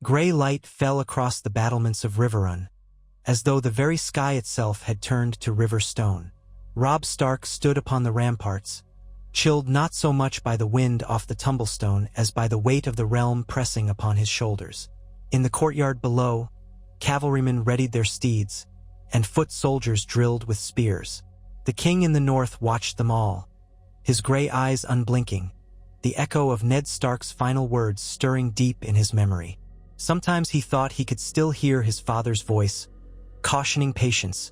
Gray light fell across the battlements of Riverrun, as though the very sky itself had turned to river stone. Robb Stark stood upon the ramparts, chilled not so much by the wind off the tumblestone as by the weight of the realm pressing upon his shoulders. In the courtyard below, cavalrymen readied their steeds, and foot soldiers drilled with spears. The king in the north watched them all, his gray eyes unblinking, the echo of Ned Stark's final words stirring deep in his memory. Sometimes he thought he could still hear his father's voice, cautioning patience,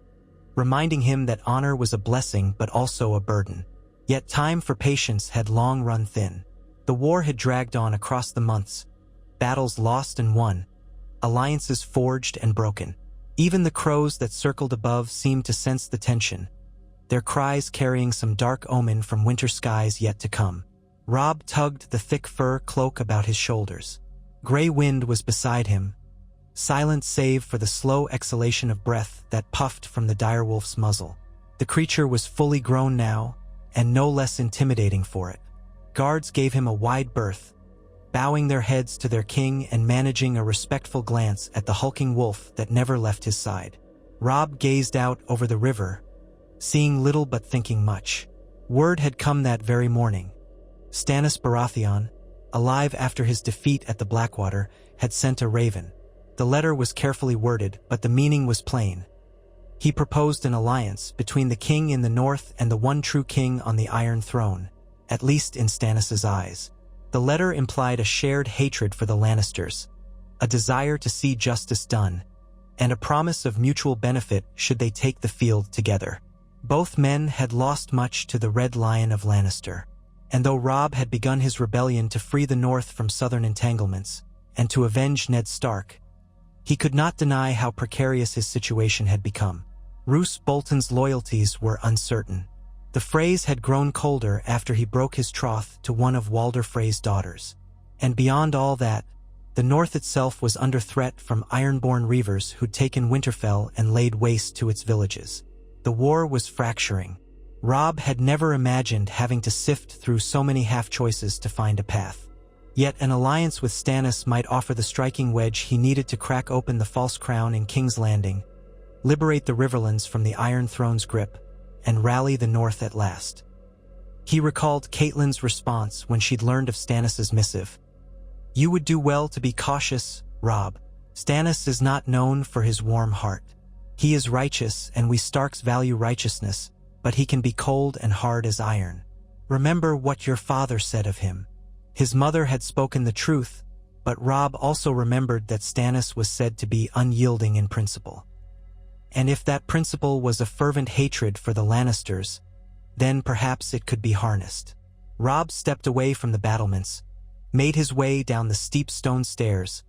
reminding him that honor was a blessing but also a burden. Yet time for patience had long run thin. The war had dragged on across the months, battles lost and won, alliances forged and broken. Even the crows that circled above seemed to sense the tension, their cries carrying some dark omen from winter skies yet to come. Robb tugged the thick fur cloak about his shoulders. Gray wind was beside him, silent save for the slow exhalation of breath that puffed from the direwolf's muzzle. The creature was fully grown now, and no less intimidating for it. Guards gave him a wide berth, bowing their heads to their king and managing a respectful glance at the hulking wolf that never left his side. Robb gazed out over the river, seeing little but thinking much. Word had come that very morning. Stannis Baratheon, alive after his defeat at the Blackwater, had sent a raven. The letter was carefully worded, but the meaning was plain. He proposed an alliance between the king in the north and the one true king on the Iron Throne, at least in Stannis' eyes. The letter implied a shared hatred for the Lannisters, a desire to see justice done, and a promise of mutual benefit should they take the field together. Both men had lost much to the Red Lion of Lannister, and though Robb had begun his rebellion to free the North from southern entanglements and to avenge Ned Stark, he could not deny how precarious his situation had become. Roose Bolton's loyalties were uncertain. The Freys had grown colder after he broke his troth to one of Walder Frey's daughters. And beyond all that, the North itself was under threat from Ironborn Reavers who'd taken Winterfell and laid waste to its villages. The war was fracturing. Robb had never imagined having to sift through so many half-choices to find a path. Yet an alliance with Stannis might offer the striking wedge he needed to crack open the false crown in King's Landing, liberate the Riverlands from the Iron Throne's grip, and rally the North at last. He recalled Catelyn's response when she'd learned of Stannis' missive. "You would do well to be cautious, Robb. Stannis is not known for his warm heart. He is righteous, and we Starks value righteousness, but he can be cold and hard as iron. Remember what your father said of him." His mother had spoken the truth, but Robb also remembered that Stannis was said to be unyielding in principle. And if that principle was a fervent hatred for the Lannisters, then perhaps it could be harnessed. Robb stepped away from the battlements, made his way down the steep stone stairs,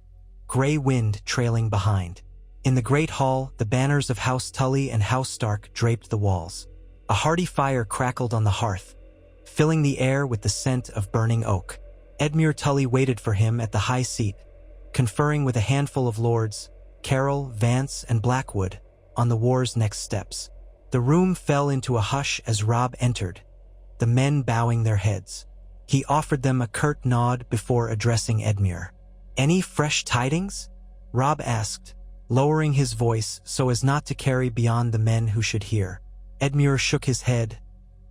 gray wind trailing behind. In the great hall, the banners of House Tully and House Stark draped the walls. A hearty fire crackled on the hearth, filling the air with the scent of burning oak. Edmure Tully waited for him at the high seat, conferring with a handful of lords, Carroll, Vance, and Blackwood, on the war's next steps. The room fell into a hush as Robb entered, the men bowing their heads. He offered them a curt nod before addressing Edmure. "Any fresh tidings?" Robb asked, lowering his voice so as not to carry beyond the men who should hear. Edmure shook his head,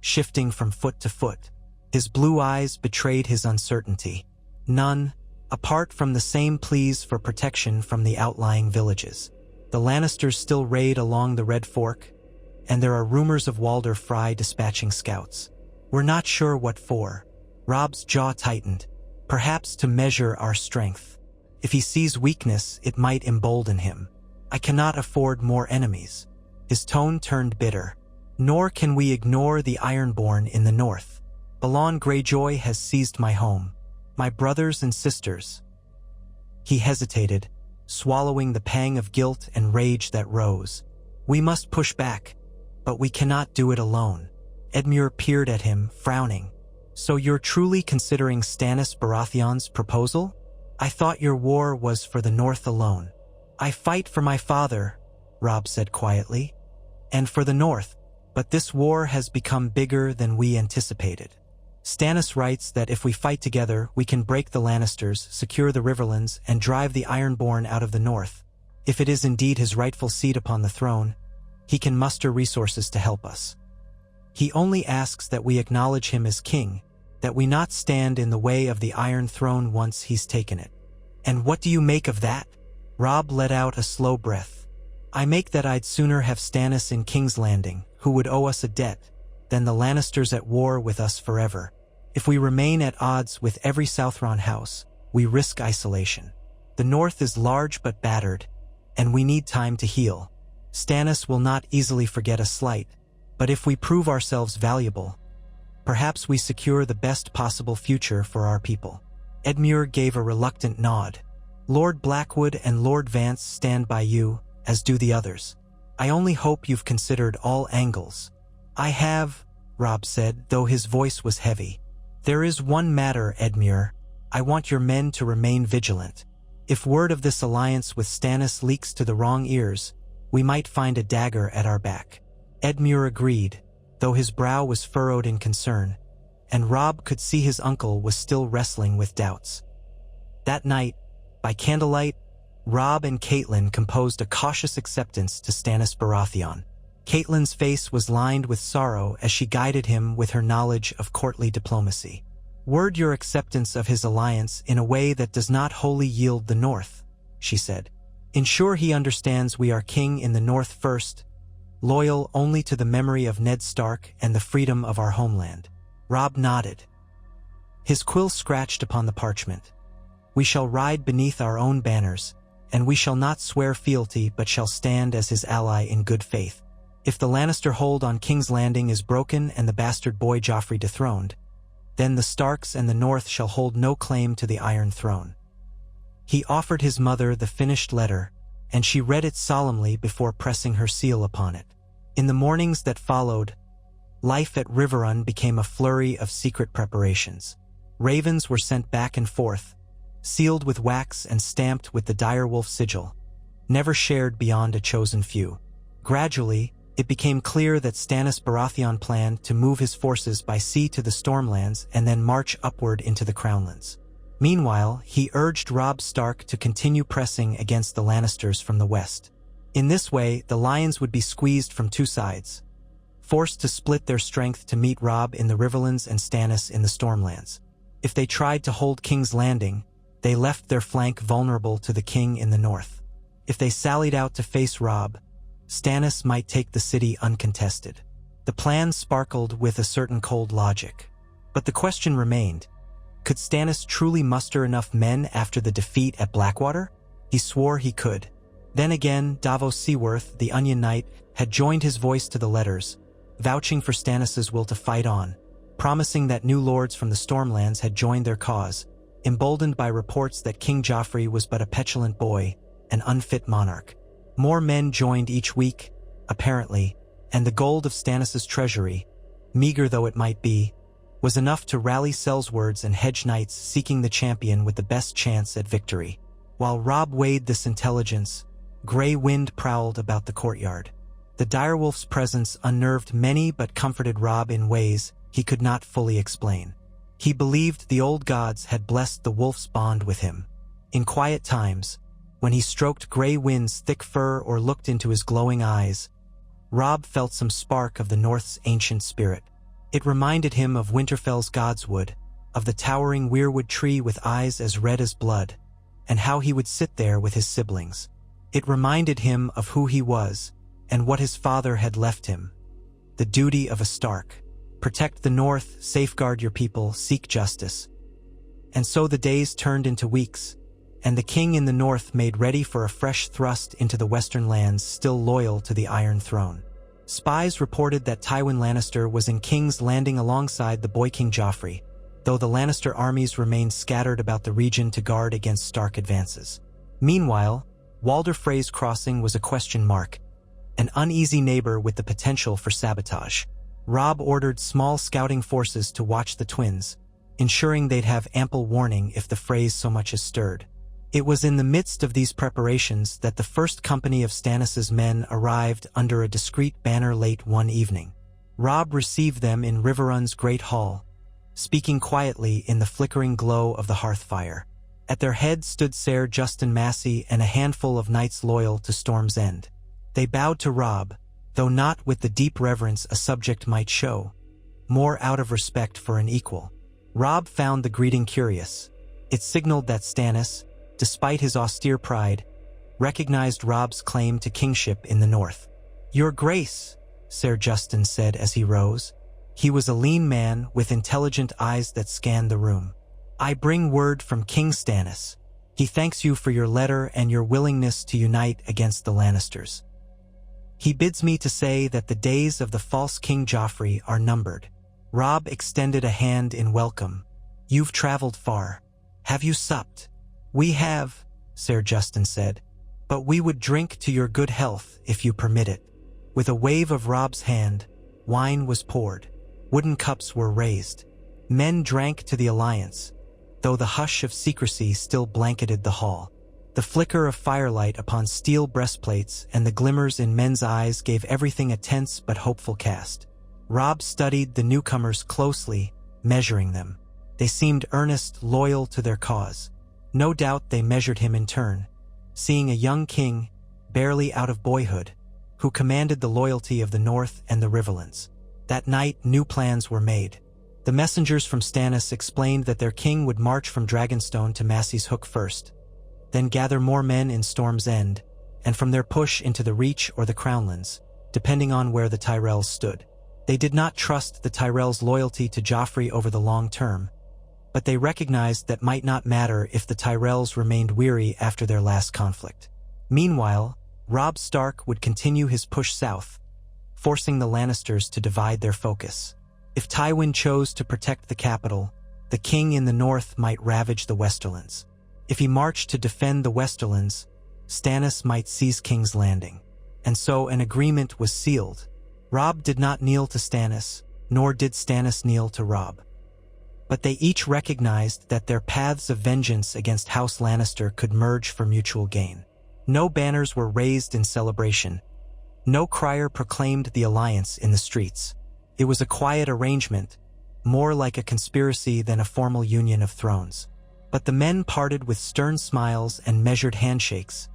shifting from foot to foot. His blue eyes betrayed his uncertainty. "None, apart from the same pleas for protection from the outlying villages. The Lannisters still raid along the Red Fork, and there are rumors of Walder Frey dispatching scouts. We're not sure what for." Robb's jaw tightened. "Perhaps to measure our strength. If he sees weakness, it might embolden him. I cannot afford more enemies." His tone turned bitter. "Nor can we ignore the Ironborn in the north. Balon Greyjoy has seized my home, my brothers and sisters." He hesitated, swallowing the pang of guilt and rage that rose. "We must push back, but we cannot do it alone." Edmure peered at him, frowning. "So you're truly considering Stannis Baratheon's proposal? I thought your war was for the North alone." "I fight for my father," Robb said quietly, "and for the North, but this war has become bigger than we anticipated. Stannis writes that if we fight together, we can break the Lannisters, secure the Riverlands, and drive the Ironborn out of the north. If it is indeed his rightful seat upon the throne, he can muster resources to help us. He only asks that we acknowledge him as king, that we not stand in the way of the Iron Throne once he's taken it. And what do you make of that? Robb let out a slow breath. I make that I'd sooner have Stannis in King's Landing, who would owe us a debt, than the Lannisters at war with us forever. If we remain at odds with every Southron house, we risk isolation. The north is large but battered, and we need time to heal. Stannis will not easily forget a slight, but if we prove ourselves valuable, perhaps we secure the best possible future for our people. Edmure gave a reluctant nod. Lord Blackwood and Lord Vance stand by you, as do the others. I only hope you've considered all angles. I have, Robb said, though his voice was heavy. There is one matter, Edmure. I want your men to remain vigilant. If word of this alliance with Stannis leaks to the wrong ears, we might find a dagger at our back. Edmure agreed, though his brow was furrowed in concern, and Robb could see his uncle was still wrestling with doubts. That night, by candlelight, Robb and Catelyn composed a cautious acceptance to Stannis Baratheon. Catelyn's face was lined with sorrow as she guided him with her knowledge of courtly diplomacy. Word your acceptance of his alliance in a way that does not wholly yield the north, she said. Ensure he understands we are king in the north first, loyal only to the memory of Ned Stark and the freedom of our homeland. Robb nodded. His quill scratched upon the parchment. We shall ride beneath our own banners, and we shall not swear fealty but shall stand as his ally in good faith. If the Lannister hold on King's Landing is broken and the bastard boy Joffrey dethroned, then the Starks and the North shall hold no claim to the Iron Throne. He offered his mother the finished letter, and she read it solemnly before pressing her seal upon it. In the mornings that followed, life at Riverrun became a flurry of secret preparations. Ravens were sent back and forth, sealed with wax and stamped with the direwolf sigil, never shared beyond a chosen few. Gradually, it became clear that Stannis Baratheon planned to move his forces by sea to the Stormlands and then march upward into the Crownlands. Meanwhile, he urged Robb Stark to continue pressing against the Lannisters from the west. In this way, the Lions would be squeezed from two sides, forced to split their strength to meet Robb in the Riverlands and Stannis in the Stormlands. If they tried to hold King's Landing, they left their flank vulnerable to the king in the north. If they sallied out to face Robb, Stannis might take the city uncontested. The plan sparkled with a certain cold logic. But the question remained, could Stannis truly muster enough men after the defeat at Blackwater? He swore he could. Then again, Davos Seaworth, the Onion Knight, had joined his voice to the letters, vouching for Stannis' will to fight on, promising that new lords from the Stormlands had joined their cause, emboldened by reports that King Joffrey was but a petulant boy, an unfit monarch. More men joined each week, apparently, and the gold of Stannis' treasury, meager though it might be, was enough to rally sellswords and hedge knights seeking the champion with the best chance at victory. While Robb weighed this intelligence, gray wind prowled about the courtyard. The direwolf's presence unnerved many but comforted Robb in ways he could not fully explain. He believed the old gods had blessed the wolf's bond with him. In quiet times, when he stroked Grey Wind's thick fur or looked into his glowing eyes, Robb felt some spark of the North's ancient spirit. It reminded him of Winterfell's godswood, of the towering weirwood tree with eyes as red as blood, and how he would sit there with his siblings. It reminded him of who he was and what his father had left him. The duty of a Stark. Protect the North, safeguard your people, seek justice. And so the days turned into weeks, and the king in the north made ready for a fresh thrust into the western lands still loyal to the Iron Throne. Spies reported that Tywin Lannister was in King's Landing alongside the boy King Joffrey, though the Lannister armies remained scattered about the region to guard against Stark advances. Meanwhile, Walder Frey's crossing was a question mark, an uneasy neighbor with the potential for sabotage. Robb ordered small scouting forces to watch the twins, ensuring they'd have ample warning if the Freys so much as stirred. It was in the midst of these preparations that the first company of Stannis' men arrived under a discreet banner late one evening. Robb received them in Riverrun's great hall, speaking quietly in the flickering glow of the hearth fire. At their head stood Ser Justin Massey and a handful of knights loyal to Storm's End. They bowed to Robb, though not with the deep reverence a subject might show, more out of respect for an equal. Robb found the greeting curious. It signaled that Stannis, despite his austere pride, recognized Robb's claim to kingship in the north. "Your Grace," Ser Justin said as he rose. He was a lean man with intelligent eyes that scanned the room. "I bring word from King Stannis. He thanks you for your letter and your willingness to unite against the Lannisters. He bids me to say that the days of the false King Joffrey are numbered." Robb extended a hand in welcome. "You've traveled far. Have you supped?" "We have," Ser Justin said, "but we would drink to your good health if you permit it." With a wave of Robb's hand, wine was poured. Wooden cups were raised. Men drank to the alliance, though the hush of secrecy still blanketed the hall. The flicker of firelight upon steel breastplates and the glimmers in men's eyes gave everything a tense but hopeful cast. Robb studied the newcomers closely, measuring them. They seemed earnest, loyal to their cause. No doubt they measured him in turn, seeing a young king, barely out of boyhood, who commanded the loyalty of the North and the Riverlands. That night, new plans were made. The messengers from Stannis explained that their king would march from Dragonstone to Massey's Hook first, then gather more men in Storm's End, and from there push into the Reach or the Crownlands, depending on where the Tyrells stood. They did not trust the Tyrells' loyalty to Joffrey over the long term, but they recognized that might not matter if the Tyrells remained weary after their last conflict. Meanwhile, Robb Stark would continue his push south, forcing the Lannisters to divide their focus. If Tywin chose to protect the capital, the king in the north might ravage the westerlands. If he marched to defend the westerlands, Stannis might seize King's Landing. And so an agreement was sealed. Robb did not kneel to Stannis, nor did Stannis kneel to Robb. But they each recognized that their paths of vengeance against House Lannister could merge for mutual gain. No banners were raised in celebration. No crier proclaimed the alliance in the streets. It was a quiet arrangement, more like a conspiracy than a formal union of thrones. But the men parted with stern smiles and measured handshakes,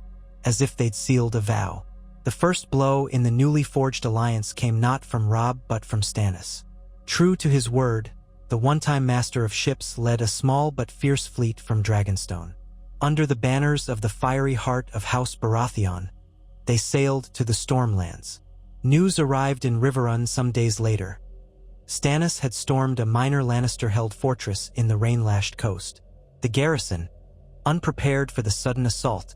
as if they'd sealed a vow. The first blow in the newly forged alliance came not from Robb but from Stannis. True to his word, the one-time master of ships led a small but fierce fleet from Dragonstone. Under the banners of the fiery heart of House Baratheon, they sailed to the Stormlands. News arrived in Riverrun some days later. Stannis had stormed a minor Lannister-held fortress in the rain-lashed coast. The garrison, unprepared for the sudden assault,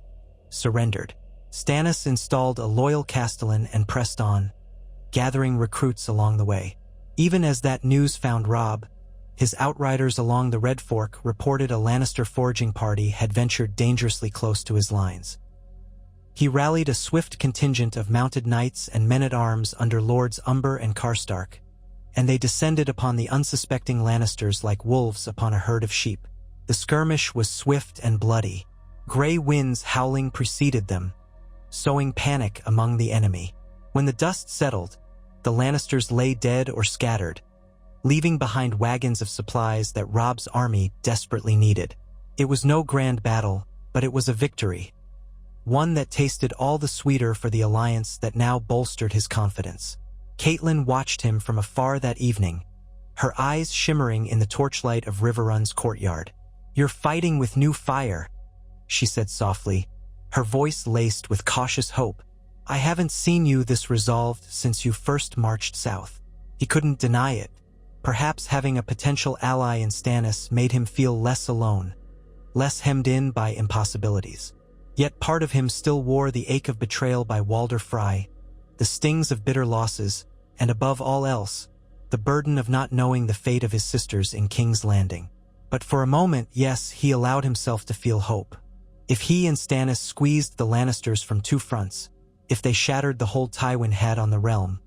surrendered. Stannis installed a loyal castellan and pressed on, gathering recruits along the way. Even as that news found Robb, his outriders along the Red Fork reported a Lannister foraging party had ventured dangerously close to his lines. He rallied a swift contingent of mounted knights and men-at-arms under Lords Umber and Karstark, and they descended upon the unsuspecting Lannisters like wolves upon a herd of sheep. The skirmish was swift and bloody. Gray winds howling preceded them, sowing panic among the enemy. When the dust settled, the Lannisters lay dead or scattered, leaving behind wagons of supplies that Robb's army desperately needed. It was no grand battle, but it was a victory, one that tasted all the sweeter for the alliance that now bolstered his confidence. Catelyn watched him from afar that evening, her eyes shimmering in the torchlight of Riverrun's courtyard. "You're fighting with new fire," she said softly, her voice laced with cautious hope. "I haven't seen you this resolved since you first marched south." He couldn't deny it. Perhaps having a potential ally in Stannis made him feel less alone, less hemmed in by impossibilities. Yet part of him still wore the ache of betrayal by Walder Frey, the stings of bitter losses, and above all else, the burden of not knowing the fate of his sisters in King's Landing. But for a moment, yes, he allowed himself to feel hope. If he and Stannis squeezed the Lannisters from two fronts, if they shattered the hold Tywin had on the realm,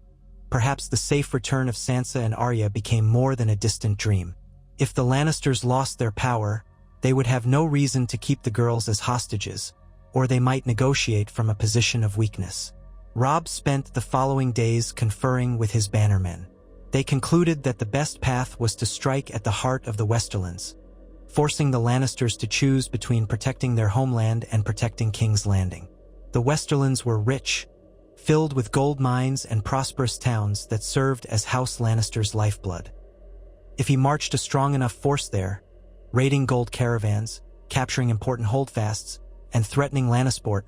perhaps the safe return of Sansa and Arya became more than a distant dream. If the Lannisters lost their power, they would have no reason to keep the girls as hostages, or they might negotiate from a position of weakness. Robb spent the following days conferring with his bannermen. They concluded that the best path was to strike at the heart of the westerlands, forcing the Lannisters to choose between protecting their homeland and protecting King's Landing. The westerlands were rich, filled with gold mines and prosperous towns that served as House Lannister's lifeblood. If he marched a strong enough force there, raiding gold caravans, capturing important holdfasts, and threatening Lannisport,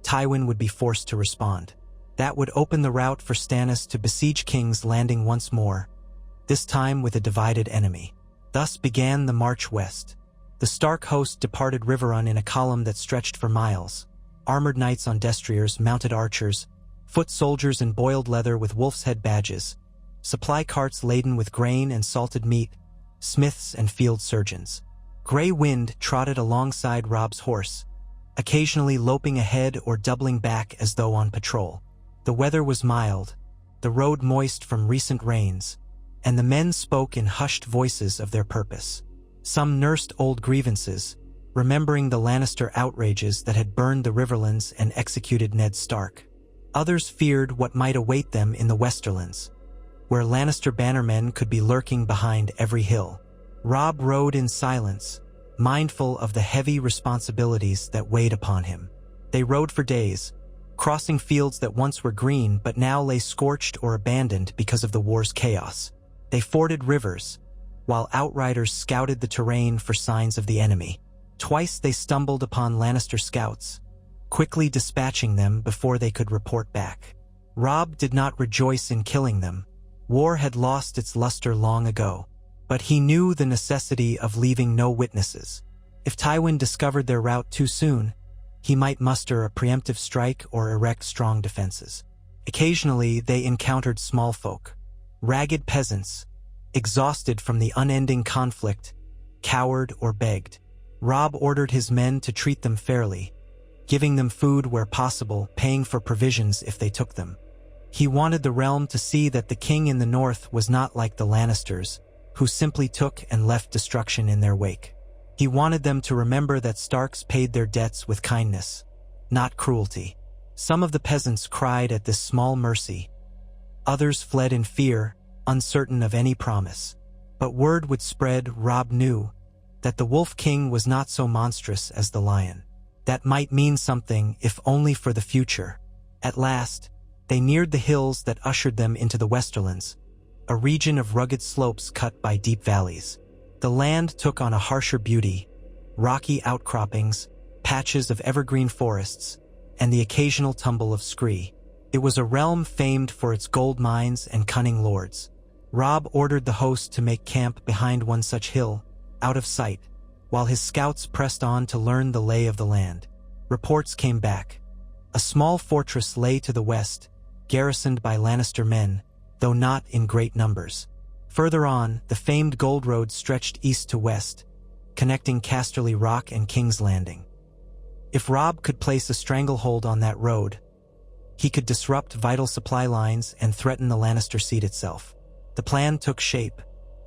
Tywin would be forced to respond. That would open the route for Stannis to besiege King's Landing once more, this time with a divided enemy. Thus began the march west. The Stark host departed Riverrun in a column that stretched for miles. Armored knights on destriers, mounted archers, foot soldiers in boiled leather with wolf's head badges, supply carts laden with grain and salted meat, smiths and field surgeons. Grey Wind trotted alongside Robb's horse, occasionally loping ahead or doubling back as though on patrol. The weather was mild, the road moist from recent rains, and the men spoke in hushed voices of their purpose. Some nursed old grievances, remembering the Lannister outrages that had burned the Riverlands and executed Ned Stark. Others feared what might await them in the Westerlands, where Lannister bannermen could be lurking behind every hill. Robb rode in silence, mindful of the heavy responsibilities that weighed upon him. They rode for days, crossing fields that once were green but now lay scorched or abandoned because of the war's chaos. They forded rivers, while outriders scouted the terrain for signs of the enemy. Twice they stumbled upon Lannister scouts, quickly dispatching them before they could report back. Robb did not rejoice in killing them. War had lost its luster long ago, but he knew the necessity of leaving no witnesses. If Tywin discovered their route too soon, he might muster a preemptive strike or erect strong defenses. Occasionally, they encountered small folk, ragged peasants, exhausted from the unending conflict, cowered or begged. Robb ordered his men to treat them fairly, giving them food where possible, paying for provisions if they took them. He wanted the realm to see that the king in the north was not like the Lannisters, who simply took and left destruction in their wake. He wanted them to remember that Starks paid their debts with kindness, not cruelty. Some of the peasants cried at this small mercy. Others fled in fear, uncertain of any promise. But word would spread, Robb knew, that the Wolf King was not so monstrous as the lion. That might mean something, if only for the future. At last, they neared the hills that ushered them into the Westerlands, a region of rugged slopes cut by deep valleys. The land took on a harsher beauty, rocky outcroppings, patches of evergreen forests, and the occasional tumble of scree. It was a realm famed for its gold mines and cunning lords. Robb ordered the host to make camp behind one such hill, out of sight, while his scouts pressed on to learn the lay of the land. Reports came back. A small fortress lay to the west, garrisoned by Lannister men, though not in great numbers. Further on, the famed Gold Road stretched east to west, connecting Casterly Rock and King's Landing. If Robb could place a stranglehold on that road, he could disrupt vital supply lines and threaten the Lannister seat itself. The plan took shape.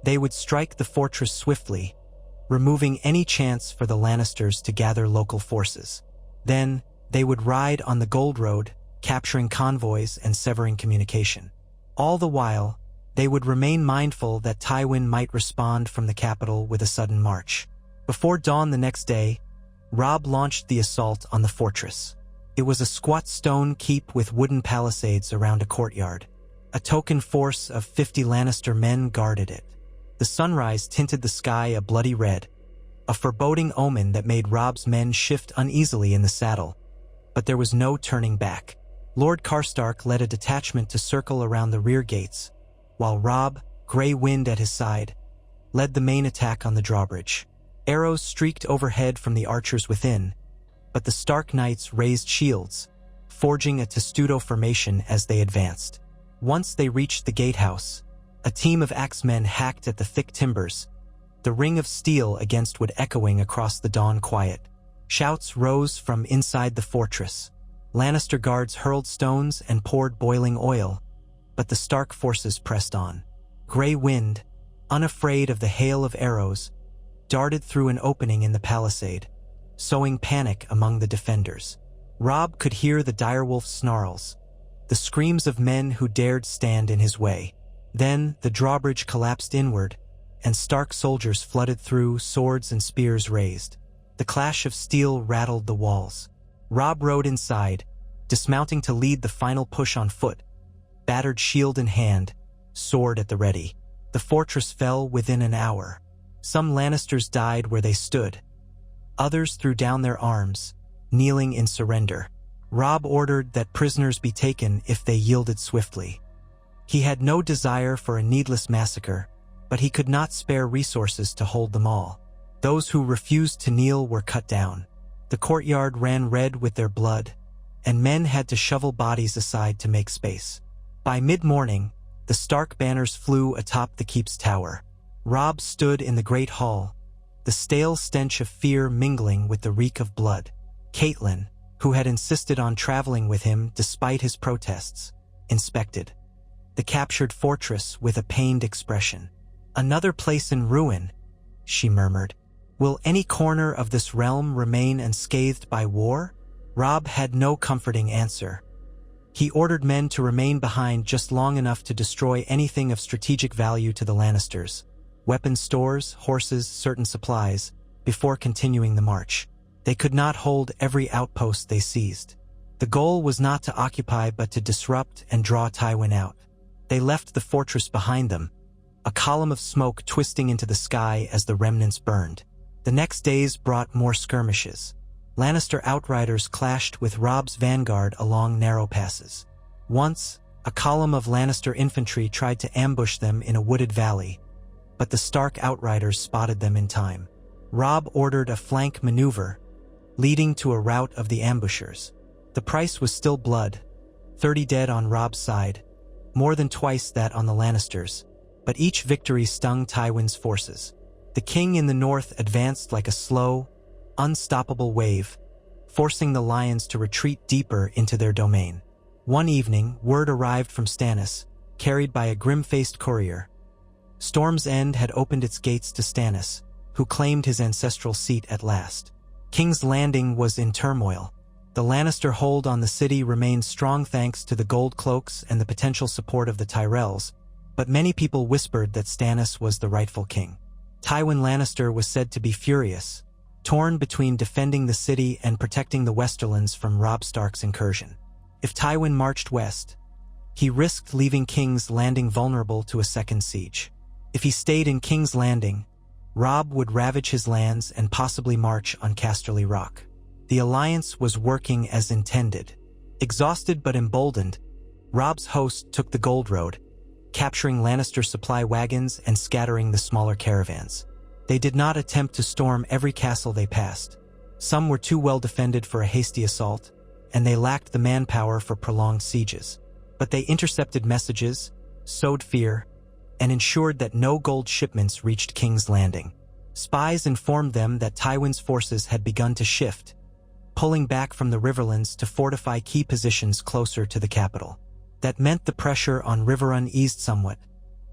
They would strike the fortress swiftly, removing any chance for the Lannisters to gather local forces. Then, they would ride on the Gold Road, capturing convoys and severing communication. All the while, they would remain mindful that Tywin might respond from the capital with a sudden march. Before dawn the next day, Robb launched the assault on the fortress. It was a squat stone keep with wooden palisades around a courtyard. A token force of 50 Lannister men guarded it. The sunrise tinted the sky a bloody red, a foreboding omen that made Robb's men shift uneasily in the saddle. But there was no turning back. Lord Karstark led a detachment to circle around the rear gates, while Robb, Grey Wind at his side, led the main attack on the drawbridge. Arrows streaked overhead from the archers within, but the Stark knights raised shields, forging a testudo formation as they advanced. Once they reached the gatehouse, a team of axemen hacked at the thick timbers, the ring of steel against wood echoing across the dawn quiet. Shouts rose from inside the fortress. Lannister guards hurled stones and poured boiling oil, but the Stark forces pressed on. Grey Wind, unafraid of the hail of arrows, darted through an opening in the palisade, sowing panic among the defenders. Robb could hear the direwolf snarls, the screams of men who dared stand in his way. Then the drawbridge collapsed inward, and Stark soldiers flooded through, swords and spears raised. The clash of steel rattled the walls. Robb rode inside, dismounting to lead the final push on foot, battered shield in hand, sword at the ready. The fortress fell within an hour. Some Lannisters died where they stood. Others threw down their arms, kneeling in surrender. Robb ordered that prisoners be taken if they yielded swiftly. He had no desire for a needless massacre, but he could not spare resources to hold them all. Those who refused to kneel were cut down. The courtyard ran red with their blood, and men had to shovel bodies aside to make space. By mid-morning, the Stark banners flew atop the keep's tower. Robb stood in the great hall, the stale stench of fear mingling with the reek of blood. Catelyn, who had insisted on traveling with him despite his protests, inspected the captured fortress with a pained expression. "Another place in ruin," she murmured. "Will any corner of this realm remain unscathed by war?" Robb had no comforting answer. He ordered men to remain behind just long enough to destroy anything of strategic value to the Lannisters, weapon stores, horses, certain supplies, before continuing the march. They could not hold every outpost they seized. The goal was not to occupy but to disrupt and draw Tywin out. They left the fortress behind them, a column of smoke twisting into the sky as the remnants burned. The next days brought more skirmishes. Lannister outriders clashed with Robb's vanguard along narrow passes. Once, a column of Lannister infantry tried to ambush them in a wooded valley, but the Stark outriders spotted them in time. Robb ordered a flank maneuver, leading to a rout of the ambushers. The price was still blood, 30 dead on Robb's side, more than twice that on the Lannisters, but each victory stung Tywin's forces. The king in the north advanced like a slow, unstoppable wave, forcing the lions to retreat deeper into their domain. One evening, word arrived from Stannis, carried by a grim-faced courier. Storm's End had opened its gates to Stannis, who claimed his ancestral seat at last. King's Landing was in turmoil. The Lannister hold on the city remained strong thanks to the gold cloaks and the potential support of the Tyrells, but many people whispered that Stannis was the rightful king. Tywin Lannister was said to be furious, torn between defending the city and protecting the westerlands from Robb Stark's incursion. If Tywin marched west, he risked leaving King's Landing vulnerable to a second siege. If he stayed in King's Landing, Robb would ravage his lands and possibly march on Casterly Rock. The alliance was working as intended. Exhausted but emboldened, Robb's host took the Gold Road, capturing Lannister supply wagons and scattering the smaller caravans. They did not attempt to storm every castle they passed. Some were too well defended for a hasty assault, and they lacked the manpower for prolonged sieges. But they intercepted messages, sowed fear, and ensured that no gold shipments reached King's Landing. Spies informed them that Tywin's forces had begun to shift, pulling back from the Riverlands to fortify key positions closer to the capital. That meant the pressure on Riverrun eased somewhat,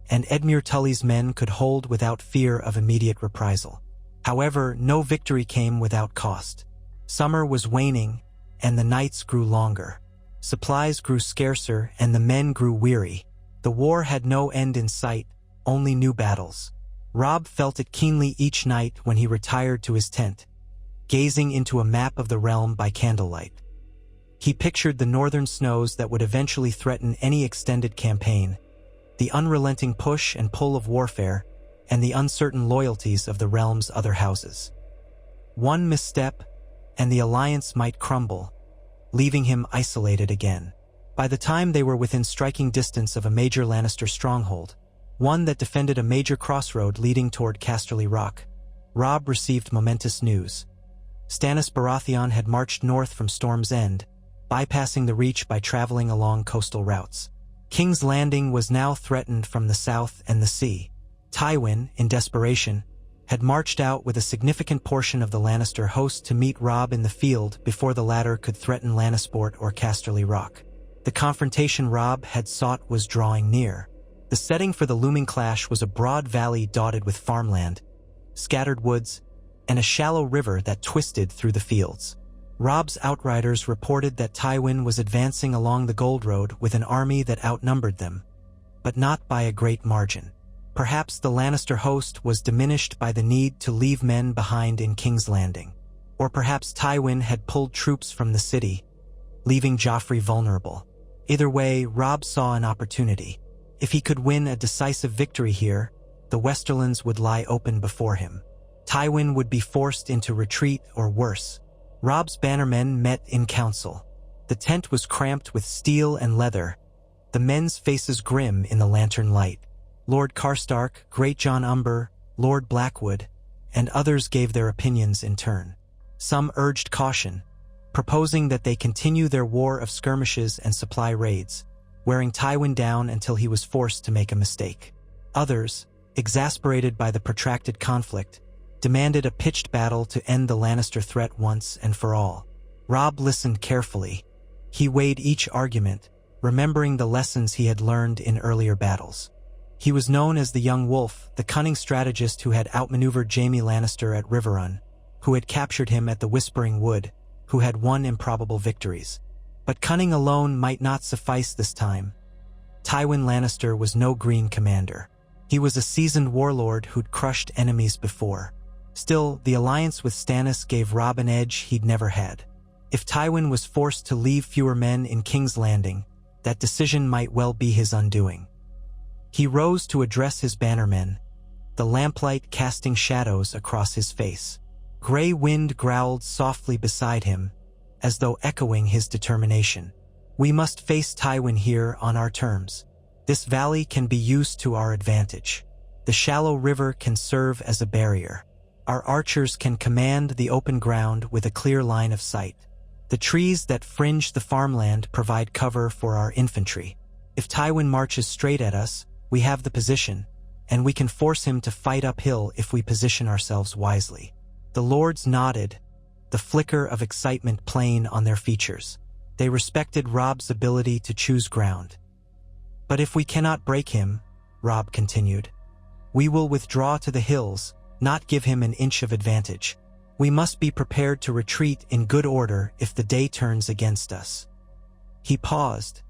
and Edmure Tully's men could hold without fear of immediate reprisal. However, no victory came without cost. Summer was waning, and the nights grew longer. Supplies grew scarcer, and the men grew weary. The war had no end in sight, only new battles. Robb felt it keenly each night when he retired to his tent, gazing into a map of the realm by candlelight. He pictured the northern snows that would eventually threaten any extended campaign, the unrelenting push and pull of warfare, and the uncertain loyalties of the realm's other houses. One misstep, and the alliance might crumble, leaving him isolated again. By the time they were within striking distance of a major Lannister stronghold, one that defended a major crossroad leading toward Casterly Rock, Robb received momentous news. Stannis Baratheon had marched north from Storm's End, bypassing the Reach by traveling along coastal routes. King's Landing was now threatened from the south and the sea. Tywin, in desperation, had marched out with a significant portion of the Lannister host to meet Robb in the field before the latter could threaten Lannisport or Casterly Rock. The confrontation Robb had sought was drawing near. The setting for the looming clash was a broad valley dotted with farmland, scattered woods, and a shallow river that twisted through the fields. Robb's outriders reported that Tywin was advancing along the Gold Road with an army that outnumbered them, but not by a great margin. Perhaps the Lannister host was diminished by the need to leave men behind in King's Landing. Or perhaps Tywin had pulled troops from the city, leaving Joffrey vulnerable. Either way, Robb saw an opportunity. If he could win a decisive victory here, the westerlands would lie open before him. Tywin would be forced into retreat or worse. Robb's bannermen met in council. The tent was cramped with steel and leather, the men's faces grim in the lantern light. Lord Karstark, Great John Umber, Lord Blackwood, and others gave their opinions in turn. Some urged caution, proposing that they continue their war of skirmishes and supply raids, wearing Tywin down until he was forced to make a mistake. Others, exasperated by the protracted conflict, demanded a pitched battle to end the Lannister threat once and for all. Robb listened carefully. He weighed each argument, remembering the lessons he had learned in earlier battles. He was known as the Young Wolf, the cunning strategist who had outmaneuvered Jaime Lannister at Riverrun, who had captured him at the Whispering Wood, who had won improbable victories. But cunning alone might not suffice this time. Tywin Lannister was no green commander. He was a seasoned warlord who'd crushed enemies before. Still, the alliance with Stannis gave Robb an edge he'd never had. If Tywin was forced to leave fewer men in King's Landing, that decision might well be his undoing. He rose to address his bannermen, the lamplight casting shadows across his face. Grey wind growled softly beside him, as though echoing his determination. We must face Tywin here on our terms. This valley can be used to our advantage. The shallow river can serve as a barrier. Our archers can command the open ground with a clear line of sight. The trees that fringe the farmland provide cover for our infantry. If Tywin marches straight at us, we have the position, and we can force him to fight uphill if we position ourselves wisely. The lords nodded, the flicker of excitement plain on their features. They respected Robb's ability to choose ground. But if we cannot break him, Robb continued, we will withdraw to the hills, not give him an inch of advantage. We must be prepared to retreat in good order if the day turns against us. He paused,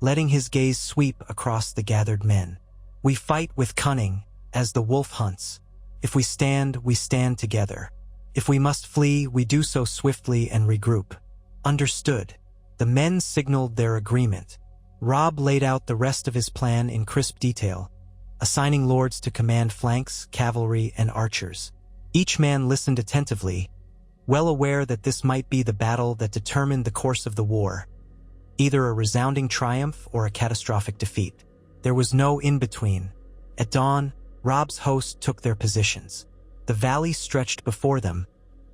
letting his gaze sweep across the gathered men. We fight with cunning, as the wolf hunts. If we stand together. If we must flee, we do so swiftly and regroup. Understood. The men signaled their agreement. Robb laid out the rest of his plan in crisp detail, assigning lords to command flanks, cavalry, and archers. Each man listened attentively, well aware that this might be the battle that determined the course of the war, either a resounding triumph or a catastrophic defeat. There was no in-between. At dawn, Robb's hosts took their positions. The valley stretched before them,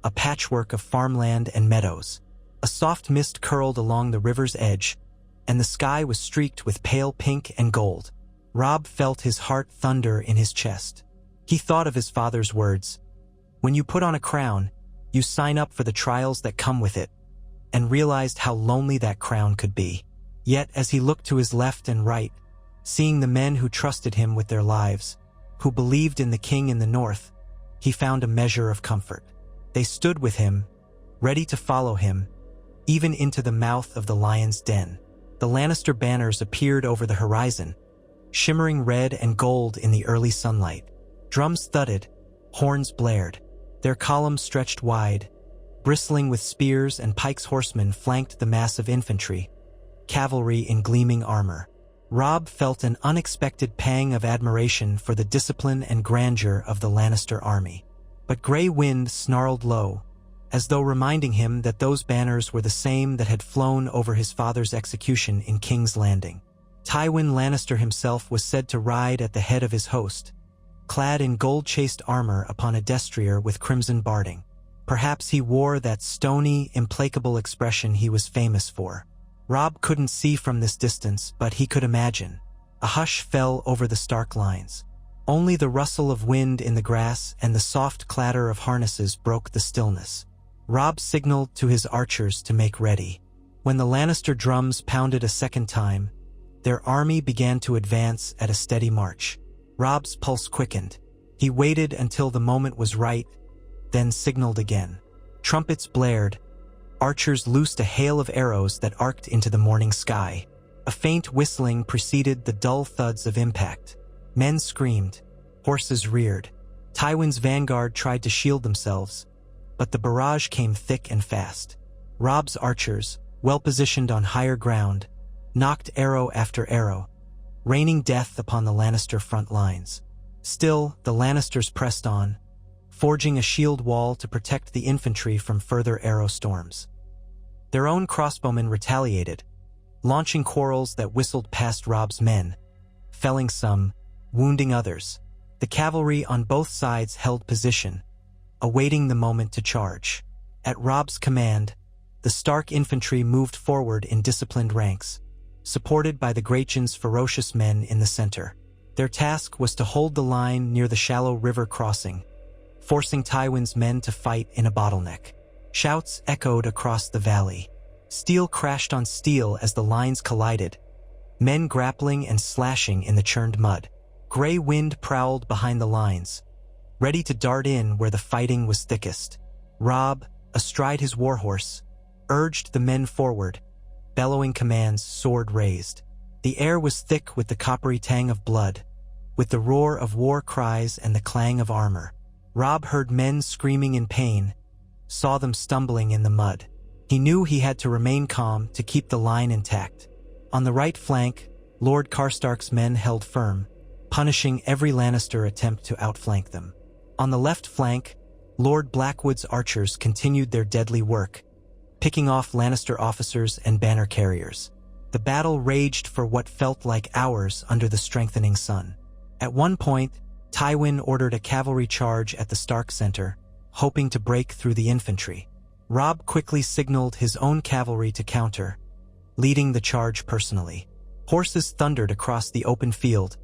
a patchwork of farmland and meadows. A soft mist curled along the river's edge, and the sky was streaked with pale pink and gold. Robb felt his heart thunder in his chest. He thought of his father's words, "When you put on a crown, you sign up for the trials that come with it," and realized how lonely that crown could be. Yet as he looked to his left and right, seeing the men who trusted him with their lives, who believed in the king in the north, he found a measure of comfort. They stood with him, ready to follow him, even into the mouth of the lion's den. The Lannister banners appeared over the horizon, shimmering red and gold in the early sunlight. Drums thudded, horns blared. Their columns stretched wide, bristling with spears, and Pike's horsemen flanked the mass of infantry, cavalry in gleaming armor. Robb felt an unexpected pang of admiration for the discipline and grandeur of the Lannister army. But Grey Wind snarled low, as though reminding him that those banners were the same that had flown over his father's execution in King's Landing. Tywin Lannister himself was said to ride at the head of his host, clad in gold-chased armor upon a destrier with crimson barding. Perhaps he wore that stony, implacable expression he was famous for. Robb couldn't see from this distance, but he could imagine. A hush fell over the Stark lines. Only the rustle of wind in the grass and the soft clatter of harnesses broke the stillness. Robb signaled to his archers to make ready. When the Lannister drums pounded a second time, their army began to advance at a steady march. Robb's pulse quickened. He waited until the moment was right, then signaled again. Trumpets blared. Archers loosed a hail of arrows that arced into the morning sky. A faint whistling preceded the dull thuds of impact. Men screamed. Horses reared. Tywin's vanguard tried to shield themselves, but the barrage came thick and fast. Robb's archers, well-positioned on higher ground, knocked arrow after arrow, raining death upon the Lannister front lines. Still, the Lannisters pressed on, forging a shield wall to protect the infantry from further arrow storms. Their own crossbowmen retaliated, launching quarrels that whistled past Robb's men, felling some, wounding others. The cavalry on both sides held position, awaiting the moment to charge. At Robb's command, the Stark infantry moved forward in disciplined ranks, supported by the Greyjoy's ferocious men in the center. Their task was to hold the line near the shallow river crossing, forcing Tywin's men to fight in a bottleneck. Shouts echoed across the valley. Steel crashed on steel as the lines collided, men grappling and slashing in the churned mud. Gray wind prowled behind the lines, ready to dart in where the fighting was thickest. Robb, astride his warhorse, urged the men forward, bellowing commands, sword raised. The air was thick with the coppery tang of blood, with the roar of war cries and the clang of armor. Robb heard men screaming in pain, saw them stumbling in the mud. He knew he had to remain calm to keep the line intact. On the right flank, Lord Karstark's men held firm, punishing every Lannister attempt to outflank them. On the left flank, Lord Blackwood's archers continued their deadly work, picking off Lannister officers and banner carriers. The battle raged for what felt like hours under the strengthening sun. At one point, Tywin ordered a cavalry charge at the Stark center, hoping to break through the infantry. Robb quickly signaled his own cavalry to counter, leading the charge personally. Horses thundered across the open field,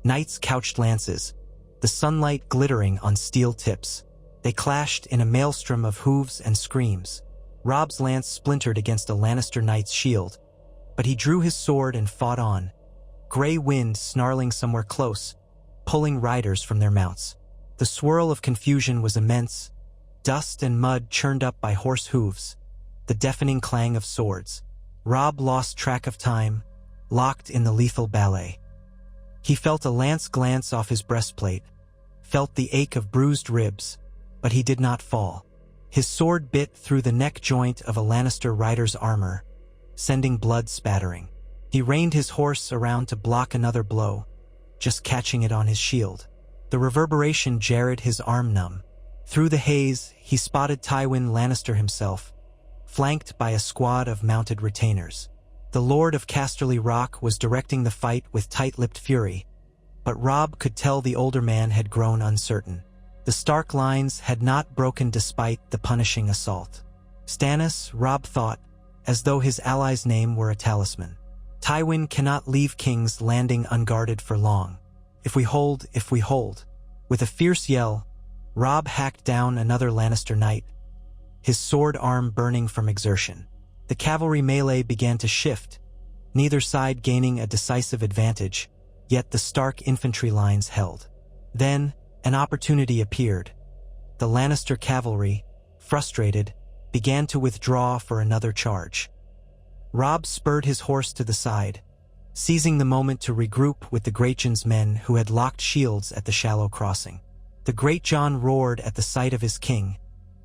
knights couched lances, the sunlight glittering on steel tips. They clashed in a maelstrom of hooves and screams. Robb's lance splintered against a Lannister knight's shield, but he drew his sword and fought on, gray wind snarling somewhere close, pulling riders from their mounts. The swirl of confusion was immense, dust and mud churned up by horse hooves, the deafening clang of swords. Robb lost track of time, locked in the lethal ballet. He felt a lance glance off his breastplate, felt the ache of bruised ribs, but he did not fall. His sword bit through the neck joint of a Lannister rider's armor, sending blood spattering. He reined his horse around to block another blow, just catching it on his shield. The reverberation jarred his arm numb. Through the haze, he spotted Tywin Lannister himself, flanked by a squad of mounted retainers. The Lord of Casterly Rock was directing the fight with tight-lipped fury, but Robb could tell the older man had grown uncertain. The Stark lines had not broken despite the punishing assault. Stannis, Robb thought, as though his ally's name were a talisman. Tywin cannot leave King's Landing unguarded for long. If we hold. With a fierce yell, Robb hacked down another Lannister knight, his sword arm burning from exertion. The cavalry melee began to shift, neither side gaining a decisive advantage, yet the Stark infantry lines held. Then, an opportunity appeared. The Lannister cavalry, frustrated, began to withdraw for another charge. Robb spurred his horse to the side, seizing the moment to regroup with the Greyjoy's men who had locked shields at the shallow crossing. The Greyjoy roared at the sight of his king,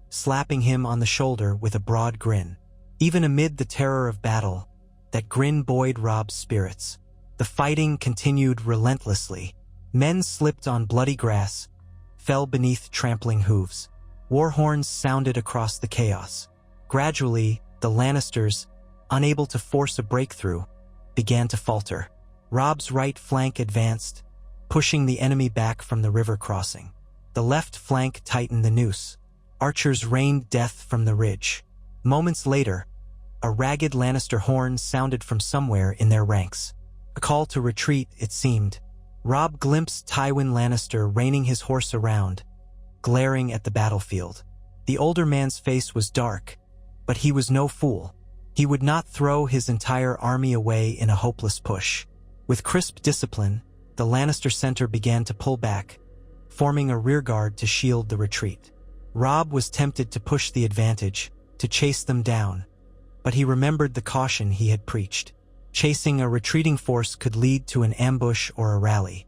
slapping him on the shoulder with a broad grin. Even amid the terror of battle, that grin buoyed Robb's spirits. The fighting continued relentlessly. Men slipped on bloody grass, fell beneath trampling hooves. War horns sounded across the chaos. Gradually, the Lannisters, unable to force a breakthrough, began to falter. Robb's right flank advanced, pushing the enemy back from the river crossing. The left flank tightened the noose. Archers rained death from the ridge. Moments later, a ragged Lannister horn sounded from somewhere in their ranks. A call to retreat, it seemed. Robb glimpsed Tywin Lannister reining his horse around, glaring at the battlefield. The older man's face was dark, but he was no fool. He would not throw his entire army away in a hopeless push. With crisp discipline, the Lannister center began to pull back, forming a rearguard to shield the retreat. Robb was tempted to push the advantage, to chase them down, but he remembered the caution he had preached. Chasing a retreating force could lead to an ambush or a rally.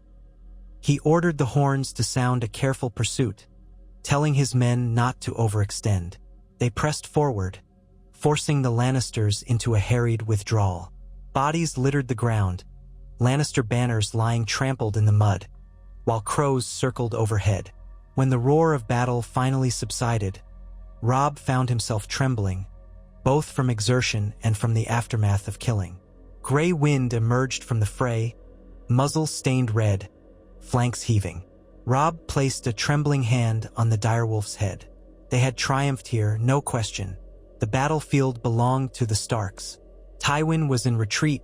He ordered the horns to sound a careful pursuit, telling his men not to overextend. They pressed forward, forcing the Lannisters into a harried withdrawal. Bodies littered the ground, Lannister banners lying trampled in the mud, while crows circled overhead. When the roar of battle finally subsided, Robb found himself trembling, both from exertion and from the aftermath of killing. Gray wind emerged from the fray, muzzle stained red, flanks heaving. Robb placed a trembling hand on the direwolf's head. They had triumphed here, no question. The battlefield belonged to the Starks. Tywin was in retreat,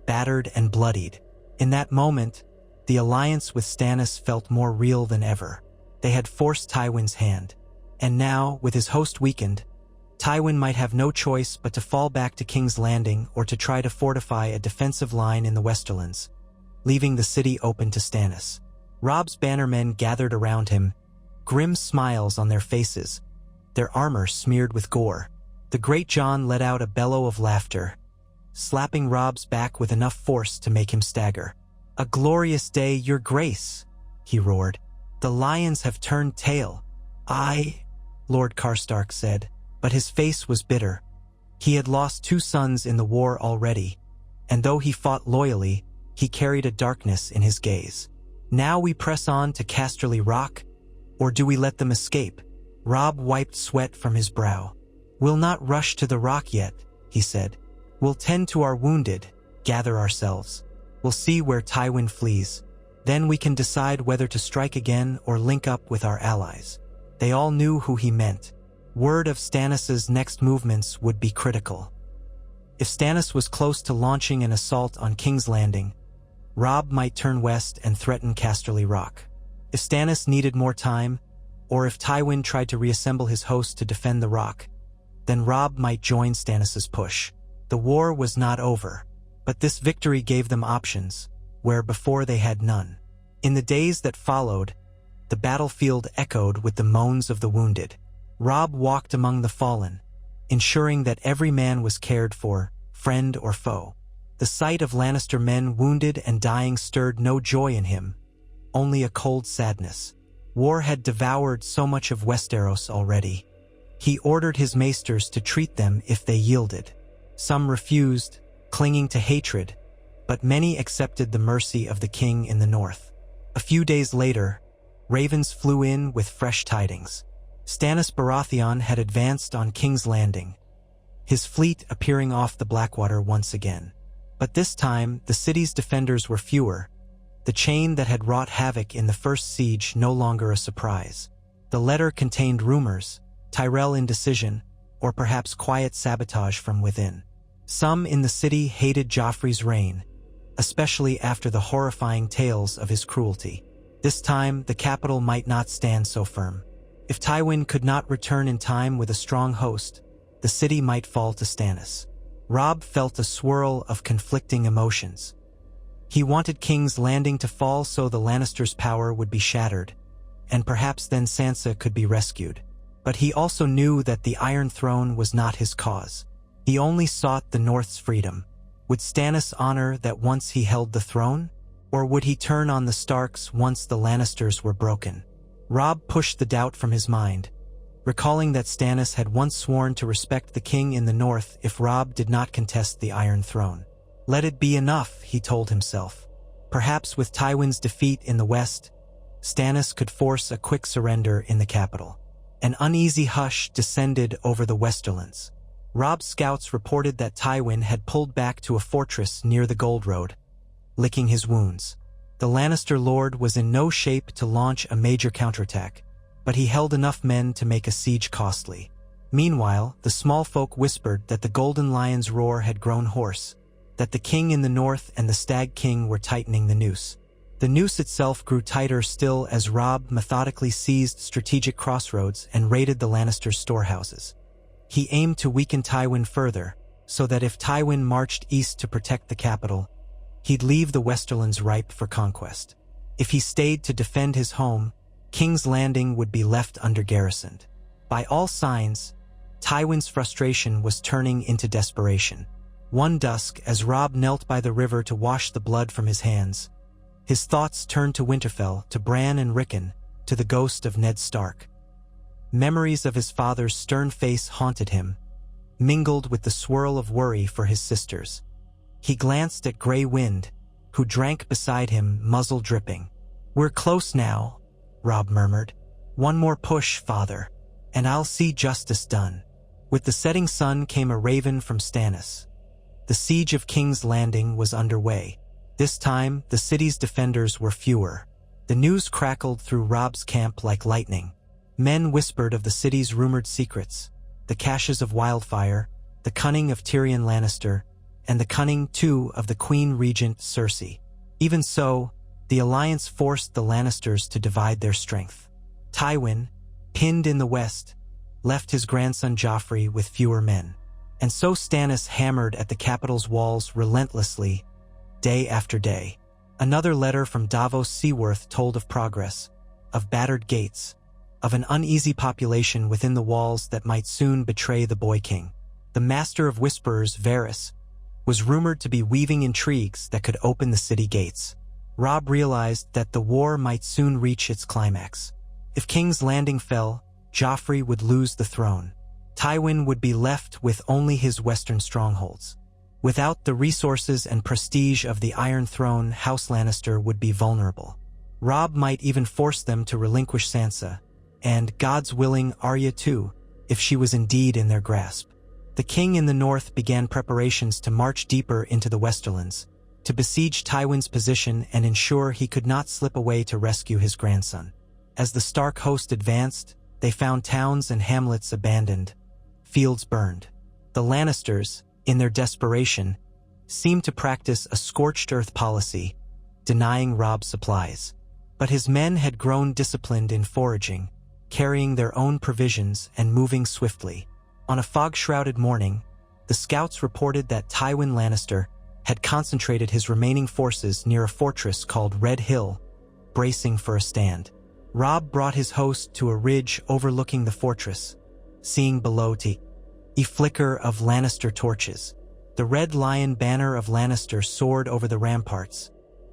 battered and bloodied. In that moment, the alliance with Stannis felt more real than ever. They had forced Tywin's hand. And now, with his host weakened, Tywin might have no choice but to fall back to King's Landing or to try to fortify a defensive line in the westerlands, leaving the city open to Stannis. Robb's bannermen gathered around him, grim smiles on their faces, their armor smeared with gore. The Great John let out a bellow of laughter, slapping Robb's back with enough force to make him stagger. "A glorious day, your grace," he roared. "The lions have turned tail." "Aye," Lord Karstark said, but his face was bitter. He had lost 2 sons in the war already, and though he fought loyally, he carried a darkness in his gaze. "Now we press on to Casterly Rock, or do we let them escape?" Robb wiped sweat from his brow. "We'll not rush to the rock yet," he said. "We'll tend to our wounded, gather ourselves. We'll see where Tywin flees. Then we can decide whether to strike again or link up with our allies." They all knew who he meant. Word of Stannis's next movements would be critical. If Stannis was close to launching an assault on King's Landing, Robb might turn west and threaten Casterly Rock. If Stannis needed more time, or if Tywin tried to reassemble his host to defend the rock, then Robb might join Stannis's push. The war was not over, but this victory gave them options, where before they had none. In the days that followed, the battlefield echoed with the moans of the wounded. Robb walked among the fallen, ensuring that every man was cared for, friend or foe. The sight of Lannister men wounded and dying stirred no joy in him, only a cold sadness. War had devoured so much of Westeros already. He ordered his maesters to treat them if they yielded. Some refused, clinging to hatred, but many accepted the mercy of the king in the north. A few days later, ravens flew in with fresh tidings. Stannis Baratheon had advanced on King's Landing, his fleet appearing off the Blackwater once again. But this time, the city's defenders were fewer, the chain that had wrought havoc in the first siege no longer a surprise. The letter contained rumors, Tyrell indecision, or perhaps quiet sabotage from within. Some in the city hated Joffrey's reign, especially after the horrifying tales of his cruelty. This time, the capital might not stand so firm. If Tywin could not return in time with a strong host, the city might fall to Stannis. Robb felt a swirl of conflicting emotions. He wanted King's Landing to fall so the Lannisters' power would be shattered, and perhaps then Sansa could be rescued. But he also knew that the Iron Throne was not his cause. He only sought the North's freedom. Would Stannis honor that once he held the throne? Or would he turn on the Starks once the Lannisters were broken? Robb pushed the doubt from his mind, recalling that Stannis had once sworn to respect the king in the north if Robb did not contest the Iron Throne. Let it be enough, he told himself. Perhaps with Tywin's defeat in the west, Stannis could force a quick surrender in the capital. An uneasy hush descended over the westerlands. Robb's scouts reported that Tywin had pulled back to a fortress near the Gold Road, licking his wounds. The Lannister lord was in no shape to launch a major counterattack, but he held enough men to make a siege costly. Meanwhile, the small folk whispered that the Golden Lion's roar had grown hoarse, that the king in the north and the Stag King were tightening the noose. The noose itself grew tighter still as Robb methodically seized strategic crossroads and raided the Lannisters' storehouses. He aimed to weaken Tywin further, so that if Tywin marched east to protect the capital, he'd leave the Westerlands ripe for conquest. If he stayed to defend his home, King's Landing would be left under-garrisoned. By all signs, Tywin's frustration was turning into desperation. One dusk, as Robb knelt by the river to wash the blood from his hands, his thoughts turned to Winterfell, to Bran and Rickon, to the ghost of Ned Stark. Memories of his father's stern face haunted him, mingled with the swirl of worry for his sisters. He glanced at Grey Wind, who drank beside him, muzzle dripping. "We're close now," Robb murmured. "One more push, father, and I'll see justice done." With the setting sun came a raven from Stannis. The siege of King's Landing was underway. This time, the city's defenders were fewer. The news crackled through Robb's camp like lightning. Men whispered of the city's rumored secrets, the caches of wildfire, the cunning of Tyrion Lannister, and the cunning, too, of the Queen Regent Cersei. Even so, the alliance forced the Lannisters to divide their strength. Tywin, pinned in the west, left his grandson Joffrey with fewer men. And so Stannis hammered at the capital's walls relentlessly, day after day. Another letter from Davos Seaworth told of progress, of battered gates, of an uneasy population within the walls that might soon betray the Boy King. The master of whisperers, Varys, was rumored to be weaving intrigues that could open the city gates. Robb realized that the war might soon reach its climax. If King's Landing fell, Joffrey would lose the throne. Tywin would be left with only his western strongholds. Without the resources and prestige of the Iron Throne, House Lannister would be vulnerable. Robb might even force them to relinquish Sansa, and, God's willing, Arya too, if she was indeed in their grasp. The king in the north began preparations to march deeper into the westerlands, to besiege Tywin's position and ensure he could not slip away to rescue his grandson. As the Stark host advanced, they found towns and hamlets abandoned, fields burned. The Lannisters, in their desperation, seemed to practice a scorched earth policy, denying Robb supplies. But his men had grown disciplined in foraging, carrying their own provisions and moving swiftly. On a fog-shrouded morning, the scouts reported that Tywin Lannister had concentrated his remaining forces near a fortress called Red Hill, bracing for a stand. Robb brought his host to a ridge overlooking the fortress, seeing below a flicker of Lannister torches. The Red Lion banner of Lannister soared over the ramparts,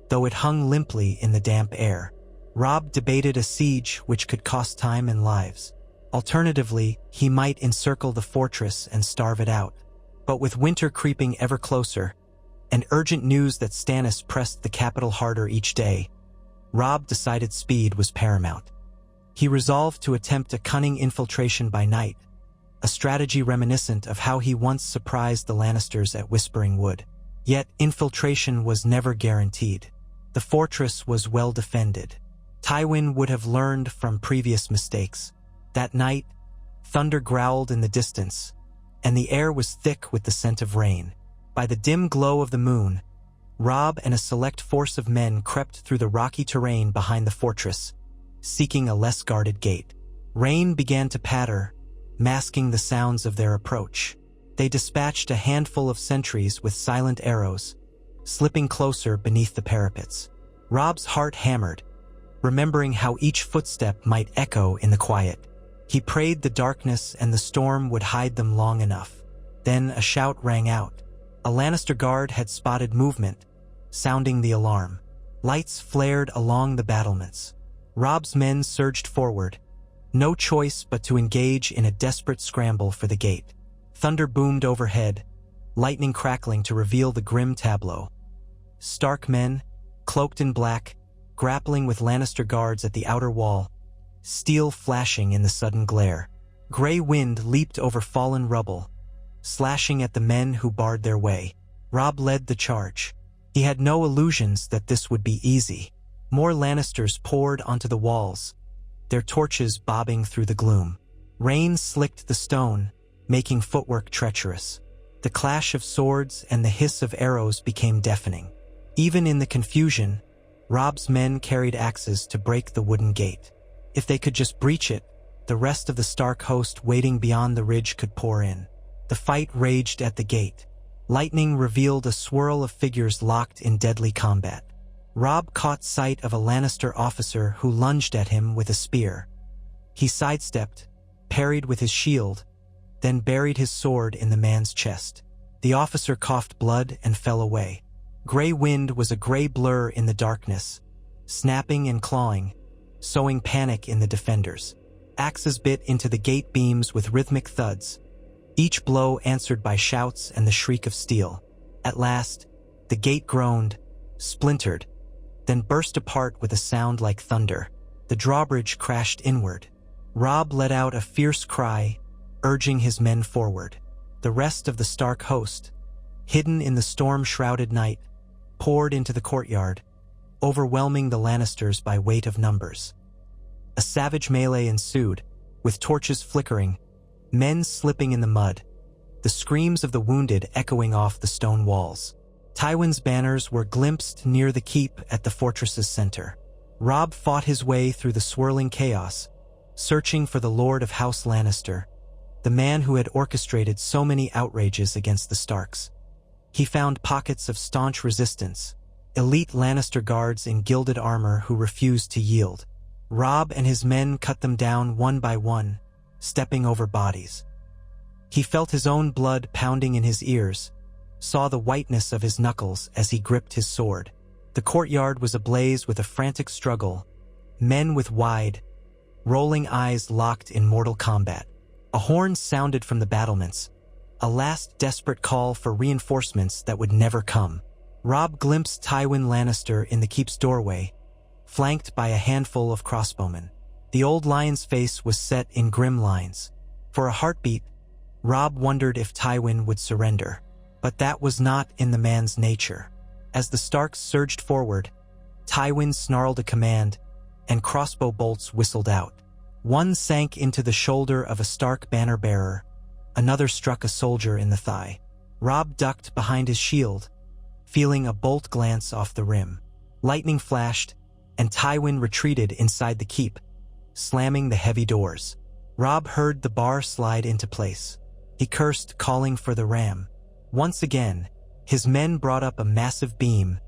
though it hung limply in the damp air. Robb debated a siege which could cost time and lives. Alternatively, he might encircle the fortress and starve it out. But with winter creeping ever closer, and urgent news that Stannis pressed the capital harder each day, Robb decided speed was paramount. He resolved to attempt a cunning infiltration by night, a strategy reminiscent of how he once surprised the Lannisters at Whispering Wood. Yet infiltration was never guaranteed. The fortress was well defended. Tywin would have learned from previous mistakes. That night, thunder growled in the distance, and the air was thick with the scent of rain. By the dim glow of the moon, Robb and a select force of men crept through the rocky terrain behind the fortress, seeking a less guarded gate. Rain began to patter, masking the sounds of their approach. They dispatched a handful of sentries with silent arrows, slipping closer beneath the parapets. Robb's heart hammered, remembering how each footstep might echo in the quiet. He prayed the darkness and the storm would hide them long enough. Then a shout rang out. A Lannister guard had spotted movement, sounding the alarm. Lights flared along the battlements. Robb's men surged forward, no choice but to engage in a desperate scramble for the gate. Thunder boomed overhead, lightning crackling to reveal the grim tableau. Stark men, cloaked in black, grappling with Lannister guards at the outer wall, steel flashing in the sudden glare. Grey Wind leaped over fallen rubble, slashing at the men who barred their way. Robb led the charge. He had no illusions that this would be easy. More Lannisters poured onto the walls, their torches bobbing through the gloom. Rain slicked the stone, making footwork treacherous. The clash of swords and the hiss of arrows became deafening. Even in the confusion, Robb's men carried axes to break the wooden gate. If they could just breach it, the rest of the Stark host waiting beyond the ridge could pour in. The fight raged at the gate. Lightning revealed a swirl of figures locked in deadly combat. Robb caught sight of a Lannister officer who lunged at him with a spear. He sidestepped, parried with his shield, then buried his sword in the man's chest. The officer coughed blood and fell away. Gray wind was a gray blur in the darkness, snapping and clawing, sowing panic in the defenders. Axes bit into the gate beams with rhythmic thuds, each blow answered by shouts and the shriek of steel. At last, the gate groaned, splintered, then burst apart with a sound like thunder. The drawbridge crashed inward. Robb let out a fierce cry, urging his men forward. The rest of the Stark host, hidden in the storm-shrouded night, poured into the courtyard, overwhelming the Lannisters by weight of numbers. A savage melee ensued, with torches flickering, men slipping in the mud, the screams of the wounded echoing off the stone walls. Tywin's banners were glimpsed near the keep at the fortress's center. Robb fought his way through the swirling chaos, searching for the Lord of House Lannister, the man who had orchestrated so many outrages against the Starks. He found pockets of staunch resistance, elite Lannister guards in gilded armor who refused to yield. Robb and his men cut them down one by one, stepping over bodies. He felt his own blood pounding in his ears, saw the whiteness of his knuckles as he gripped his sword. The courtyard was ablaze with a frantic struggle, men with wide, rolling eyes locked in mortal combat. A horn sounded from the battlements, a last desperate call for reinforcements that would never come. Robb glimpsed Tywin Lannister in the keep's doorway, flanked by a handful of crossbowmen. The old lion's face was set in grim lines. For a heartbeat, Robb wondered if Tywin would surrender. But that was not in the man's nature. As the Starks surged forward, Tywin snarled a command, and crossbow bolts whistled out. One sank into the shoulder of a Stark banner-bearer, another struck a soldier in the thigh. Robb ducked behind his shield, feeling a bolt glance off the rim. Lightning flashed, and Tywin retreated inside the keep, slamming the heavy doors. Robb heard the bar slide into place. He cursed, calling for the ram. Once again, his men brought up a massive beam,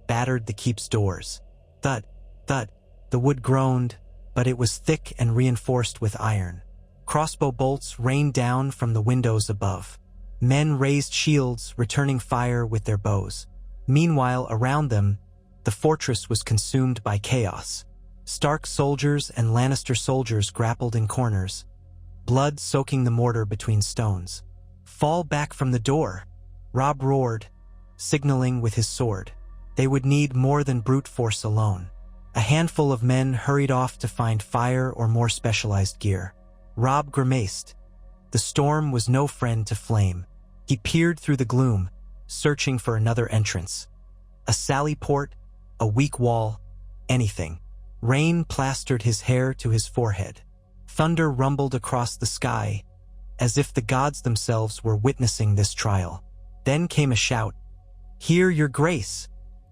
battered the keep's doors. Thud, thud, the wood groaned, but it was thick and reinforced with iron. Crossbow bolts rained down from the windows above. Men raised shields, returning fire with their bows. Meanwhile, around them, the fortress was consumed by chaos. Stark soldiers and Lannister soldiers grappled in corners, blood soaking the mortar between stones. "Fall back from the door," Robb roared, signaling with his sword. They would need more than brute force alone. A handful of men hurried off to find fire or more specialized gear. Robb grimaced. The storm was no friend to flame. He peered through the gloom, searching for another entrance. A sally port, a weak wall, anything. Rain plastered his hair to his forehead. Thunder rumbled across the sky, as if the gods themselves were witnessing this trial. Then came a shout. "Hear your grace!"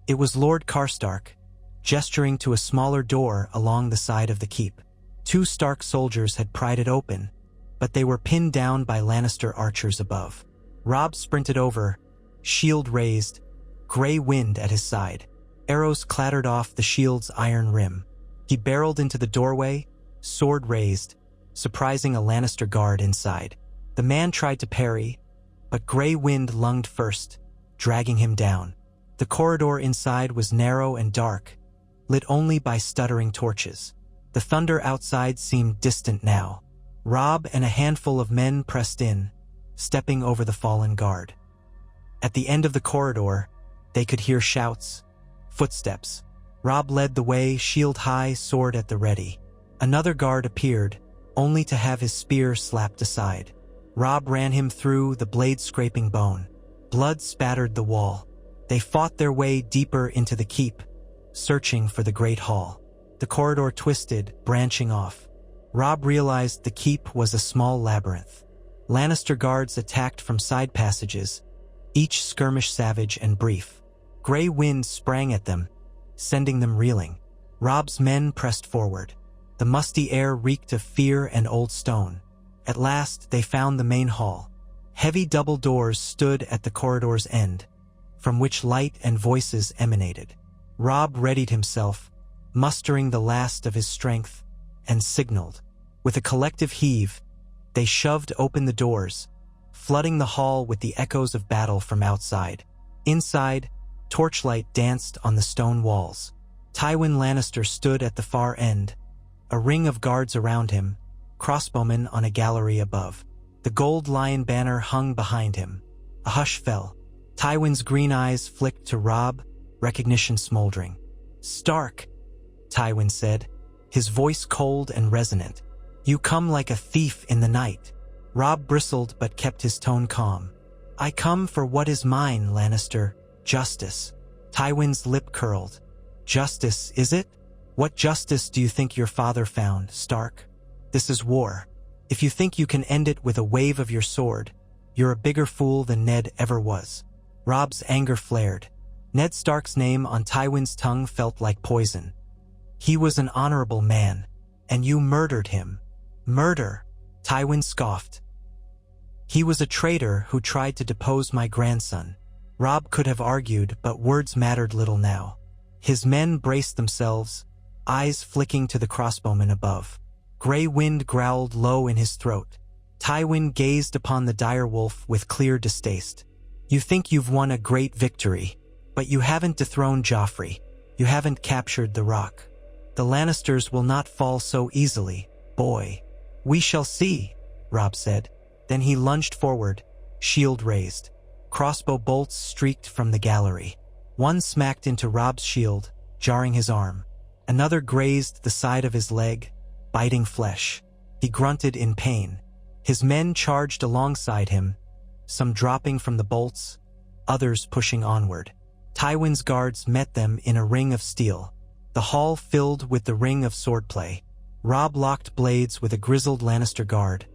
It was Lord Karstark, gesturing to a smaller door along the side of the keep. 2 Stark soldiers had pried it open, but they were pinned down by Lannister archers above. Robb sprinted over, shield raised, gray wind at his side. Arrows clattered off the shield's iron rim. He barreled into the doorway, sword raised, surprising a Lannister guard inside. The man tried to parry, but gray wind lunged first, dragging him down. The corridor inside was narrow and dark, lit only by stuttering torches. The thunder outside seemed distant now. Robb and a handful of men pressed in, stepping over the fallen guard. At the end of the corridor, they could hear shouts, footsteps. Robb led the way, shield high, sword at the ready. Another guard appeared, only to have his spear slapped aside. Robb ran him through, the blade scraping bone. Blood spattered the wall. They fought their way deeper into the keep, searching for the Great Hall. The corridor twisted, branching off. Robb realized the keep was a small labyrinth. Lannister guards attacked from side passages, each skirmish savage and brief. Gray wind sprang at them, sending them reeling. Robb's men pressed forward. The musty air reeked of fear and old stone. At last, they found the main hall. Heavy double doors stood at the corridor's end, from which light and voices emanated. Robb readied himself, mustering the last of his strength, and signaled. With a collective heave, they shoved open the doors, flooding the hall with the echoes of battle from outside. Inside, torchlight danced on the stone walls. Tywin Lannister stood at the far end, a ring of guards around him, crossbowmen on a gallery above. The gold lion banner hung behind him. A hush fell. Tywin's green eyes flicked to Robb, recognition smoldering. "Stark," Tywin said, his voice cold and resonant. "You come like a thief in the night." Robb bristled but kept his tone calm. "I come for what is mine, Lannister. Justice." Tywin's lip curled. "Justice, is it? What justice do you think your father found, Stark? This is war. If you think you can end it with a wave of your sword, you're a bigger fool than Ned ever was." Robb's anger flared. Ned Stark's name on Tywin's tongue felt like poison. "He was an honorable man, and you murdered him." "Murder?" Tywin scoffed. "He was a traitor who tried to depose my grandson." Robb could have argued, but words mattered little now. His men braced themselves, eyes flicking to the crossbowmen above. Grey wind growled low in his throat. Tywin gazed upon the direwolf with clear distaste. "You think you've won a great victory, but you haven't dethroned Joffrey. You haven't captured the Rock. The Lannisters will not fall so easily, boy." "We shall see," Robb said. Then he lunged forward, shield raised. Crossbow bolts streaked from the gallery. One smacked into Robb's shield, jarring his arm. Another grazed the side of his leg, biting flesh. He grunted in pain. His men charged alongside him, some dropping from the bolts, others pushing onward. Tywin's guards met them in a ring of steel. The hall filled with the ring of swordplay. Robb locked blades with a grizzled Lannister guard,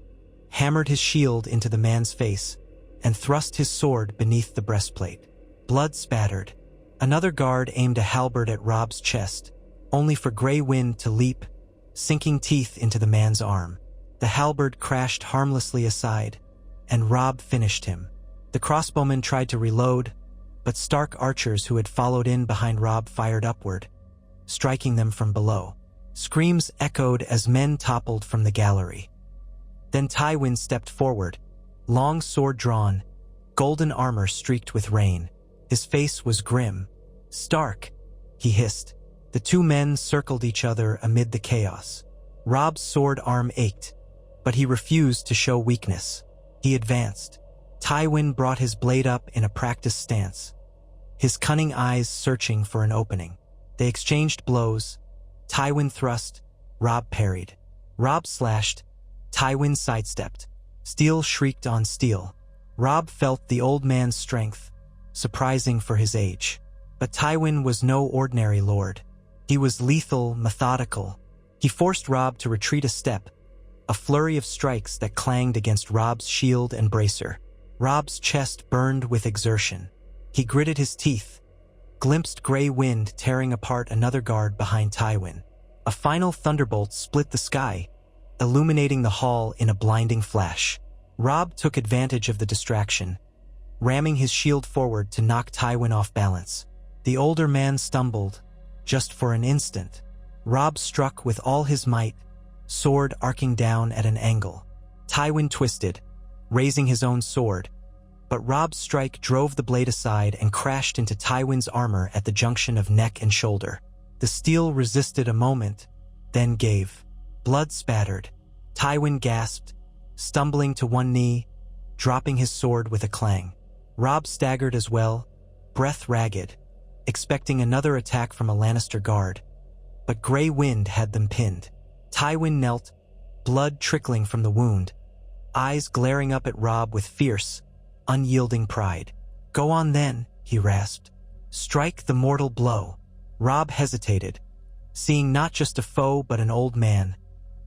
hammered his shield into the man's face, and thrust his sword beneath the breastplate. Blood spattered. Another guard aimed a halberd at Robb's chest, only for Grey Wind to leap, sinking teeth into the man's arm. The halberd crashed harmlessly aside, and Robb finished him. The crossbowmen tried to reload, but Stark archers who had followed in behind Robb fired upward, striking them from below. Screams echoed as men toppled from the gallery. Then Tywin stepped forward, long sword drawn, golden armor streaked with rain. His face was grim. "Stark," he hissed. The two men circled each other amid the chaos. Robb's sword arm ached, but he refused to show weakness. He advanced. Tywin brought his blade up in a practiced stance, his cunning eyes searching for an opening. They exchanged blows. Tywin thrust, Robb parried. Robb slashed, Tywin sidestepped. Steel shrieked on steel. Robb felt the old man's strength, surprising for his age. But Tywin was no ordinary lord. He was lethal, methodical. He forced Robb to retreat a step, a flurry of strikes that clanged against Robb's shield and bracer. Robb's chest burned with exertion. He gritted his teeth, glimpsed Grey Wind tearing apart another guard behind Tywin. A final thunderbolt split the sky, illuminating the hall in a blinding flash. Robb took advantage of the distraction, ramming his shield forward to knock Tywin off balance. The older man stumbled, just for an instant. Robb struck with all his might, sword arcing down at an angle. Tywin twisted, raising his own sword, but Robb's strike drove the blade aside and crashed into Tywin's armor at the junction of neck and shoulder. The steel resisted a moment, then gave. Blood spattered. Tywin gasped, stumbling to one knee, dropping his sword with a clang. Robb staggered as well, breath ragged, expecting another attack from a Lannister guard. But Grey Wind had them pinned. Tywin knelt, blood trickling from the wound, eyes glaring up at Robb with fierce, unyielding pride. "Go on then," he rasped. "Strike the mortal blow." Robb hesitated, seeing not just a foe but an old man,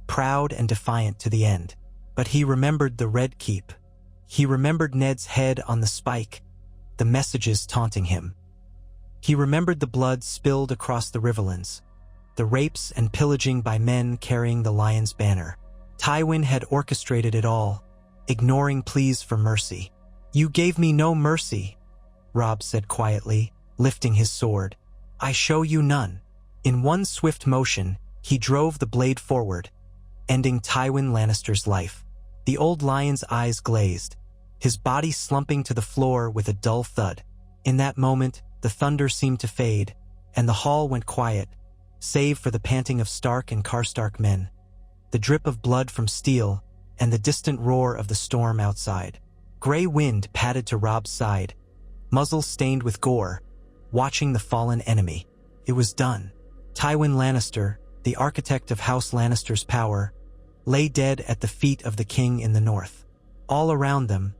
proud and defiant to the end. But he remembered the Red Keep. He remembered Ned's head on the spike, the messages taunting him. He remembered the blood spilled across the Riverlands, the rapes and pillaging by men carrying the Lion's banner. Tywin had orchestrated it all, ignoring pleas for mercy. "You gave me no mercy," Robb said quietly, lifting his sword. "I show you none." In one swift motion, he drove the blade forward, ending Tywin Lannister's life. The old lion's eyes glazed, his body slumping to the floor with a dull thud. In that moment, the thunder seemed to fade, and the hall went quiet, save for the panting of Stark and Karstark men, the drip of blood from steel, and the distant roar of the storm outside. Grey Wind padded to Robb's side, muzzle stained with gore, watching the fallen enemy. It was done. Tywin Lannister, the architect of House Lannister's power, lay dead at the feet of the king in the north. All around them,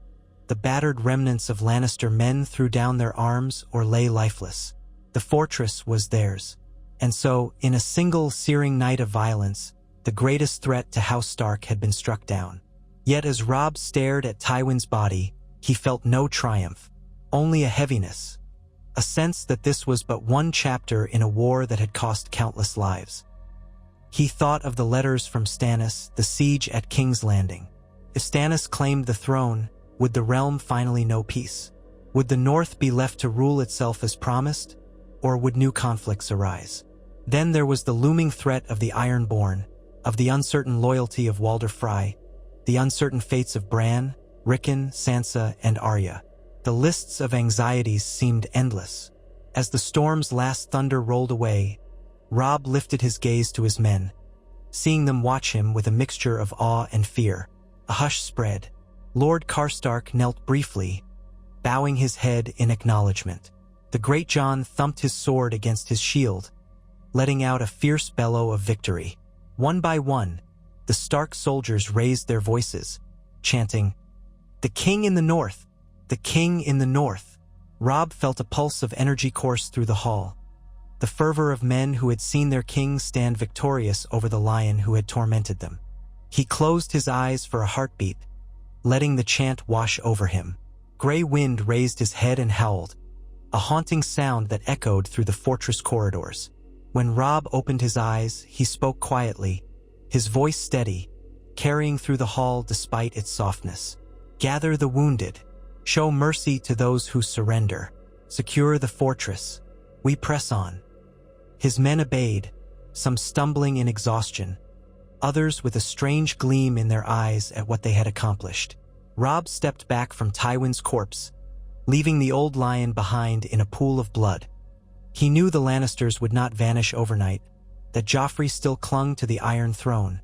the battered remnants of Lannister men threw down their arms or lay lifeless. The fortress was theirs. And so, in a single searing night of violence, the greatest threat to House Stark had been struck down. Yet as Robb stared at Tywin's body, he felt no triumph, only a heaviness, a sense that this was but one chapter in a war that had cost countless lives. He thought of the letters from Stannis, the siege at King's Landing. If Stannis claimed the throne, would the realm finally know peace? Would the North be left to rule itself as promised, or would new conflicts arise? Then there was the looming threat of the Ironborn, of the uncertain loyalty of Walder Frey, the uncertain fates of Bran, Rickon, Sansa, and Arya. The lists of anxieties seemed endless. As the storm's last thunder rolled away, Robb lifted his gaze to his men, seeing them watch him with a mixture of awe and fear. A hush spread. Lord Karstark knelt briefly, bowing his head in acknowledgement. The Great John thumped his sword against his shield, letting out a fierce bellow of victory. One by one, the Stark soldiers raised their voices, chanting, "The King in the North! The King in the North!" Robb felt a pulse of energy course through the hall, the fervor of men who had seen their king stand victorious over the lion who had tormented them. He closed his eyes for a heartbeat, letting the chant wash over him. Grey Wind raised his head and howled, a haunting sound that echoed through the fortress corridors. When Robb opened his eyes, he spoke quietly, his voice steady, carrying through the hall despite its softness. "Gather the wounded. Show mercy to those who surrender. Secure the fortress. We press on." His men obeyed, some stumbling in exhaustion, others with a strange gleam in their eyes at what they had accomplished. Robb stepped back from Tywin's corpse, leaving the old lion behind in a pool of blood. He knew the Lannisters would not vanish overnight, that Joffrey still clung to the Iron Throne,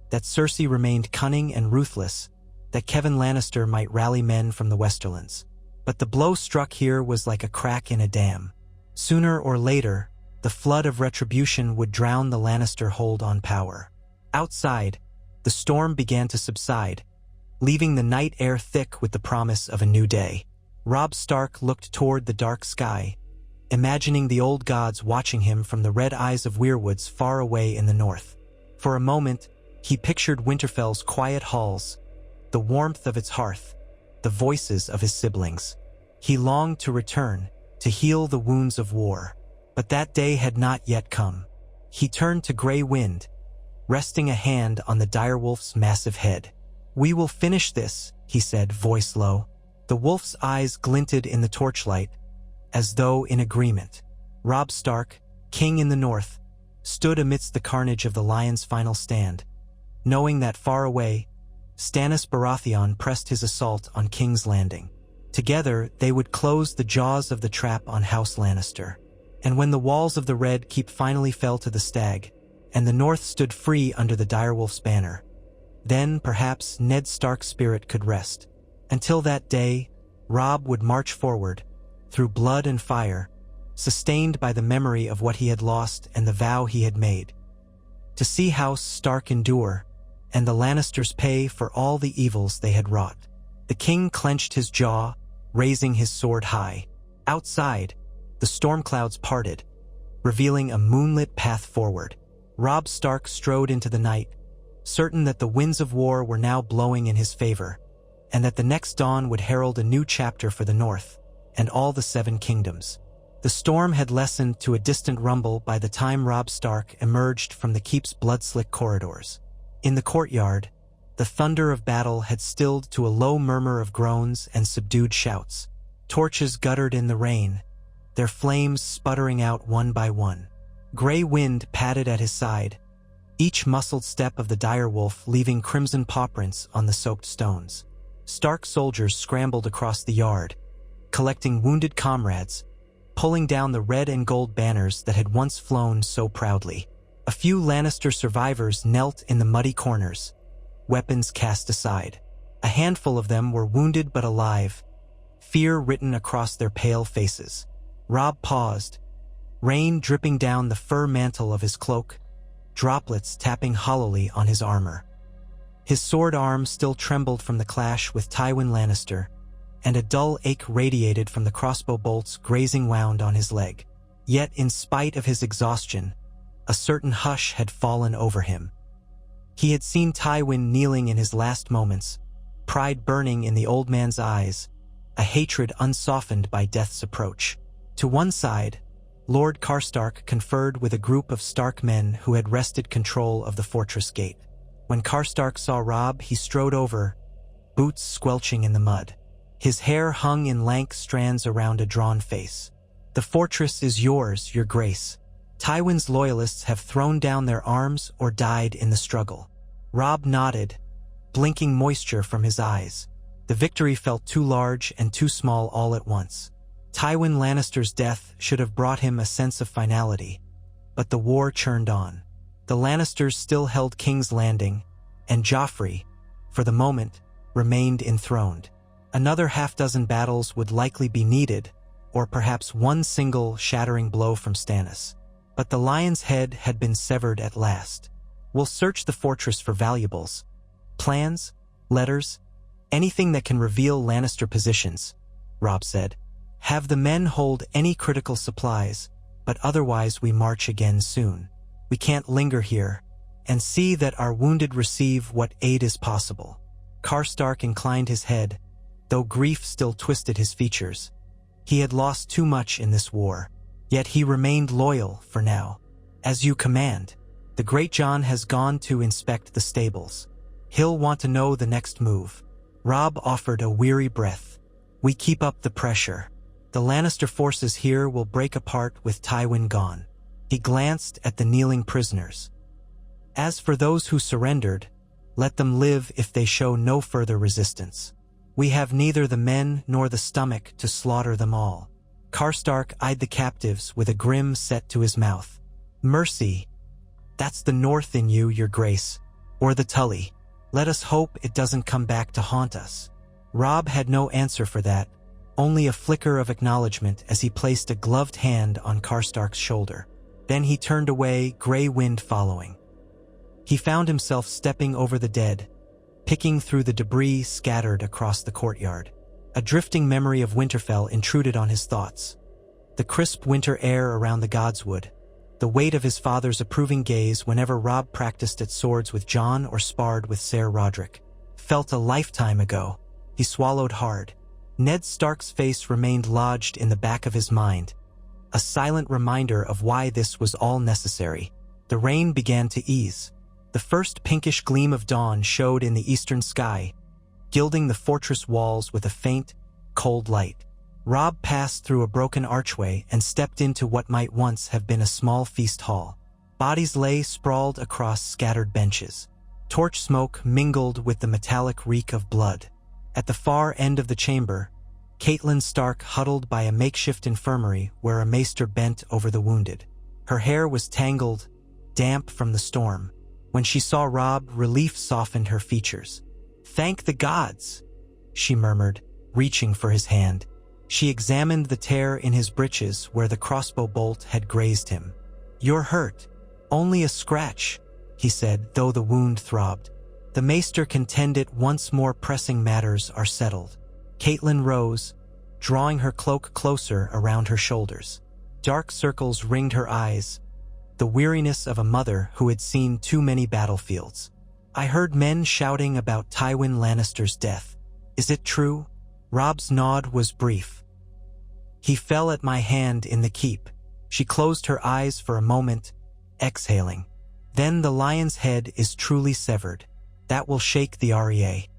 that Cersei remained cunning and ruthless, that Kevan Lannister might rally men from the Westerlands. But the blow struck here was like a crack in a dam. Sooner or later, the flood of retribution would drown the Lannister hold on power. Outside, the storm began to subside, leaving the night air thick with the promise of a new day. Robb Stark looked toward the dark sky, imagining the old gods watching him from the red eyes of weirwoods far away in the north. For a moment, he pictured Winterfell's quiet halls, the warmth of its hearth, the voices of his siblings. He longed to return, to heal the wounds of war. But that day had not yet come. He turned to Grey Wind, resting a hand on the direwolf's massive head. "We will finish this," he said, voice low. The wolf's eyes glinted in the torchlight, as though in agreement. Robb Stark, king in the north, stood amidst the carnage of the lion's final stand, knowing that far away, Stannis Baratheon pressed his assault on King's Landing. Together, they would close the jaws of the trap on House Lannister. And when the walls of the Red Keep finally fell to the stag, and the North stood free under the direwolf's banner, then perhaps Ned Stark's spirit could rest. Until that day, Robb would march forward, through blood and fire, sustained by the memory of what he had lost and the vow he had made. To see House Stark endure, and the Lannisters pay for all the evils they had wrought. The king clenched his jaw, raising his sword high. Outside, the storm clouds parted, revealing a moonlit path forward. Robb Stark strode into the night, certain that the winds of war were now blowing in his favor, and that the next dawn would herald a new chapter for the North and all the Seven Kingdoms. The storm had lessened to a distant rumble by the time Robb Stark emerged from the keep's blood-slick corridors. In the courtyard, the thunder of battle had stilled to a low murmur of groans and subdued shouts. Torches guttered in the rain, their flames sputtering out one by one. Grey Wind padded at his side, each muscled step of the direwolf leaving crimson paw prints on the soaked stones. Stark soldiers scrambled across the yard, collecting wounded comrades, pulling down the red and gold banners that had once flown so proudly. A few Lannister survivors knelt in the muddy corners, weapons cast aside. A handful of them were wounded but alive, fear written across their pale faces. Robb paused, rain dripping down the fur mantle of his cloak, droplets tapping hollowly on his armor. His sword arm still trembled from the clash with Tywin Lannister, and a dull ache radiated from the crossbow bolts grazing wound on his leg. Yet, in spite of his exhaustion, a certain hush had fallen over him. He had seen Tywin kneeling in his last moments, pride burning in the old man's eyes, a hatred unsoftened by death's approach. To one side, Lord Karstark conferred with a group of Stark men who had wrested control of the fortress gate. When Karstark saw Robb, he strode over, boots squelching in the mud. His hair hung in lank strands around a drawn face. "The fortress is yours, your grace. Tywin's loyalists have thrown down their arms or died in the struggle." Robb nodded, blinking moisture from his eyes. The victory felt too large and too small all at once. Tywin Lannister's death should have brought him a sense of finality, but the war churned on. The Lannisters still held King's Landing, and Joffrey, for the moment, remained enthroned. Another half-dozen battles would likely be needed, or perhaps one single shattering blow from Stannis. But the lion's head had been severed at last. "We'll search the fortress for valuables. Plans, letters, anything that can reveal Lannister positions," Robb said. "Have the men hold any critical supplies, but otherwise we march again soon. We can't linger here, and see that our wounded receive what aid is possible." Karstark inclined his head, though grief still twisted his features. He had lost too much in this war, yet he remained loyal for now. "As you command. The Great John has gone to inspect the stables. He'll want to know the next move." Robb offered a weary breath. "We keep up the pressure. The Lannister forces here will break apart with Tywin gone." He glanced at the kneeling prisoners. "As for those who surrendered, let them live if they show no further resistance. We have neither the men nor the stomach to slaughter them all." Karstark eyed the captives with a grim set to his mouth. "Mercy, that's the North in you, your grace, or the Tully. Let us hope it doesn't come back to haunt us." Robb had no answer for that, only a flicker of acknowledgement as he placed a gloved hand on Karstark's shoulder. Then he turned away, gray wind following. He found himself stepping over the dead, picking through the debris scattered across the courtyard. A drifting memory of Winterfell intruded on his thoughts. The crisp winter air around the godswood, the weight of his father's approving gaze whenever Robb practiced at swords with Jon or sparred with Ser Roderick. Felt a lifetime ago. He swallowed hard. Ned Stark's face remained lodged in the back of his mind, a silent reminder of why this was all necessary. The rain began to ease. The first pinkish gleam of dawn showed in the eastern sky, gilding the fortress walls with a faint, cold light. Robb passed through a broken archway and stepped into what might once have been a small feast hall. Bodies lay sprawled across scattered benches. Torch smoke mingled with the metallic reek of blood. At the far end of the chamber, Catelyn Stark huddled by a makeshift infirmary where a maester bent over the wounded. Her hair was tangled, damp from the storm. When she saw Robb, relief softened her features. "Thank the gods," she murmured, reaching for his hand. She examined the tear in his breeches where the crossbow bolt had grazed him. "You're hurt." "Only a scratch," he said, though the wound throbbed. "The maester can tend it once more pressing matters are settled." Catelyn rose, drawing her cloak closer around her shoulders. Dark circles ringed her eyes, the weariness of a mother who had seen too many battlefields. "I heard men shouting about Tywin Lannister's death. Is it true?" Robb's nod was brief. "He fell at my hand in the keep." She closed her eyes for a moment, exhaling. "Then the lion's head is truly severed. That will shake the REA.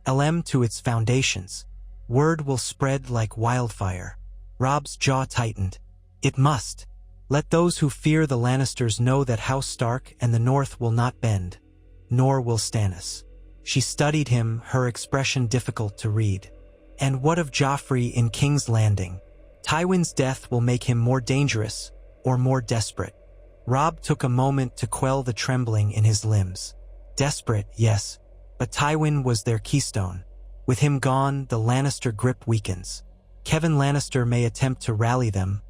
LM to its foundations. Word will spread like wildfire." Robb's jaw tightened. "It must. Let those who fear the Lannisters know that House Stark and the North will not bend, nor will Stannis." She studied him, her expression difficult to read. And what of Joffrey in King's Landing? Tywin's death will make him more dangerous or more desperate. Robb took a moment to quell the trembling in his limbs. Desperate, yes, but Tywin was their keystone. With him gone, the Lannister grip weakens. Kevan Lannister may attempt to rally them,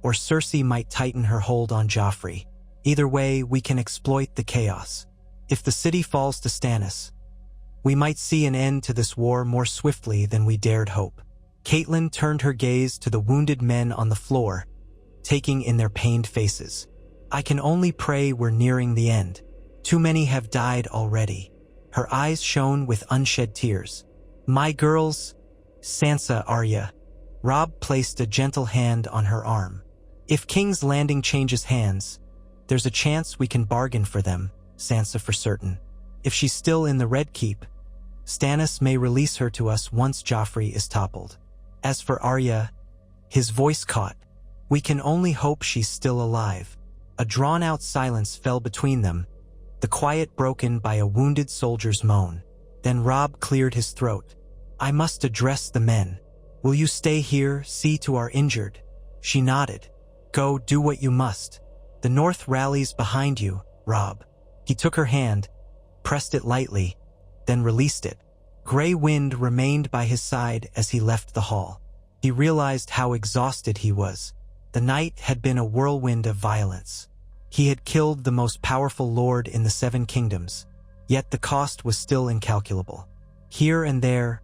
or Cersei might tighten her hold on Joffrey. Either way, we can exploit the chaos. If the city falls to Stannis, we might see an end to this war more swiftly than we dared hope. Catelyn turned her gaze to the wounded men on the floor, taking in their pained faces. I can only pray we're nearing the end. Too many have died already. Her eyes shone with unshed tears. My girls, Sansa, Arya. Robb placed a gentle hand on her arm. If King's Landing changes hands, there's a chance we can bargain for them, Sansa for certain. If she's still in the Red Keep, Stannis may release her to us once Joffrey is toppled. As for Arya, his voice caught. We can only hope she's still alive. A drawn-out silence fell between them, the quiet broken by a wounded soldier's moan. Then Robb cleared his throat. I must address the men. Will you stay here, see to our injured? She nodded. Go, do what you must. The North rallies behind you, Robb. He took her hand, pressed it lightly, then released it. Gray wind remained by his side as he left the hall. He realized how exhausted he was. The night had been a whirlwind of violence. He had killed the most powerful lord in the Seven Kingdoms, yet the cost was still incalculable. Here and there,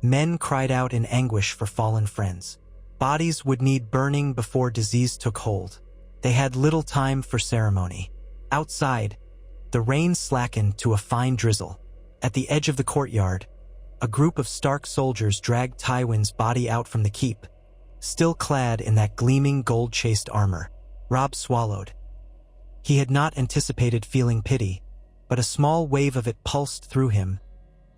men cried out in anguish for fallen friends. Bodies would need burning before disease took hold. They had little time for ceremony. Outside, the rain slackened to a fine drizzle. At the edge of the courtyard, a group of Stark soldiers dragged Tywin's body out from the keep, still clad in that gleaming gold-chased armor. Robb swallowed. He had not anticipated feeling pity, but a small wave of it pulsed through him,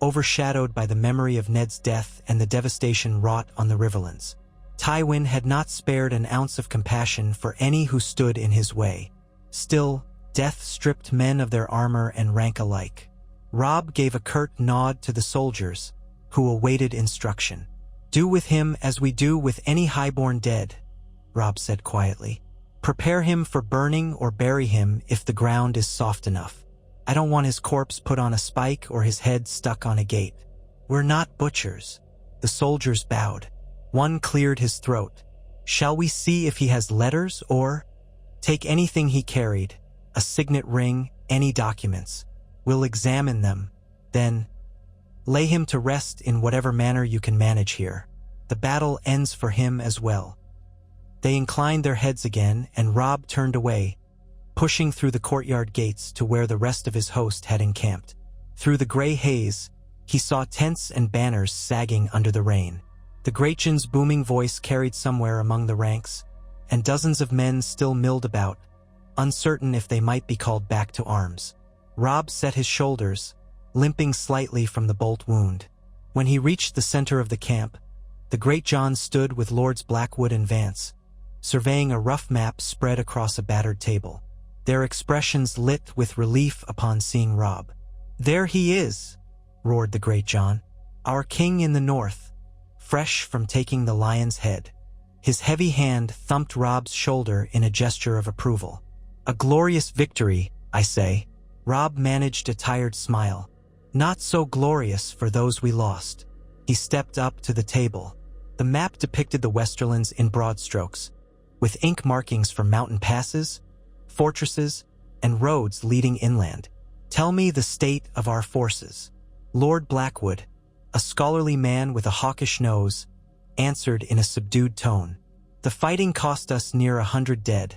overshadowed by the memory of Ned's death and the devastation wrought on the Riverlands. Tywin had not spared an ounce of compassion for any who stood in his way. Still, death stripped men of their armor and rank alike. Robb gave a curt nod to the soldiers, who awaited instruction. Do with him as we do with any highborn dead, Robb said quietly. Prepare him for burning or bury him if the ground is soft enough. I don't want his corpse put on a spike or his head stuck on a gate. We're not butchers. The soldiers bowed. One cleared his throat. Shall we see if he has letters or? Take anything he carried, a signet ring, any documents. We'll examine them. Then, lay him to rest in whatever manner you can manage here. The battle ends for him as well. They inclined their heads again, and Robb turned away, pushing through the courtyard gates to where the rest of his host had encamped. Through the gray haze, he saw tents and banners sagging under the rain. The Greatjon's booming voice carried somewhere among the ranks, and dozens of men still milled about, uncertain if they might be called back to arms. Robb set his shoulders, limping slightly from the bolt wound. When he reached the center of the camp, the Greatjon stood with Lords Blackwood and Vance, surveying a rough map spread across a battered table. Their expressions lit with relief upon seeing Robb. There he is, roared the Greatjon, our king in the north, fresh from taking the lion's head. His heavy hand thumped Robb's shoulder in a gesture of approval. A glorious victory, I say. Robb managed a tired smile. Not so glorious for those we lost. He stepped up to the table. The map depicted the Westerlands in broad strokes, with ink markings for mountain passes, fortresses, and roads leading inland. Tell me the state of our forces. Lord Blackwood, a scholarly man with a hawkish nose, answered in a subdued tone. The fighting cost us near 100 dead,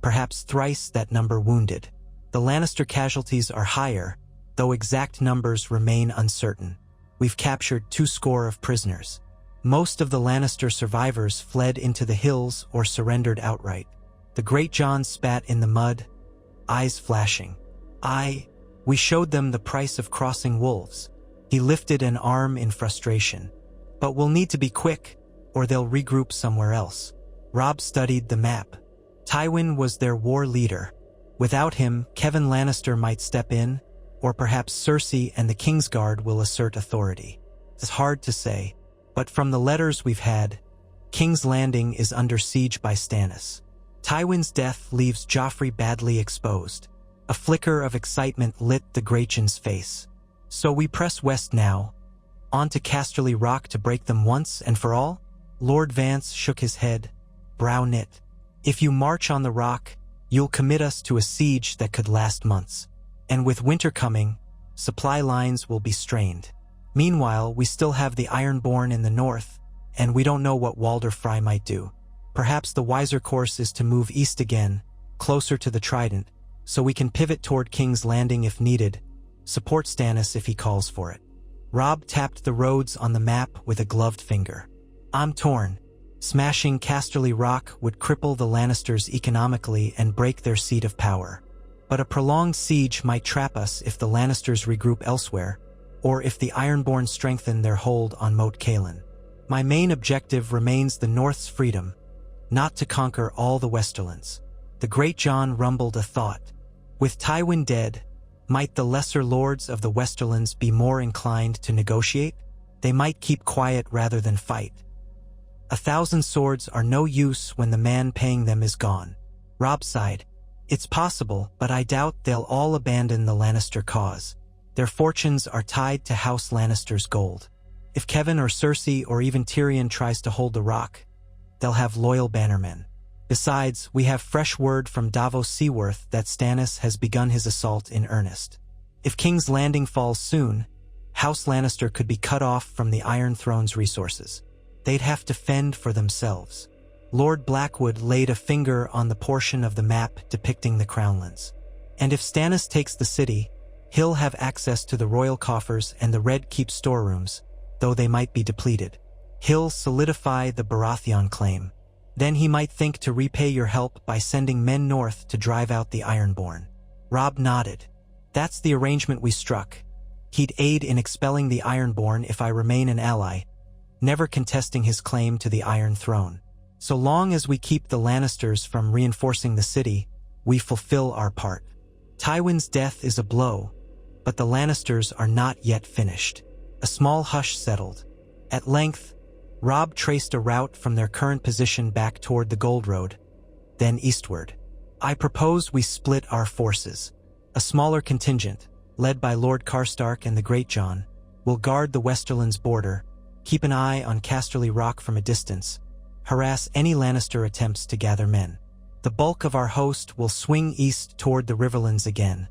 perhaps thrice that number wounded. The Lannister casualties are higher, though exact numbers remain uncertain. We've captured 20 prisoners. Most of the Lannister survivors fled into the hills or surrendered outright. The Greatjon spat in the mud, eyes flashing. We showed them the price of crossing wolves. He lifted an arm in frustration. But we'll need to be quick, or they'll regroup somewhere else. Robb studied the map. Tywin was their war leader. Without him, Kevan Lannister might step in, or perhaps Cersei and the Kingsguard will assert authority. It's hard to say, but from the letters we've had, King's Landing is under siege by Stannis. Tywin's death leaves Joffrey badly exposed. A flicker of excitement lit the Greyjohn's face. So we press west now, on to Casterly Rock to break them once and for all? Lord Vance shook his head, brow knit. If you march on the rock, you'll commit us to a siege that could last months. And with winter coming, supply lines will be strained. Meanwhile, we still have the Ironborn in the north, and we don't know what Walder Frey might do. Perhaps the wiser course is to move east again, closer to the Trident, so we can pivot toward King's Landing if needed, support Stannis if he calls for it. Robb tapped the roads on the map with a gloved finger. I'm torn. Smashing Casterly Rock would cripple the Lannisters economically and break their seat of power. But a prolonged siege might trap us if the Lannisters regroup elsewhere, or if the Ironborn strengthen their hold on Moat Cailin. My main objective remains the North's freedom, not to conquer all the Westerlands. The Great John rumbled a thought. With Tywin dead, might the lesser lords of the Westerlands be more inclined to negotiate? They might keep quiet rather than fight. 1,000 swords are no use when the man paying them is gone. Robb sighed. It's possible, but I doubt they'll all abandon the Lannister cause. Their fortunes are tied to House Lannister's gold. If Kevan or Cersei or even Tyrion tries to hold the rock, they'll have loyal bannermen. Besides, we have fresh word from Davos Seaworth that Stannis has begun his assault in earnest. If King's Landing falls soon, House Lannister could be cut off from the Iron Throne's resources. They'd have to fend for themselves. Lord Blackwood laid a finger on the portion of the map depicting the Crownlands. And if Stannis takes the city, he'll have access to the royal coffers and the Red Keep storerooms, though they might be depleted. He'll solidify the Baratheon claim. Then he might think to repay your help by sending men north to drive out the Ironborn. Robb nodded. That's the arrangement we struck. He'd aid in expelling the Ironborn if I remain an ally, never contesting his claim to the Iron Throne. So long as we keep the Lannisters from reinforcing the city, we fulfill our part. Tywin's death is a blow, but the Lannisters are not yet finished. A small hush settled. At length, Robb traced a route from their current position back toward the Gold Road, then eastward. I propose we split our forces. A smaller contingent, led by Lord Karstark and the Great John, will guard the Westerlands border, keep an eye on Casterly Rock from a distance, harass any Lannister attempts to gather men. The bulk of our host will swing east toward the Riverlands again,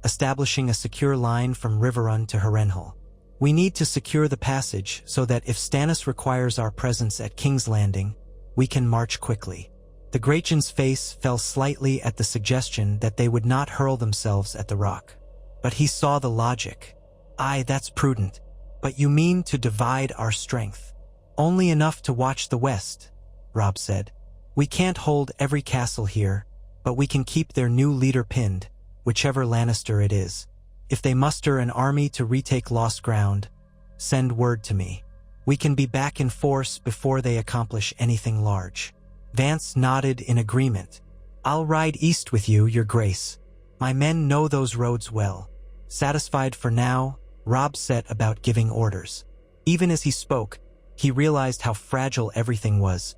establishing a secure line from Riverrun to Harrenhal. We need to secure the passage so that if Stannis requires our presence at King's Landing, we can march quickly. The Greyjohn's face fell slightly at the suggestion that they would not hurl themselves at the rock. But he saw the logic. Aye, that's prudent. But you mean to divide our strength? Only enough to watch the west, Robb said. We can't hold every castle here, but we can keep their new leader pinned, whichever Lannister it is. If they muster an army to retake lost ground, send word to me. We can be back in force before they accomplish anything large. Vance nodded in agreement. I'll ride east with you, Your Grace. My men know those roads well. Satisfied for now, Robb set about giving orders. Even as he spoke, he realized how fragile everything was.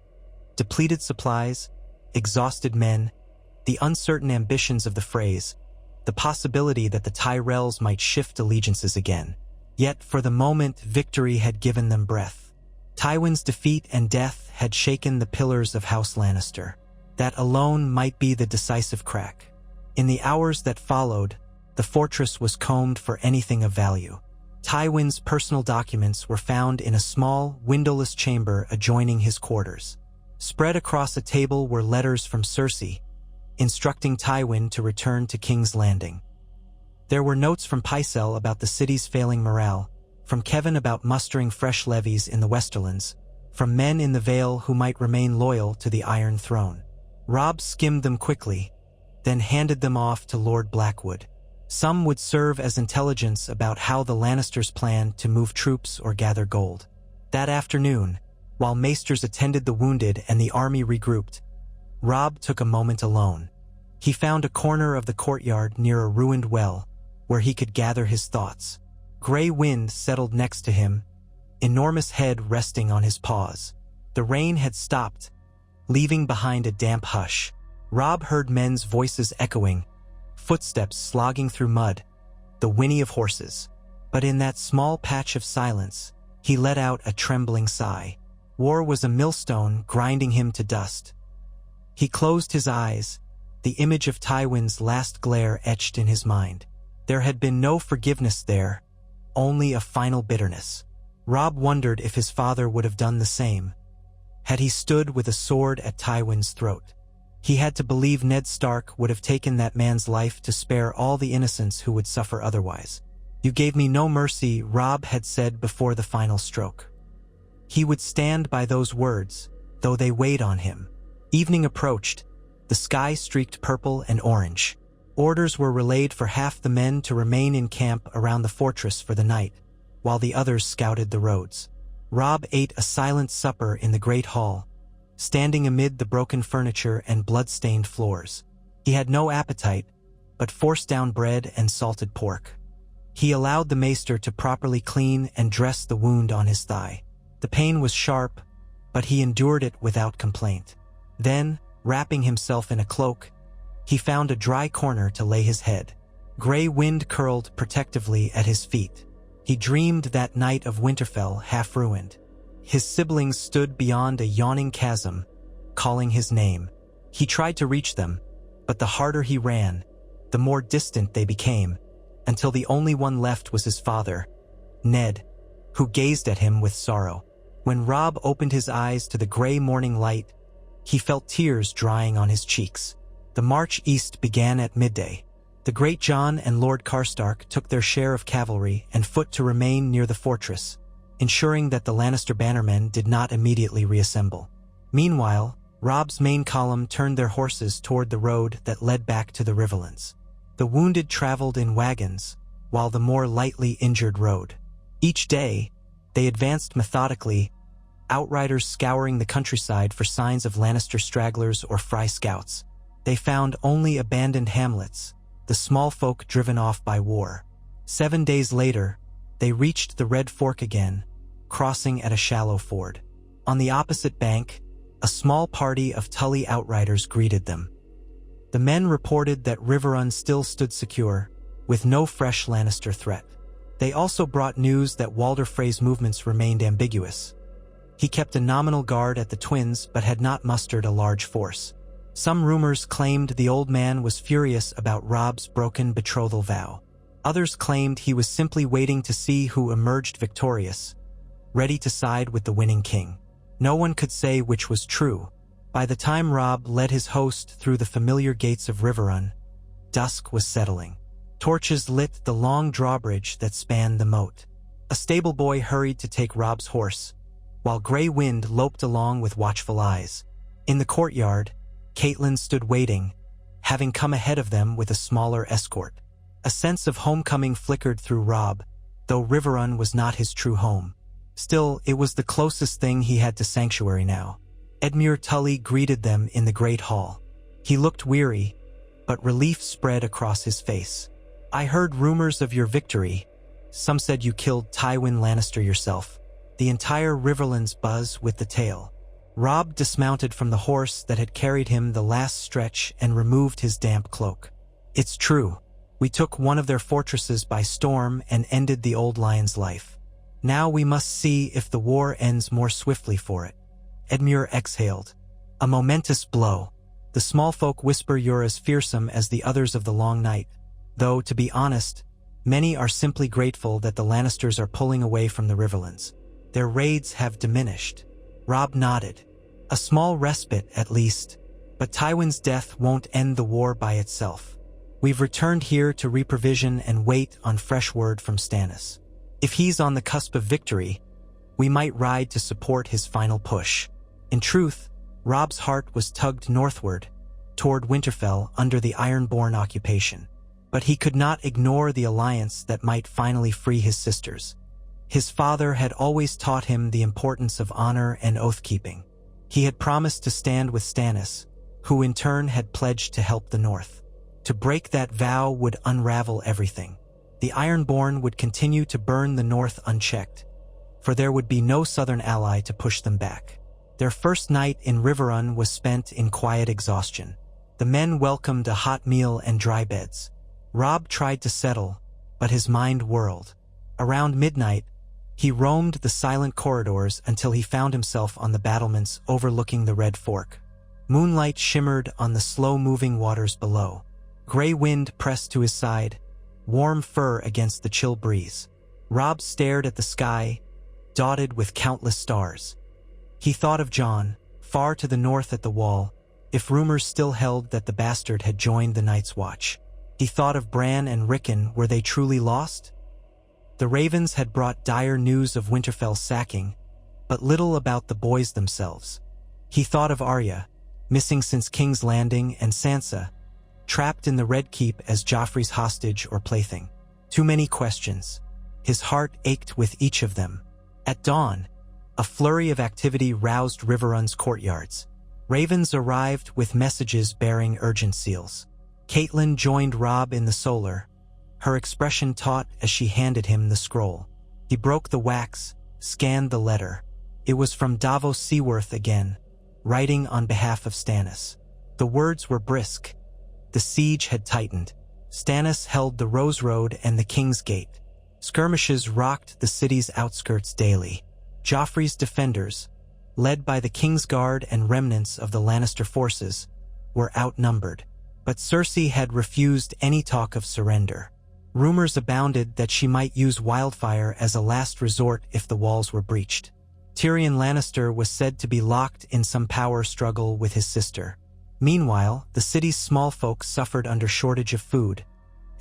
Depleted supplies, exhausted men, the uncertain ambitions of the Freys, the possibility that the Tyrells might shift allegiances again. Yet, for the moment, victory had given them breath. Tywin's defeat and death had shaken the pillars of House Lannister. That alone might be the decisive crack. In the hours that followed, the fortress was combed for anything of value. Tywin's personal documents were found in a small, windowless chamber adjoining his quarters. Spread across a table were letters from Cersei, instructing Tywin to return to King's Landing. There were notes from Pycelle about the city's failing morale, from Kevan about mustering fresh levies in the Westerlands, from men in the Vale who might remain loyal to the Iron Throne. Robb skimmed them quickly, then handed them off to Lord Blackwood. Some would serve as intelligence about how the Lannisters planned to move troops or gather gold. That afternoon, while maesters attended the wounded and the army regrouped, Robb took a moment alone. He found a corner of the courtyard near a ruined well, where he could gather his thoughts. Gray wind settled next to him, enormous head resting on his paws. The rain had stopped, leaving behind a damp hush. Robb heard men's voices echoing, footsteps slogging through mud, the whinny of horses. But in that small patch of silence, he let out a trembling sigh. War was a millstone grinding him to dust. He closed his eyes, the image of Tywin's last glare etched in his mind. There had been no forgiveness there, only a final bitterness. Robb wondered if his father would have done the same. Had he stood with a sword at Tywin's throat? He had to believe Ned Stark would have taken that man's life to spare all the innocents who would suffer otherwise. "You gave me no mercy," Robb had said before the final stroke. He would stand by those words, though they weighed on him. Evening approached, the sky streaked purple and orange. Orders were relayed for half the men to remain in camp around the fortress for the night, while the others scouted the roads. Robb ate a silent supper in the great hall, standing amid the broken furniture and blood-stained floors. He had no appetite, but forced down bread and salted pork. He allowed the maester to properly clean and dress the wound on his thigh. The pain was sharp, but he endured it without complaint. Then, wrapping himself in a cloak, he found a dry corner to lay his head. Gray wind curled protectively at his feet. He dreamed that night of Winterfell half-ruined. His siblings stood beyond a yawning chasm, calling his name. He tried to reach them, but the harder he ran, the more distant they became, until the only one left was his father, Ned, who gazed at him with sorrow. When Robb opened his eyes to the gray morning light, he felt tears drying on his cheeks. The march east began at midday. The Great John and Lord Karstark took their share of cavalry and foot to remain near the fortress, ensuring that the Lannister bannermen did not immediately reassemble. Meanwhile, Robb's main column turned their horses toward the road that led back to the Riverlands. The wounded traveled in wagons, while the more lightly injured rode. Each day, they advanced methodically, outriders scouring the countryside for signs of Lannister stragglers or Frey scouts. They found only abandoned hamlets, the small folk driven off by war. 7 days later, they reached the Red Fork again, crossing at a shallow ford. On the opposite bank, a small party of Tully outriders greeted them. The men reported that Riverrun still stood secure, with no fresh Lannister threat. They also brought news that Walder Frey's movements remained ambiguous. He kept a nominal guard at the Twins but had not mustered a large force. Some rumors claimed the old man was furious about Robb's broken betrothal vow. Others claimed he was simply waiting to see who emerged victorious, ready to side with the winning king. No one could say which was true. By the time Robb led his host through the familiar gates of Riverrun, dusk was settling. Torches lit the long drawbridge that spanned the moat. A stable boy hurried to take Robb's horse, while Grey Wind loped along with watchful eyes. In the courtyard, Catelyn stood waiting, having come ahead of them with a smaller escort. A sense of homecoming flickered through Robb, though Riverrun was not his true home. Still, it was the closest thing he had to sanctuary now. Edmure Tully greeted them in the great hall. He looked weary, but relief spread across his face. "I heard rumors of your victory. Some said you killed Tywin Lannister yourself." The entire Riverlands buzz with the tale. Robb dismounted from the horse that had carried him the last stretch and removed his damp cloak. "It's true. We took one of their fortresses by storm and ended the old lion's life. Now we must see if the war ends more swiftly for it." Edmure exhaled. "A momentous blow. The small folk whisper you're as fearsome as the others of the Long Night, though, to be honest, many are simply grateful that the Lannisters are pulling away from the Riverlands. Their raids have diminished." Robb nodded. "A small respite, at least. But Tywin's death won't end the war by itself. We've returned here to reprovision and wait on fresh word from Stannis. If he's on the cusp of victory, we might ride to support his final push." In truth, Robb's heart was tugged northward, toward Winterfell under the Ironborn occupation. But he could not ignore the alliance that might finally free his sisters. His father had always taught him the importance of honor and oath-keeping. He had promised to stand with Stannis, who in turn had pledged to help the North. To break that vow would unravel everything. The Ironborn would continue to burn the north unchecked, for there would be no southern ally to push them back. Their first night in Riverrun was spent in quiet exhaustion. The men welcomed a hot meal and dry beds. Robb tried to settle, but his mind whirled. Around midnight, he roamed the silent corridors until he found himself on the battlements overlooking the Red Fork. Moonlight shimmered on the slow-moving waters below. Gray wind pressed to his side, warm fur against the chill breeze. Robb stared at the sky, dotted with countless stars. He thought of Jon, far to the north at the wall, if rumors still held that the bastard had joined the Night's Watch. He thought of Bran and Rickon. Were they truly lost? The ravens had brought dire news of Winterfell's sacking, but little about the boys themselves. He thought of Arya, missing since King's Landing, and Sansa, trapped in the Red Keep as Joffrey's hostage or plaything. Too many questions. His heart ached with each of them. At dawn, a flurry of activity roused Riverrun's courtyards. Ravens arrived with messages bearing urgent seals. Catelyn joined Robb in the solar, her expression taut as she handed him the scroll. He broke the wax, scanned the letter. It was from Davos Seaworth again, writing on behalf of Stannis. The words were brisk. The siege had tightened. Stannis held the Rose Road and the King's Gate. Skirmishes rocked the city's outskirts daily. Joffrey's defenders, led by the Kingsguard and remnants of the Lannister forces, were outnumbered. But Cersei had refused any talk of surrender. Rumors abounded that she might use wildfire as a last resort if the walls were breached. Tyrion Lannister was said to be locked in some power struggle with his sister. Meanwhile, the city's small folk suffered under shortage of food,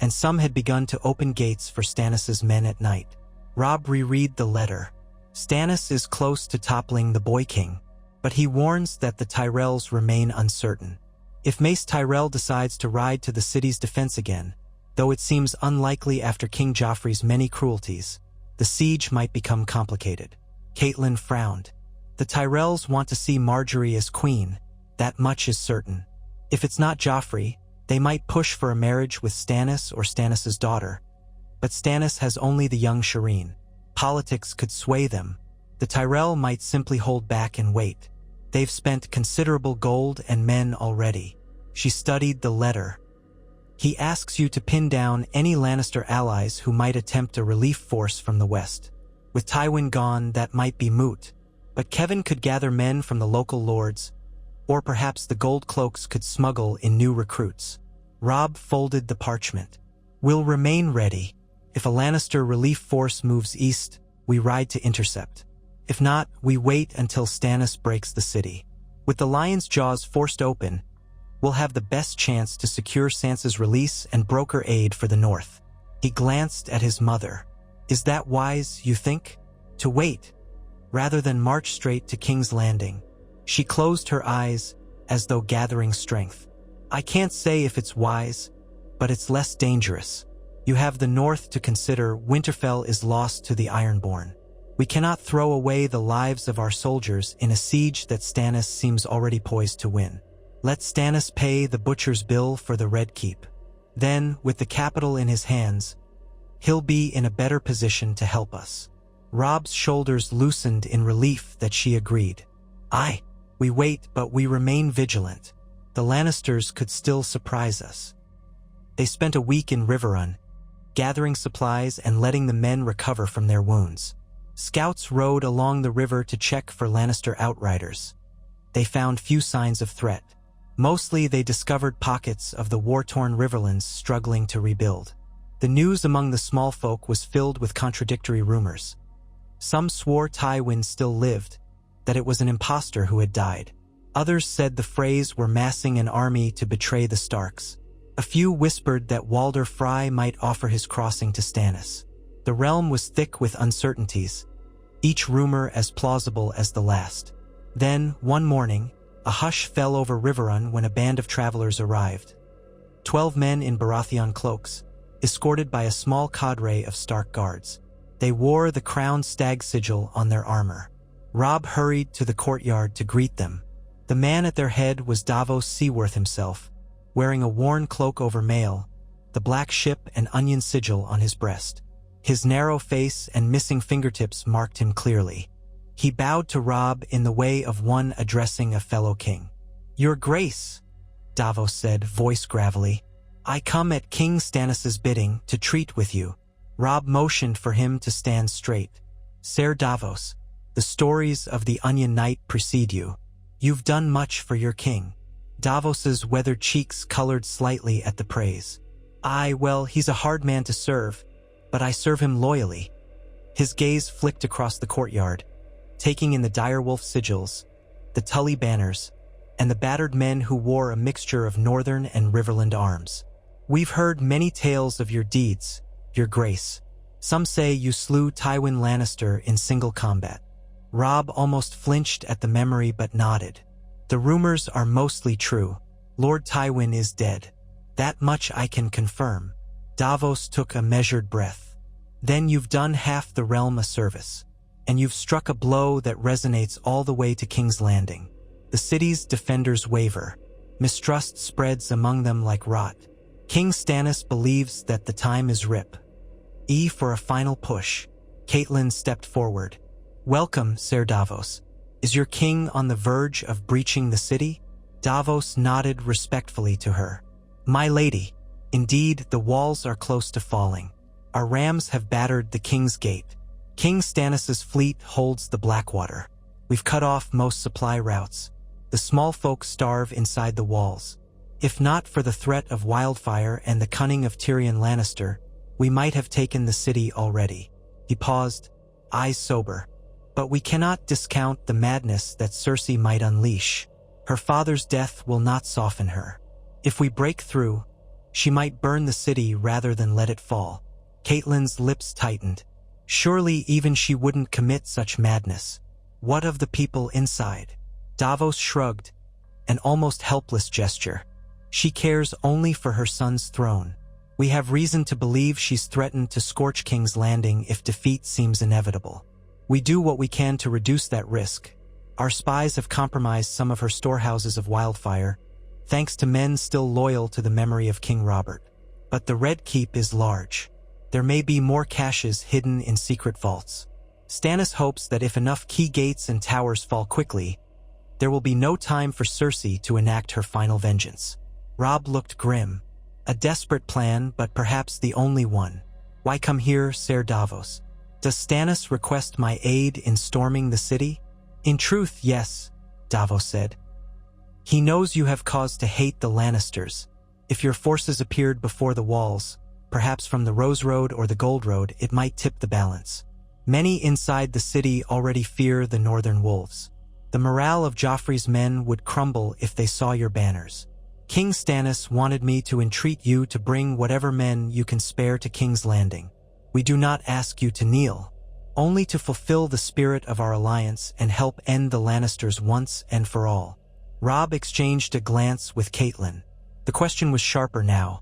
and some had begun to open gates for Stannis' men at night. Robb reread the letter. Stannis is close to toppling the Boy King, but he warns that the Tyrells remain uncertain. If Mace Tyrell decides to ride to the city's defense again, though it seems unlikely after King Joffrey's many cruelties, the siege might become complicated. Catelyn frowned. The Tyrells want to see Margaery as queen, that much is certain. If it's not Joffrey, they might push for a marriage with Stannis or Stannis' daughter. But Stannis has only the young Shireen. Politics could sway them. The Tyrell might simply hold back and wait. They've spent considerable gold and men already. She studied the letter. He asks you to pin down any Lannister allies who might attempt a relief force from the west. With Tywin gone, that might be moot. But Kevin could gather men from the local lords, or perhaps the Gold Cloaks could smuggle in new recruits. Robb folded the parchment. We'll remain ready. If a Lannister relief force moves east, we ride to intercept. If not, we wait until Stannis breaks the city. With the lion's jaws forced open, we'll have the best chance to secure Sansa's release and broker aid for the north. He glanced at his mother. Is that wise, you think? To wait, rather than march straight to King's Landing? She closed her eyes, as though gathering strength. I can't say if it's wise, but it's less dangerous. You have the north to consider. Winterfell is lost to the Ironborn. We cannot throw away the lives of our soldiers in a siege that Stannis seems already poised to win. Let Stannis pay the butcher's bill for the Red Keep. Then, with the capital in his hands, he'll be in a better position to help us. Robb's shoulders loosened in relief that she agreed. Aye, we wait, but we remain vigilant. The Lannisters could still surprise us. They spent a week in Riverrun, gathering supplies and letting the men recover from their wounds. Scouts rode along the river to check for Lannister outriders. They found few signs of threat. Mostly they discovered pockets of the war-torn Riverlands struggling to rebuild. The news among the small folk was filled with contradictory rumors. Some swore Tywin still lived, that it was an impostor who had died. Others said the Freys were massing an army to betray the Starks. A few whispered that Walder Frey might offer his crossing to Stannis. The realm was thick with uncertainties, each rumor as plausible as the last. Then, one morning, a hush fell over Riverrun when a band of travelers arrived. 12 men in Baratheon cloaks, escorted by a small cadre of Stark guards. They wore the crowned stag sigil on their armor. Robb hurried to the courtyard to greet them. The man at their head was Davos Seaworth himself, wearing a worn cloak over mail, the black ship and onion sigil on his breast. His narrow face and missing fingertips marked him clearly. He bowed to Robb in the way of one addressing a fellow king. "Your Grace," Davos said, voice gravelly, "I come at King Stannis' bidding to treat with you." Robb motioned for him to stand straight. "Ser Davos, the stories of the Onion Knight precede you. You've done much for your king." Davos's weathered cheeks colored slightly at the praise. Well, he's a hard man to serve, but I serve him loyally." His gaze flicked across the courtyard, taking in the direwolf sigils, the Tully banners, and the battered men who wore a mixture of northern and riverland arms. "We've heard many tales of your deeds, your Grace. Some say you slew Tywin Lannister in single combat." Robb almost flinched at the memory but nodded. "The rumors are mostly true. Lord Tywin is dead. That much I can confirm." Davos took a measured breath. "Then you've done half the realm a service. And you've struck a blow that resonates all the way to King's Landing. The city's defenders waver. Mistrust spreads among them like rot. King Stannis believes that the time is ripe. For a final push." Catelyn stepped forward. "Welcome, Ser Davos. Is your king on the verge of breaching the city?" Davos nodded respectfully to her. "My lady, indeed the walls are close to falling. Our rams have battered the King's Gate. King Stannis' fleet holds the Blackwater. We've cut off most supply routes. The small folk starve inside the walls. If not for the threat of wildfire and the cunning of Tyrion Lannister, we might have taken the city already." He paused, eyes sober. "But we cannot discount the madness that Cersei might unleash. Her father's death will not soften her. If we break through, she might burn the city rather than let it fall." Catelyn's lips tightened. Surely even she wouldn't commit such madness. What of the people inside? Davos shrugged, an almost helpless gesture. "She cares only for her son's throne. We have reason to believe she's threatened to scorch King's Landing if defeat seems inevitable. We do what we can to reduce that risk. Our spies have compromised some of her storehouses of wildfire, thanks to men still loyal to the memory of King Robert. But the Red Keep is large. There may be more caches hidden in secret vaults. Stannis hopes that if enough key gates and towers fall quickly, there will be no time for Cersei to enact her final vengeance." Robb looked grim. "A desperate plan, but perhaps the only one. Why come here, Ser Davos? Does Stannis request my aid in storming the city?" "In truth, yes," Davos said. "He knows you have cause to hate the Lannisters. If your forces appeared before the walls, perhaps from the Rose Road or the Gold Road, it might tip the balance. Many inside the city already fear the Northern Wolves. The morale of Joffrey's men would crumble if they saw your banners. King Stannis wanted me to entreat you to bring whatever men you can spare to King's Landing. We do not ask you to kneel, only to fulfill the spirit of our alliance and help end the Lannisters once and for all." Robb exchanged a glance with Catelyn. The question was sharper now.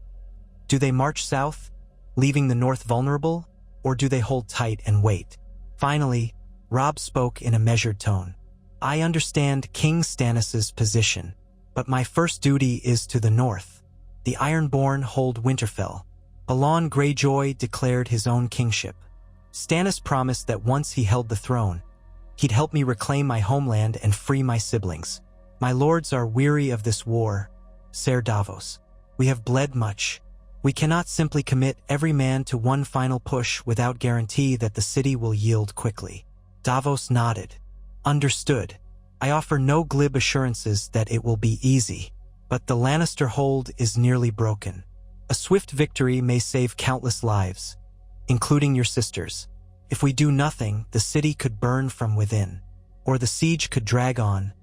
Do they march south, leaving the north vulnerable, or do they hold tight and wait? Finally, Robb spoke in a measured tone. "I understand King Stannis' position, but my first duty is to the north. The Ironborn hold Winterfell. Balon Greyjoy declared his own kingship. Stannis promised that once he held the throne, he'd help me reclaim my homeland and free my siblings. My lords are weary of this war, Ser Davos. We have bled much. We cannot simply commit every man to one final push without guarantee that the city will yield quickly." Davos nodded. "Understood. I offer no glib assurances that it will be easy, but the Lannister hold is nearly broken. A swift victory may save countless lives, including your sisters. If we do nothing, the city could burn from within, or the siege could drag on,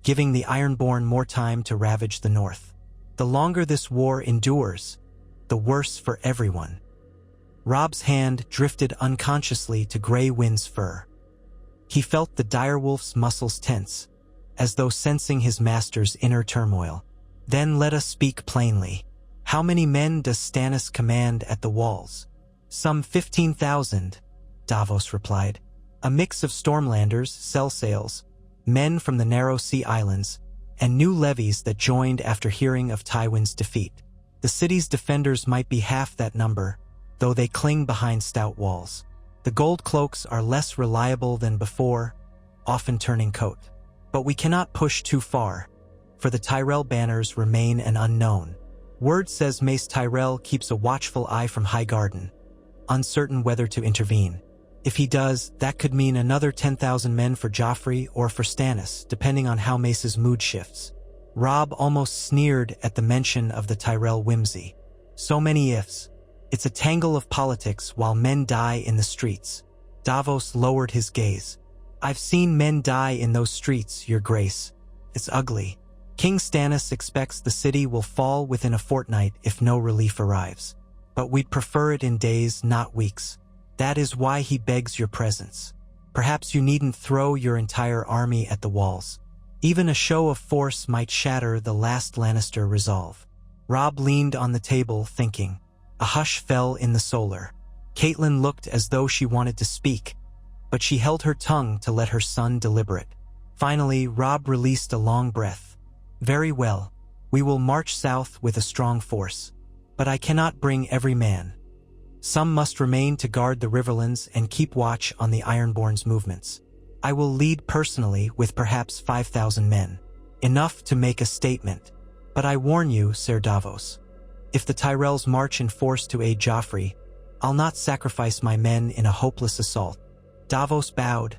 giving the Ironborn more time to ravage the north. The longer this war endures, the worse for everyone." Robb's hand drifted unconsciously to Grey Wind's fur. He felt the direwolf's muscles tense, as though sensing his master's inner turmoil. "Then let us speak plainly. How many men does Stannis command at the walls?" "Some 15,000, Davos replied. "A mix of Stormlanders, Sell-Sails, men from the Narrow Sea Islands, and new levies that joined after hearing of Tywin's defeat. The city's defenders might be half that number, though they cling behind stout walls. The gold cloaks are less reliable than before, often turning coat. But we cannot push too far, for the Tyrell banners remain an unknown. Word says Mace Tyrell keeps a watchful eye from Highgarden, uncertain whether to intervene. If he does, that could mean another 10,000 men for Joffrey or for Stannis, depending on how Mace's mood shifts. Robb almost sneered at the mention of the Tyrell whimsy. So many ifs. It's a tangle of politics while men die in the streets. Davos lowered his gaze. I've seen men die in those streets, Your Grace. It's ugly. King Stannis expects the city will fall within a fortnight if no relief arrives. But we'd prefer it in days, not weeks. That is why he begs your presence. Perhaps you needn't throw your entire army at the walls. Even a show of force might shatter the last Lannister resolve. Robb leaned on the table, thinking. A hush fell in the solar. Catelyn looked as though she wanted to speak, but she held her tongue to let her son deliberate. Finally, Robb released a long breath. Very well. We will march south with a strong force. But I cannot bring every man. Some must remain to guard the Riverlands and keep watch on the Ironborn's movements. I will lead personally with perhaps 5,000 men. Enough to make a statement. But I warn you, Ser Davos. If the Tyrells march in force to aid Joffrey, I'll not sacrifice my men in a hopeless assault. Davos bowed,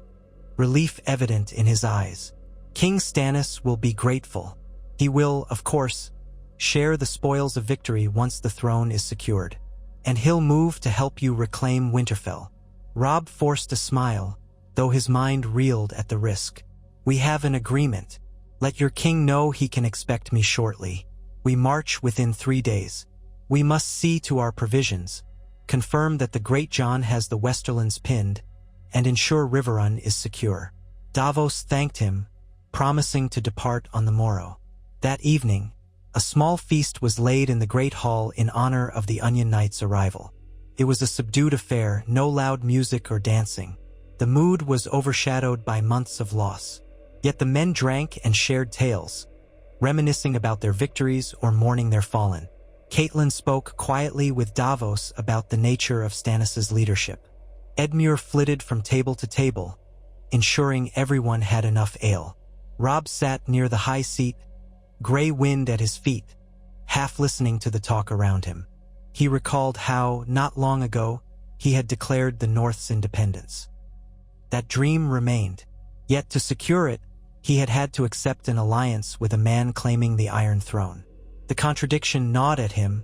relief evident in his eyes. King Stannis will be grateful. He will, of course, share the spoils of victory once the throne is secured. And he'll move to help you reclaim Winterfell. Robb forced a smile, though his mind reeled at the risk. We have an agreement. Let your king know he can expect me shortly. We march within 3 days. We must see to our provisions, confirm that the Great John has the westerlands pinned, and ensure Riverrun is secure. Davos thanked him, promising to depart on the morrow. That evening, a small feast was laid in the Great Hall in honor of the Onion Knight's arrival. It was a subdued affair, no loud music or dancing. The mood was overshadowed by months of loss. Yet the men drank and shared tales, reminiscing about their victories or mourning their fallen. Catelyn spoke quietly with Davos about the nature of Stannis' leadership. Edmure flitted from table to table, ensuring everyone had enough ale. Robb sat near the high seat, gray wind at his feet, half listening to the talk around him. He recalled how, not long ago, he had declared the North's independence. That dream remained, yet to secure it, he had had to accept an alliance with a man claiming the Iron Throne. The contradiction gnawed at him,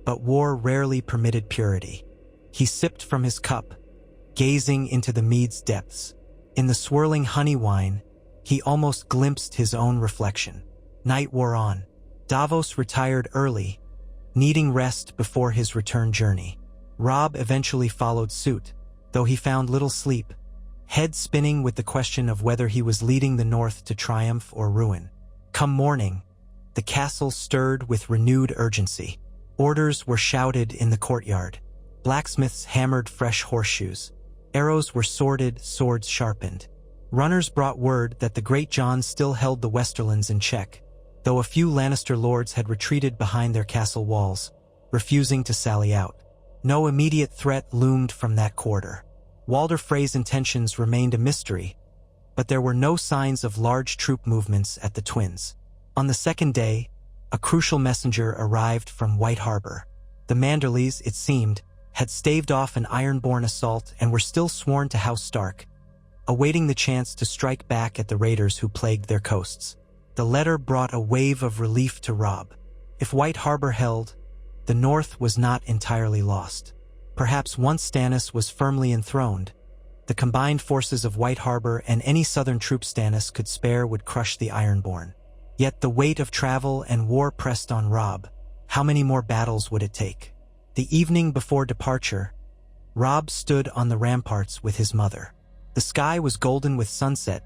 but war rarely permitted purity. He sipped from his cup, gazing into the mead's depths. In the swirling honey wine, he almost glimpsed his own reflection. Night wore on. Davos retired early, needing rest before his return journey. Robb eventually followed suit, though he found little sleep, head spinning with the question of whether he was leading the North to triumph or ruin. Come morning, the castle stirred with renewed urgency. Orders were shouted in the courtyard. Blacksmiths hammered fresh horseshoes. Arrows were sorted, swords sharpened. Runners brought word that the Great John still held the Westerlands in check, though a few Lannister lords had retreated behind their castle walls, refusing to sally out. No immediate threat loomed from that quarter. Walder Frey's intentions remained a mystery, but there were no signs of large troop movements at the Twins. On the second day, a crucial messenger arrived from White Harbor. The Manderleys, it seemed, had staved off an Ironborn assault and were still sworn to House Stark, awaiting the chance to strike back at the raiders who plagued their coasts. The letter brought a wave of relief to Robb. If White Harbor held, the North was not entirely lost. Perhaps once Stannis was firmly enthroned, the combined forces of White Harbor and any southern troops Stannis could spare would crush the Ironborn. Yet the weight of travel and war pressed on Robb. How many more battles would it take? The evening before departure, Robb stood on the ramparts with his mother. The sky was golden with sunset,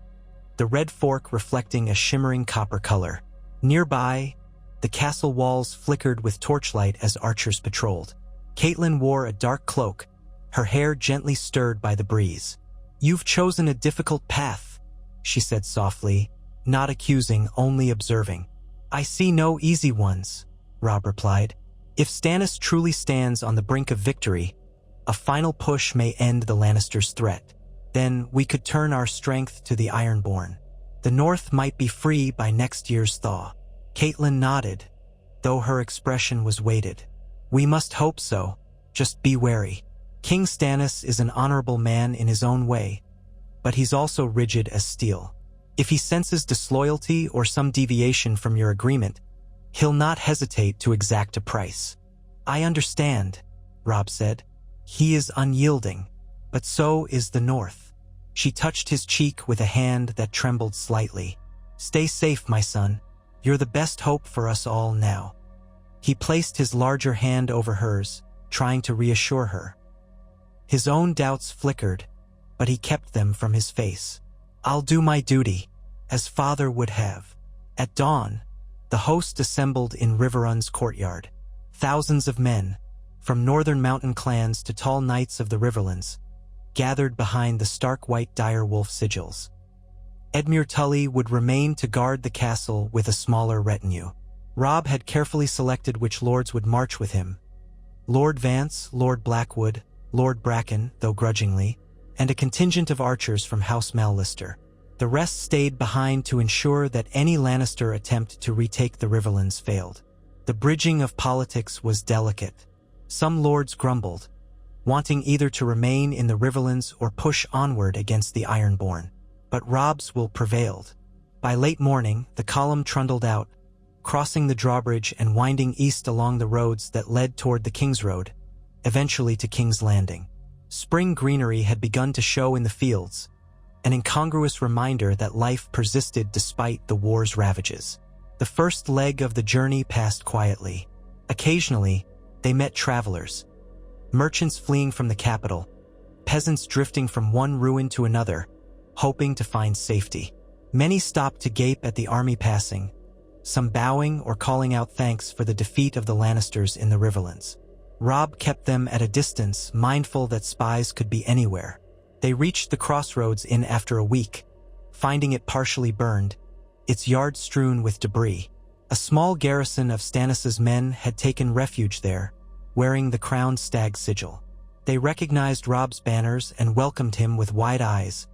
the red fork reflecting a shimmering copper color. Nearby, the castle walls flickered with torchlight as archers patrolled. Catelyn wore a dark cloak, her hair gently stirred by the breeze. "You've chosen a difficult path," she said softly, not accusing, only observing. "I see no easy ones," Robb replied. If Stannis truly stands on the brink of victory, a final push may end the Lannisters' threat. Then we could turn our strength to the Ironborn. The North might be free by next year's thaw. Catelyn nodded, though her expression was weighted. We must hope so, just be wary. King Stannis is an honorable man in his own way, but he's also rigid as steel. If he senses disloyalty or some deviation from your agreement, he'll not hesitate to exact a price. I understand, Robb said. He is unyielding, but so is the North. She touched his cheek with a hand that trembled slightly. Stay safe, my son. You're the best hope for us all now. He placed his larger hand over hers, trying to reassure her. His own doubts flickered, but he kept them from his face. I'll do my duty, as father would have. At dawn, the host assembled in Riverrun's courtyard. Thousands of men, from northern mountain clans to tall knights of the Riverlands, gathered behind the stark white direwolf sigils. Edmure Tully would remain to guard the castle with a smaller retinue. Robb had carefully selected which lords would march with him. Lord Vance, Lord Blackwood, Lord Bracken, though grudgingly, and a contingent of archers from House Mallister. The rest stayed behind to ensure that any Lannister attempt to retake the Riverlands failed. The bridging of politics was delicate. Some lords grumbled, wanting either to remain in the Riverlands or push onward against the Ironborn. But Robb's will prevailed. By late morning, the column trundled out, crossing the drawbridge and winding east along the roads that led toward the King's Road, eventually to King's Landing. Spring greenery had begun to show in the fields, an incongruous reminder that life persisted despite the war's ravages. The first leg of the journey passed quietly. Occasionally, they met travelers, merchants fleeing from the capital, peasants drifting from one ruin to another, hoping to find safety. Many stopped to gape at the army passing, some bowing or calling out thanks for the defeat of the Lannisters in the Riverlands. Robb kept them at a distance, mindful that spies could be anywhere. They reached the crossroads inn after a week, finding it partially burned, its yard strewn with debris. A small garrison of Stannis' men had taken refuge there, wearing the crowned stag sigil. They recognized Robb's banners and welcomed him with wide eyes,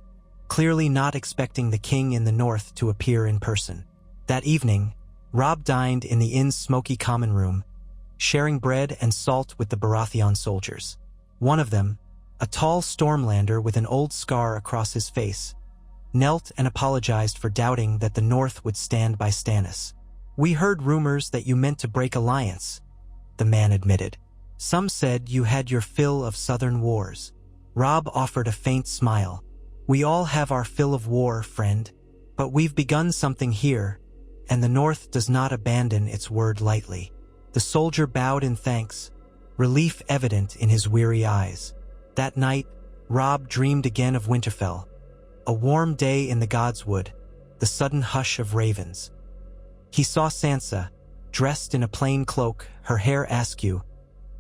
clearly not expecting the king in the north to appear in person. That evening, Robb dined in the inn's smoky common room, sharing bread and salt with the Baratheon soldiers. One of them, a tall Stormlander with an old scar across his face, knelt and apologized for doubting that the North would stand by Stannis. We heard rumors that you meant to break alliance, the man admitted. Some said you had your fill of southern wars. Robb offered a faint smile. We all have our fill of war, friend, but we've begun something here, and the North does not abandon its word lightly. The soldier bowed in thanks, relief evident in his weary eyes. That night, Robb dreamed again of Winterfell, a warm day in the Godswood, the sudden hush of ravens. He saw Sansa, dressed in a plain cloak, her hair askew,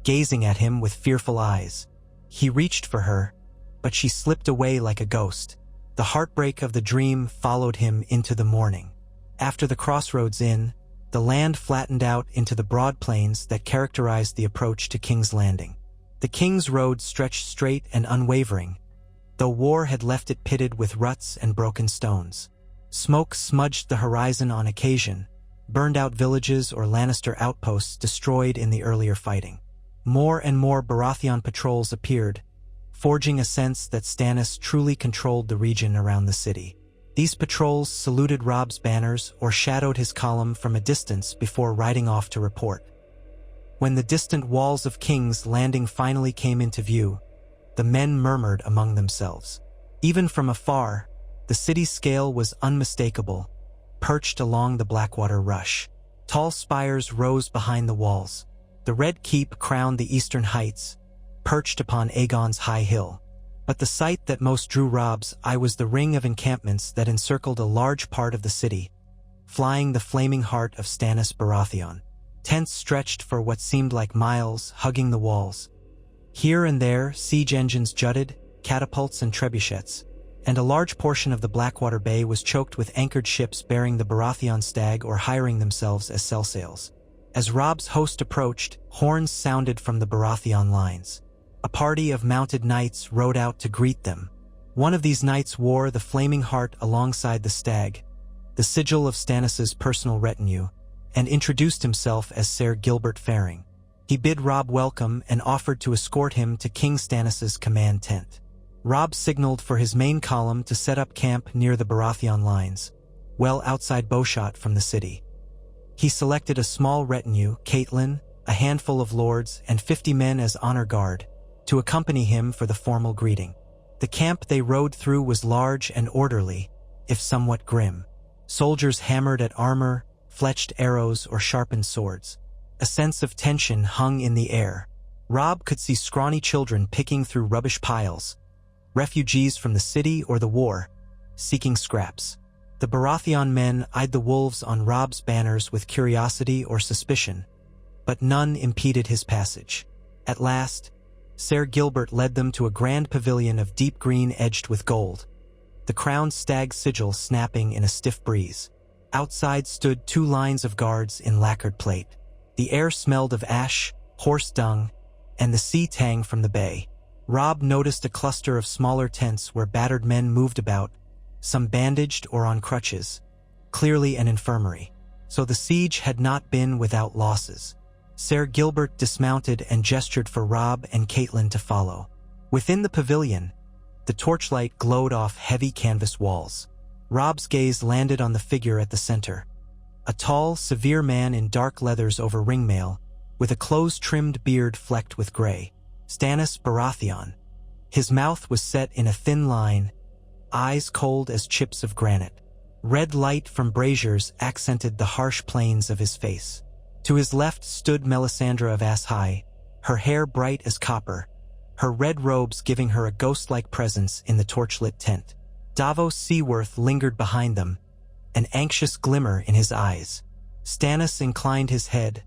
gazing at him with fearful eyes. He reached for her, but she slipped away like a ghost. The heartbreak of the dream followed him into the morning. After the crossroads inn, the land flattened out into the broad plains that characterized the approach to King's Landing. The King's Road stretched straight and unwavering, though war had left it pitted with ruts and broken stones. Smoke smudged the horizon on occasion, burned out villages or Lannister outposts destroyed in the earlier fighting. More and more Baratheon patrols appeared, forging a sense that Stannis truly controlled the region around the city. These patrols saluted Robb's banners or shadowed his column from a distance before riding off to report. When the distant walls of King's Landing finally came into view, the men murmured among themselves. Even from afar, the city's scale was unmistakable, perched along the Blackwater Rush. Tall spires rose behind the walls. The Red Keep crowned the eastern heights, perched upon Aegon's high hill. But the sight that most drew Robb's eye was the ring of encampments that encircled a large part of the city, flying the flaming heart of Stannis Baratheon. Tents stretched for what seemed like miles, hugging the walls. Here and there, siege engines jutted, catapults and trebuchets, and a large portion of the Blackwater Bay was choked with anchored ships bearing the Baratheon stag or hiring themselves as sail sails. As Robb's host approached, horns sounded from the Baratheon lines. A party of mounted knights rode out to greet them. One of these knights wore the flaming heart alongside the stag, the sigil of Stannis's personal retinue, and introduced himself as Ser Gilbert Faring. He bid Robb welcome and offered to escort him to King Stannis's command tent. Robb signaled for his main column to set up camp near the Baratheon lines, well outside bowshot from the city. He selected a small retinue, Catelyn, a handful of lords, and 50 men as honor guard, to accompany him for the formal greeting. The camp they rode through was large and orderly, if somewhat grim. Soldiers hammered at armor, fletched arrows, or sharpened swords. A sense of tension hung in the air. Robb could see scrawny children picking through rubbish piles, refugees from the city or the war, seeking scraps. The Baratheon men eyed the wolves on Robb's banners with curiosity or suspicion, but none impeded his passage. At last, Ser Gilbert led them to a grand pavilion of deep green edged with gold, the crowned stag sigil snapping in a stiff breeze. Outside stood 2 lines of guards in lacquered plate. The air smelled of ash, horse dung, and the sea tang from the bay. Robb noticed a cluster of smaller tents where battered men moved about, some bandaged or on crutches, clearly an infirmary. So the siege had not been without losses. Ser Gilbert dismounted and gestured for Robb and Catelyn to follow. Within the pavilion, the torchlight glowed off heavy canvas walls. Robb's gaze landed on the figure at the center, a tall, severe man in dark leathers over ringmail, with a close-trimmed beard flecked with gray. Stannis Baratheon. His mouth was set in a thin line, eyes cold as chips of granite. Red light from braziers accented the harsh planes of his face. To his left stood Melisandre of Ass High, her hair bright as copper, her red robes giving her a ghost-like presence in the torchlit tent. Davos Seaworth lingered behind them, an anxious glimmer in his eyes. Stannis inclined his head,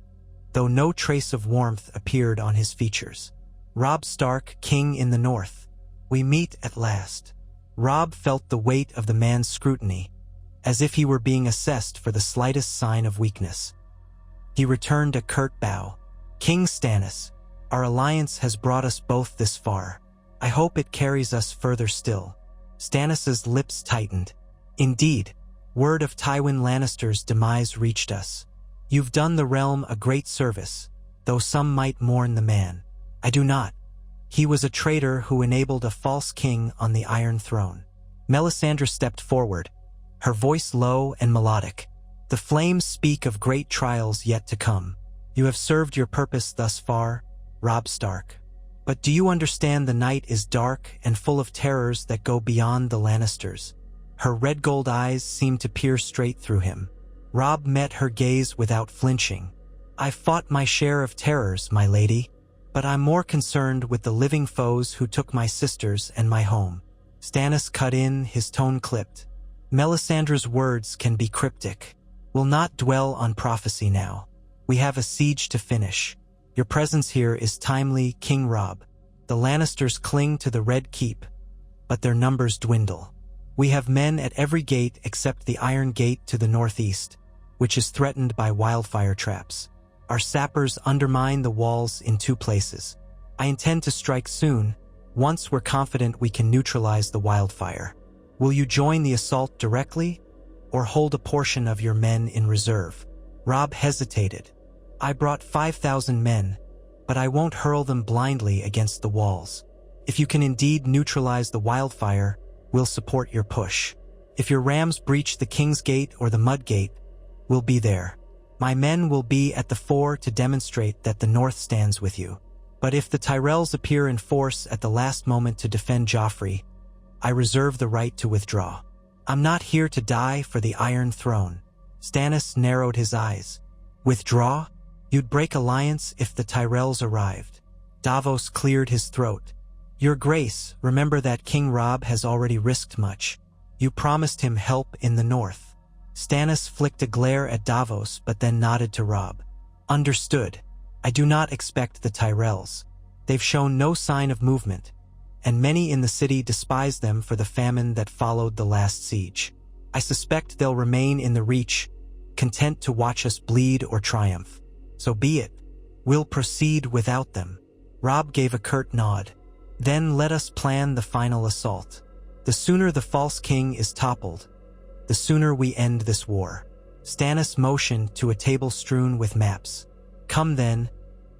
though no trace of warmth appeared on his features. Robb Stark, king in the north. We meet at last. Robb felt the weight of the man's scrutiny, as if he were being assessed for the slightest sign of weakness. He returned a curt bow. King Stannis, our alliance has brought us both this far. I hope it carries us further still. Stannis's lips tightened. Indeed, word of Tywin Lannister's demise reached us. You've done the realm a great service, though some might mourn the man. I do not. He was a traitor who enabled a false king on the Iron Throne. Melisandre stepped forward, her voice low and melodic. The flames speak of great trials yet to come. You have served your purpose thus far, Robb Stark. But do you understand the night is dark and full of terrors that go beyond the Lannisters? Her red gold eyes seemed to peer straight through him. Robb met her gaze without flinching. I've fought my share of terrors, my lady, but I'm more concerned with the living foes who took my sisters and my home. Stannis cut in, his tone clipped. Melisandre's words can be cryptic. We'll not dwell on prophecy now. We have a siege to finish. Your presence here is timely, King Robb. The Lannisters cling to the Red Keep, but their numbers dwindle. We have men at every gate except the Iron Gate to the northeast, which is threatened by wildfire traps. Our sappers undermine the walls in 2 places. I intend to strike soon, once we're confident we can neutralize the wildfire. Will you join the assault directly, or hold a portion of your men in reserve? Robb hesitated. I brought 5,000 men, but I won't hurl them blindly against the walls. If you can indeed neutralize the wildfire, we'll support your push. If your rams breach the King's Gate or the Mud Gate, we'll be there. My men will be at the fore to demonstrate that the North stands with you. But if the Tyrells appear in force at the last moment to defend Joffrey, I reserve the right to withdraw. I'm not here to die for the Iron Throne. Stannis narrowed his eyes. Withdraw? You'd break alliance if the Tyrells arrived. Davos cleared his throat. Your Grace, remember that King Robb has already risked much. You promised him help in the north. Stannis flicked a glare at Davos but then nodded to Robb. Understood. I do not expect the Tyrells. They've shown no sign of movement, and many in the city despise them for the famine that followed the last siege. I suspect they'll remain in the Reach, content to watch us bleed or triumph. So be it. We'll proceed without them. Robb gave a curt nod. Then let us plan the final assault. The sooner the false king is toppled, the sooner we end this war. Stannis motioned to a table strewn with maps. Come then,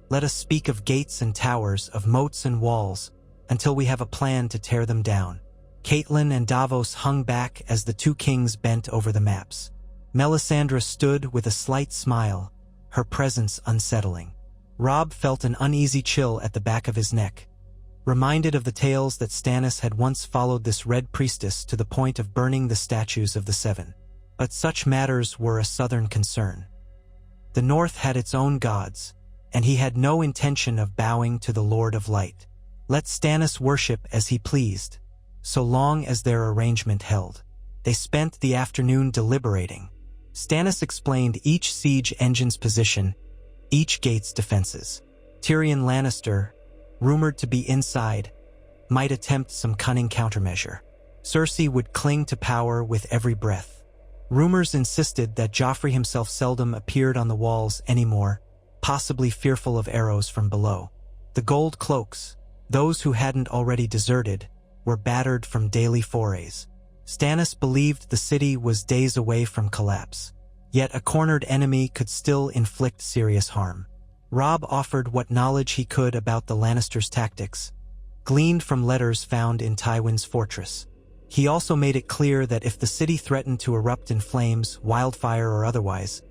let us speak of gates and towers, of moats and walls, until we have a plan to tear them down. Catelyn and Davos hung back as the two kings bent over the maps. Melisandre stood with a slight smile, her presence unsettling. Robb felt an uneasy chill at the back of his neck, reminded of the tales that Stannis had once followed this red priestess to the point of burning the statues of the Seven. But such matters were a southern concern. The north had its own gods, and he had no intention of bowing to the Lord of Light. Let Stannis worship as he pleased, so long as their arrangement held. They spent the afternoon deliberating. Stannis explained each siege engine's position, each gate's defenses. Tyrion Lannister, rumored to be inside, might attempt some cunning countermeasure. Cersei would cling to power with every breath. Rumors insisted that Joffrey himself seldom appeared on the walls anymore, possibly fearful of arrows from below. The gold cloaks, those who hadn't already deserted, were battered from daily forays. Stannis believed the city was days away from collapse, yet a cornered enemy could still inflict serious harm. Robb offered what knowledge he could about the Lannisters' tactics, gleaned from letters found in Tywin's fortress. He also made it clear that if the city threatened to erupt in flames, wildfire or otherwise,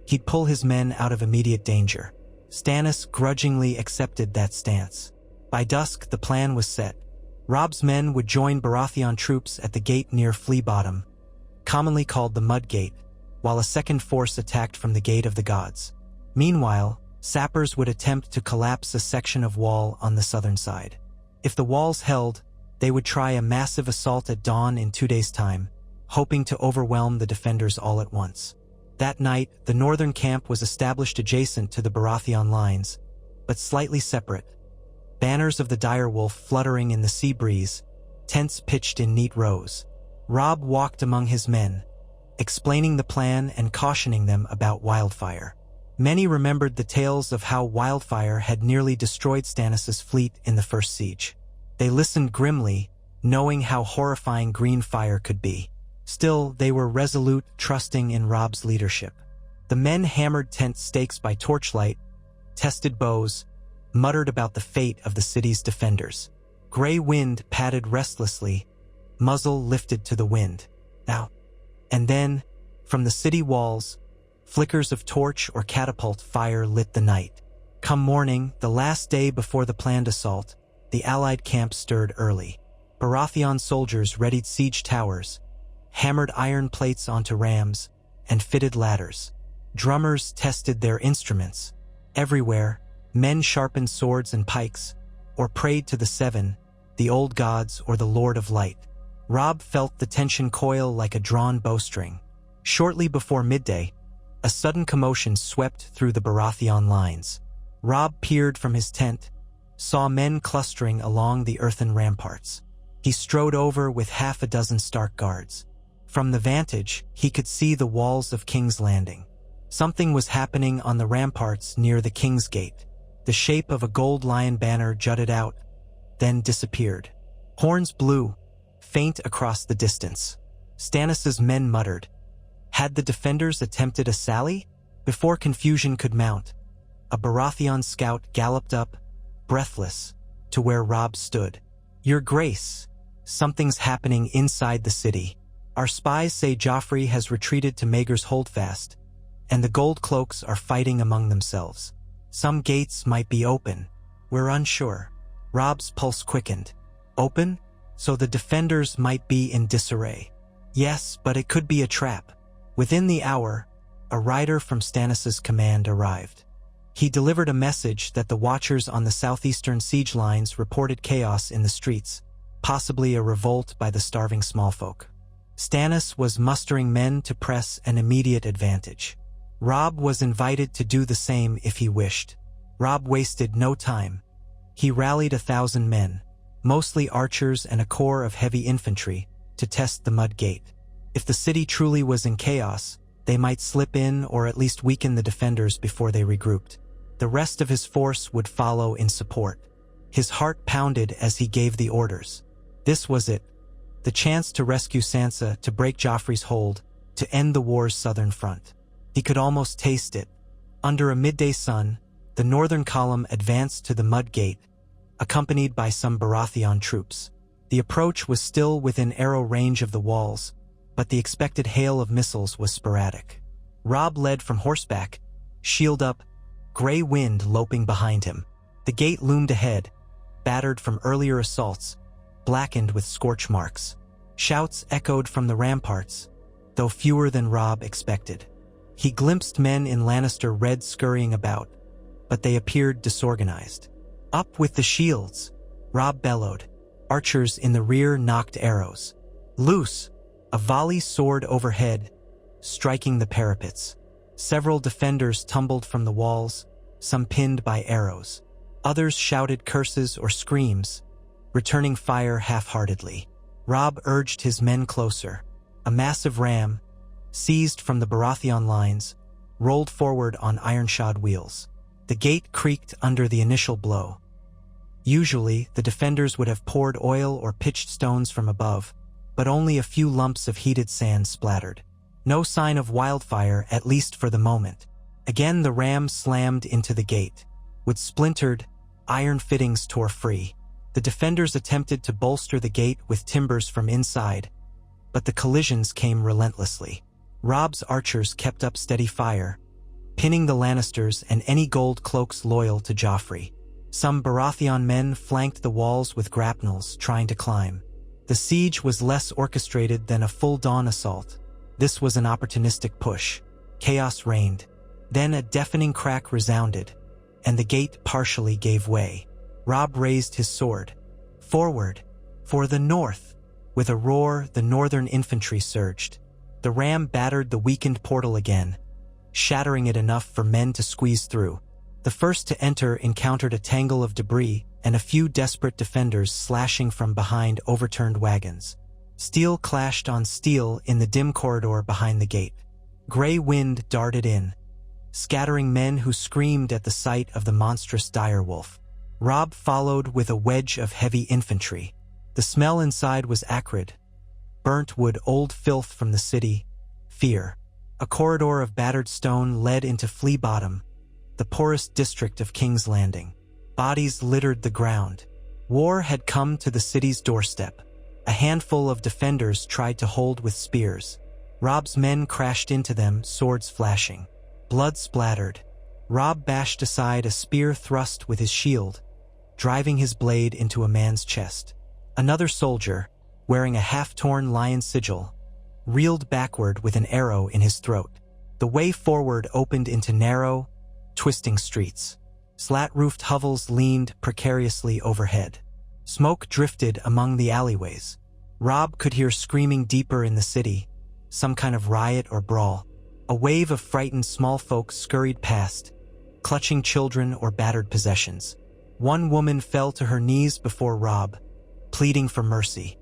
he'd pull his men out of immediate danger. Stannis grudgingly accepted that stance. By dusk, the plan was set. Robb's men would join Baratheon troops at the gate near Flea Bottom, commonly called the Mud Gate, while a second force attacked from the Gate of the Gods. Meanwhile, sappers would attempt to collapse a section of wall on the southern side. If the walls held, they would try a massive assault at dawn in 2 days' time, hoping to overwhelm the defenders all at once. That night, the northern camp was established adjacent to the Baratheon lines, but slightly separate. Banners of the direwolf fluttering in the sea breeze, tents pitched in neat rows. Robb walked among his men, explaining the plan and cautioning them about wildfire. Many remembered the tales of how wildfire had nearly destroyed Stannis' fleet in the first siege. They listened grimly, knowing how horrifying green fire could be. Still, they were resolute, trusting in Robb's leadership. The men hammered tent stakes by torchlight, tested bows, muttered about the fate of the city's defenders. Gray wind padded restlessly, muzzle lifted to the wind. Now, and then, from the city walls, flickers of torch or catapult fire lit the night. Come morning, the last day before the planned assault, the Allied camp stirred early. Baratheon soldiers readied siege towers, hammered iron plates onto rams, and fitted ladders. Drummers tested their instruments. Everywhere, men sharpened swords and pikes, or prayed to the Seven, the old gods or the Lord of Light. Robb felt the tension coil like a drawn bowstring. Shortly before midday, a sudden commotion swept through the Baratheon lines. Robb peered from his tent, saw men clustering along the earthen ramparts. He strode over with half a dozen Stark guards. From the vantage, he could see the walls of King's Landing. Something was happening on the ramparts near the King's Gate. The shape of a gold lion banner jutted out, then disappeared. Horns blew, faint across the distance. Stannis' men muttered. Had the defenders attempted a sally? Before confusion could mount, a Baratheon scout galloped up, breathless, to where Robb stood. Your Grace, something's happening inside the city. Our spies say Joffrey has retreated to Maegor's Holdfast, and the gold cloaks are fighting among themselves. Some gates might be open. We're unsure. Robb's pulse quickened. Open? So the defenders might be in disarray. Yes, but it could be a trap. Within the hour, a rider from Stannis' command arrived. He delivered a message that the watchers on the southeastern siege lines reported chaos in the streets, possibly a revolt by the starving smallfolk. Stannis was mustering men to press an immediate advantage. Robb was invited to do the same if he wished. Robb wasted no time. He rallied 1,000 men, mostly archers and a corps of heavy infantry, to test the Mud Gate. If the city truly was in chaos, they might slip in or at least weaken the defenders before they regrouped. The rest of his force would follow in support. His heart pounded as he gave the orders. This was it. The chance to rescue Sansa, to break Joffrey's hold, to end the war's southern front. He could almost taste it. Under a midday sun, the northern column advanced to the Mud Gate, accompanied by some Baratheon troops. The approach was still within arrow range of the walls, but the expected hail of missiles was sporadic. Robb led from horseback, shield up, gray wind loping behind him. The gate loomed ahead, battered from earlier assaults, blackened with scorch marks. Shouts echoed from the ramparts, though fewer than Robb expected. He glimpsed men in Lannister red scurrying about, but they appeared disorganized. Up with the shields, Robb bellowed. Archers in the rear knocked arrows. Loose! A volley soared overhead, striking the parapets. Several defenders tumbled from the walls, some pinned by arrows. Others shouted curses or screams, returning fire half-heartedly. Robb urged his men closer. A massive ram, seized from the Baratheon lines, rolled forward on iron-shod wheels. The gate creaked under the initial blow. Usually, the defenders would have poured oil or pitched stones from above, but only a few lumps of heated sand splattered. No sign of wildfire, at least for the moment. Again the ram slammed into the gate. With splintered, iron fittings tore free. The defenders attempted to bolster the gate with timbers from inside, but the collisions came relentlessly. Robb's archers kept up steady fire, pinning the Lannisters and any gold cloaks loyal to Joffrey. Some Baratheon men flanked the walls with grapnels, trying to climb. The siege was less orchestrated than a full-dawn assault. This was an opportunistic push. Chaos reigned. Then a deafening crack resounded, and the gate partially gave way. Robb raised his sword. Forward! For the north! With a roar, the northern infantry surged. The ram battered the weakened portal again, shattering it enough for men to squeeze through. The first to enter encountered a tangle of debris and a few desperate defenders slashing from behind overturned wagons. Steel clashed on steel in the dim corridor behind the gate. Gray wind darted in, scattering men who screamed at the sight of the monstrous direwolf. Robb followed with a wedge of heavy infantry. The smell inside was acrid. Burnt wood, old filth from the city, fear. A corridor of battered stone led into Flea Bottom, the poorest district of King's Landing. Bodies littered the ground. War had come to the city's doorstep. A handful of defenders tried to hold with spears. Robb's men crashed into them, swords flashing. Blood splattered. Robb bashed aside a spear thrust with his shield, driving his blade into a man's chest. Another soldier, wearing a half-torn lion sigil, reeled backward with an arrow in his throat. The way forward opened into narrow, twisting streets. Slat-roofed hovels leaned precariously overhead. Smoke drifted among the alleyways. Robb could hear screaming deeper in the city, some kind of riot or brawl. A wave of frightened small folk scurried past, clutching children or battered possessions. One woman fell to her knees before Robb, pleading for mercy.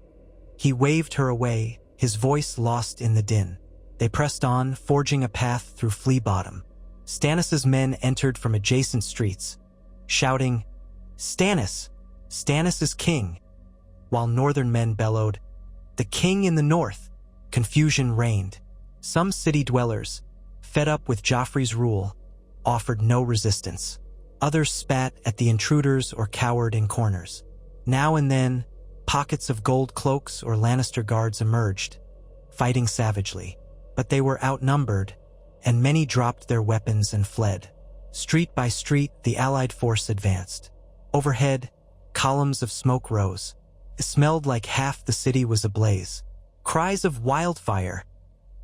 He waved her away, his voice lost in the din. They pressed on, forging a path through Flea Bottom. Stannis' men entered from adjacent streets, shouting, "Stannis! Stannis is king!" While northern men bellowed, "The king in the north!" Confusion reigned. Some city dwellers, fed up with Joffrey's rule, offered no resistance. Others spat at the intruders or cowered in corners. Now and then, pockets of gold cloaks or Lannister guards emerged, fighting savagely. But they were outnumbered, and many dropped their weapons and fled. Street by street, the allied force advanced. Overhead, columns of smoke rose. It smelled like half the city was ablaze. Cries of wildfire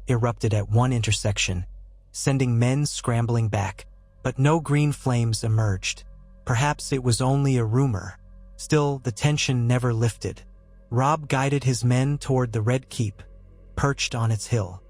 erupted at one intersection, sending men scrambling back. But no green flames emerged. Perhaps it was only a rumor. Still, the tension never lifted. Robb guided his men toward the Red Keep, perched on its hill.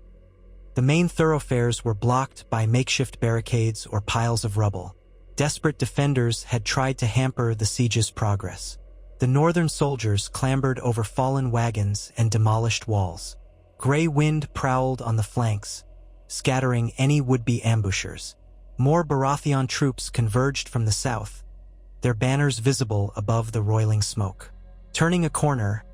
The main thoroughfares were blocked by makeshift barricades or piles of rubble. Desperate defenders had tried to hamper the siege's progress. The northern soldiers clambered over fallen wagons and demolished walls. Gray wind prowled on the flanks, scattering any would-be ambushers. More Baratheon troops converged from the south, their banners visible above the roiling smoke. Turning a corner,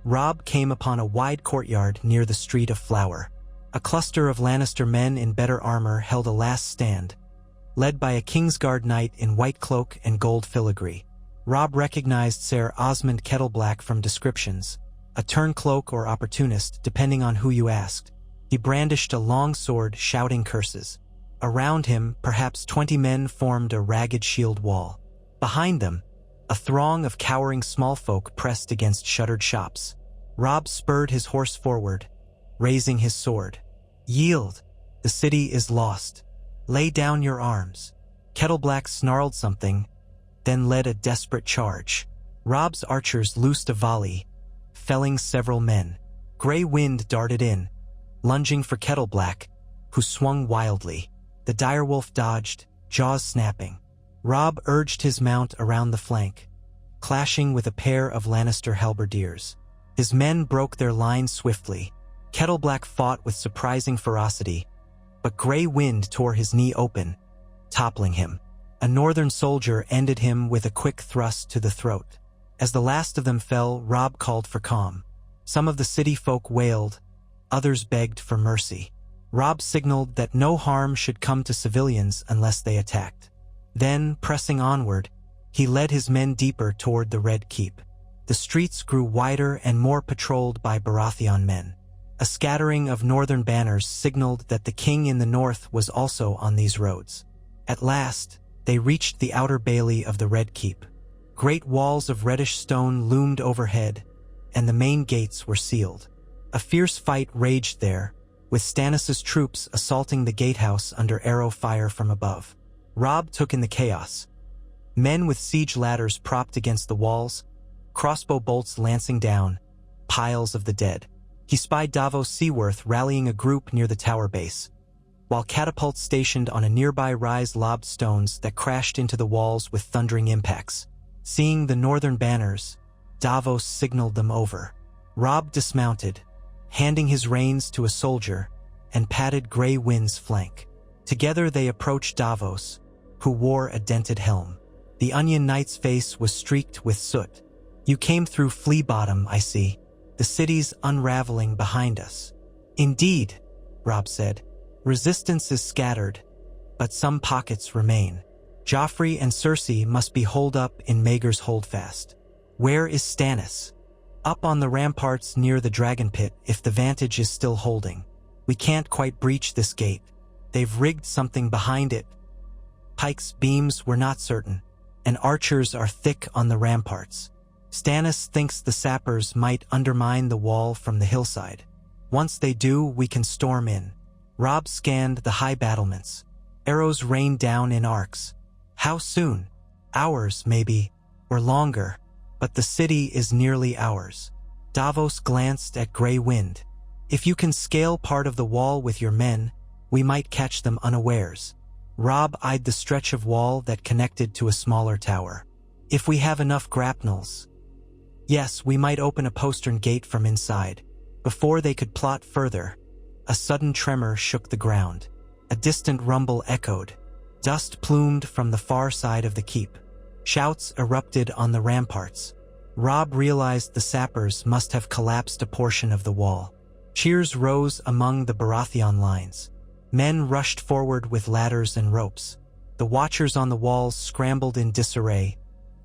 Robb came upon a wide courtyard near the Street of Flower. A cluster of Lannister men in better armor held a last stand, led by a Kingsguard knight in white cloak and gold filigree. Robb recognized Ser Osmond Kettleblack from descriptions, a turncloak or opportunist depending on who you asked. He brandished a long sword, shouting curses. Around him, perhaps 20 men formed a ragged shield wall. Behind them, a throng of cowering small folk pressed against shuttered shops. Robb spurred his horse forward, raising his sword. "Yield! The city is lost. Lay down your arms." Kettleblack snarled something, then led a desperate charge. Robb's archers loosed a volley, felling several men. Grey Wind darted in, lunging for Kettleblack, who swung wildly. The direwolf dodged, jaws snapping. Robb urged his mount around the flank, clashing with a pair of Lannister halberdiers. His men broke their line swiftly. Kettleblack fought with surprising ferocity, but Grey Wind tore his knee open, toppling him. A northern soldier ended him with a quick thrust to the throat. As the last of them fell, Robb called for calm. Some of the city folk wailed, others begged for mercy. Robb signaled that no harm should come to civilians unless they attacked. Then, pressing onward, he led his men deeper toward the Red Keep. The streets grew wider and more patrolled by Baratheon men. A scattering of northern banners signaled that the king in the north was also on these roads. At last, they reached the outer bailey of the Red Keep. Great walls of reddish stone loomed overhead, and the main gates were sealed. A fierce fight raged there, with Stannis' troops assaulting the gatehouse under arrow fire from above. Robb took in the chaos. Men with siege ladders propped against the walls, crossbow bolts lancing down, piles of the dead. He spied Davos Seaworth rallying a group near the tower base, while catapults stationed on a nearby rise lobbed stones that crashed into the walls with thundering impacts. Seeing the northern banners, Davos signaled them over. Robb dismounted, handing his reins to a soldier, and patted Grey Wind's flank. Together they approached Davos, who wore a dented helm. The Onion Knight's face was streaked with soot. "You came through Flea Bottom, I see. The city's unraveling behind us." "Indeed," Robb said. "Resistance is scattered, but some pockets remain. Joffrey and Cersei must be holed up in Maegor's Holdfast. Where is Stannis?" "Up on the ramparts near the Dragon Pit if the vantage is still holding. We can't quite breach this gate. They've rigged something behind it." Pike's beams were not certain, and archers are thick on the ramparts. "Stannis thinks the sappers might undermine the wall from the hillside. Once they do, we can storm in." Robb scanned the high battlements. Arrows rained down in arcs. "How soon? Hours, maybe, or longer, but the city is nearly ours." Davos glanced at Grey Wind. "If you can scale part of the wall with your men, we might catch them unawares." Robb eyed the stretch of wall that connected to a smaller tower. "If we have enough grapnels. Yes, we might open a postern gate from inside." Before they could plot further, a sudden tremor shook the ground. A distant rumble echoed. Dust plumed from the far side of the keep. Shouts erupted on the ramparts. Robb realized the sappers must have collapsed a portion of the wall. Cheers rose among the Baratheon lines. Men rushed forward with ladders and ropes. The watchers on the walls scrambled in disarray,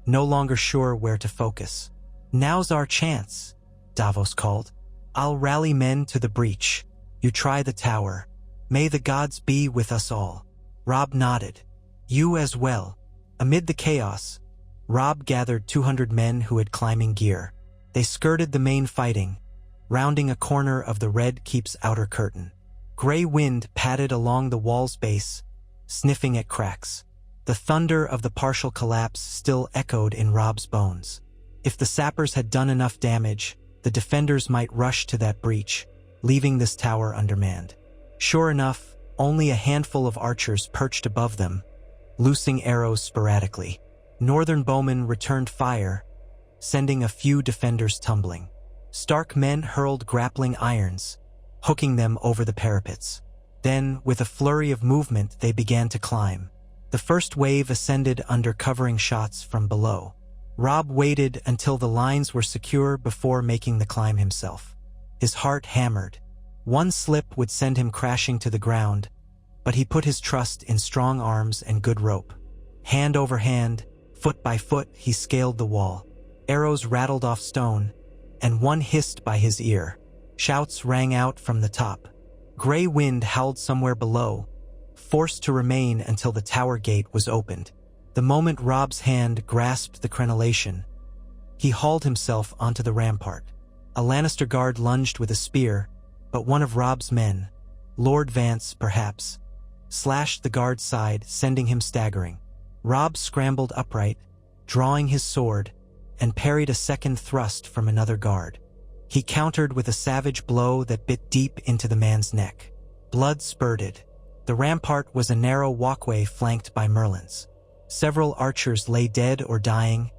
no longer sure where to focus. "Now's our chance," Davos called. "I'll rally men to the breach. You try the tower. May the gods be with us all." Robb nodded. "You as well." Amid the chaos, Robb gathered 200 men who had climbing gear. They skirted the main fighting, rounding a corner of the Red Keep's outer curtain. Grey Wind padded along the wall's base, sniffing at cracks. The thunder of the partial collapse still echoed in Robb's bones. If the sappers had done enough damage, the defenders might rush to that breach, leaving this tower undermanned. Sure enough, only a handful of archers perched above them, loosing arrows sporadically. Northern bowmen returned fire, sending a few defenders tumbling. Stark men hurled grappling irons, hooking them over the parapets. Then, with a flurry of movement, they began to climb. The first wave ascended under covering shots from below. Robb waited until the lines were secure before making the climb himself. His heart hammered. One slip would send him crashing to the ground, but he put his trust in strong arms and good rope. Hand over hand, foot by foot, he scaled the wall. Arrows rattled off stone, and one hissed by his ear. Shouts rang out from the top. Gray wind howled somewhere below, forced to remain until the tower gate was opened. The moment Robb's hand grasped the crenellation, he hauled himself onto the rampart. A Lannister guard lunged with a spear, but one of Robb's men, Lord Vance perhaps, slashed the guard's side, sending him staggering. Robb scrambled upright, drawing his sword, and parried a second thrust from another guard. He countered with a savage blow that bit deep into the man's neck. Blood spurted. The rampart was a narrow walkway flanked by merlins. Several archers lay dead or dying,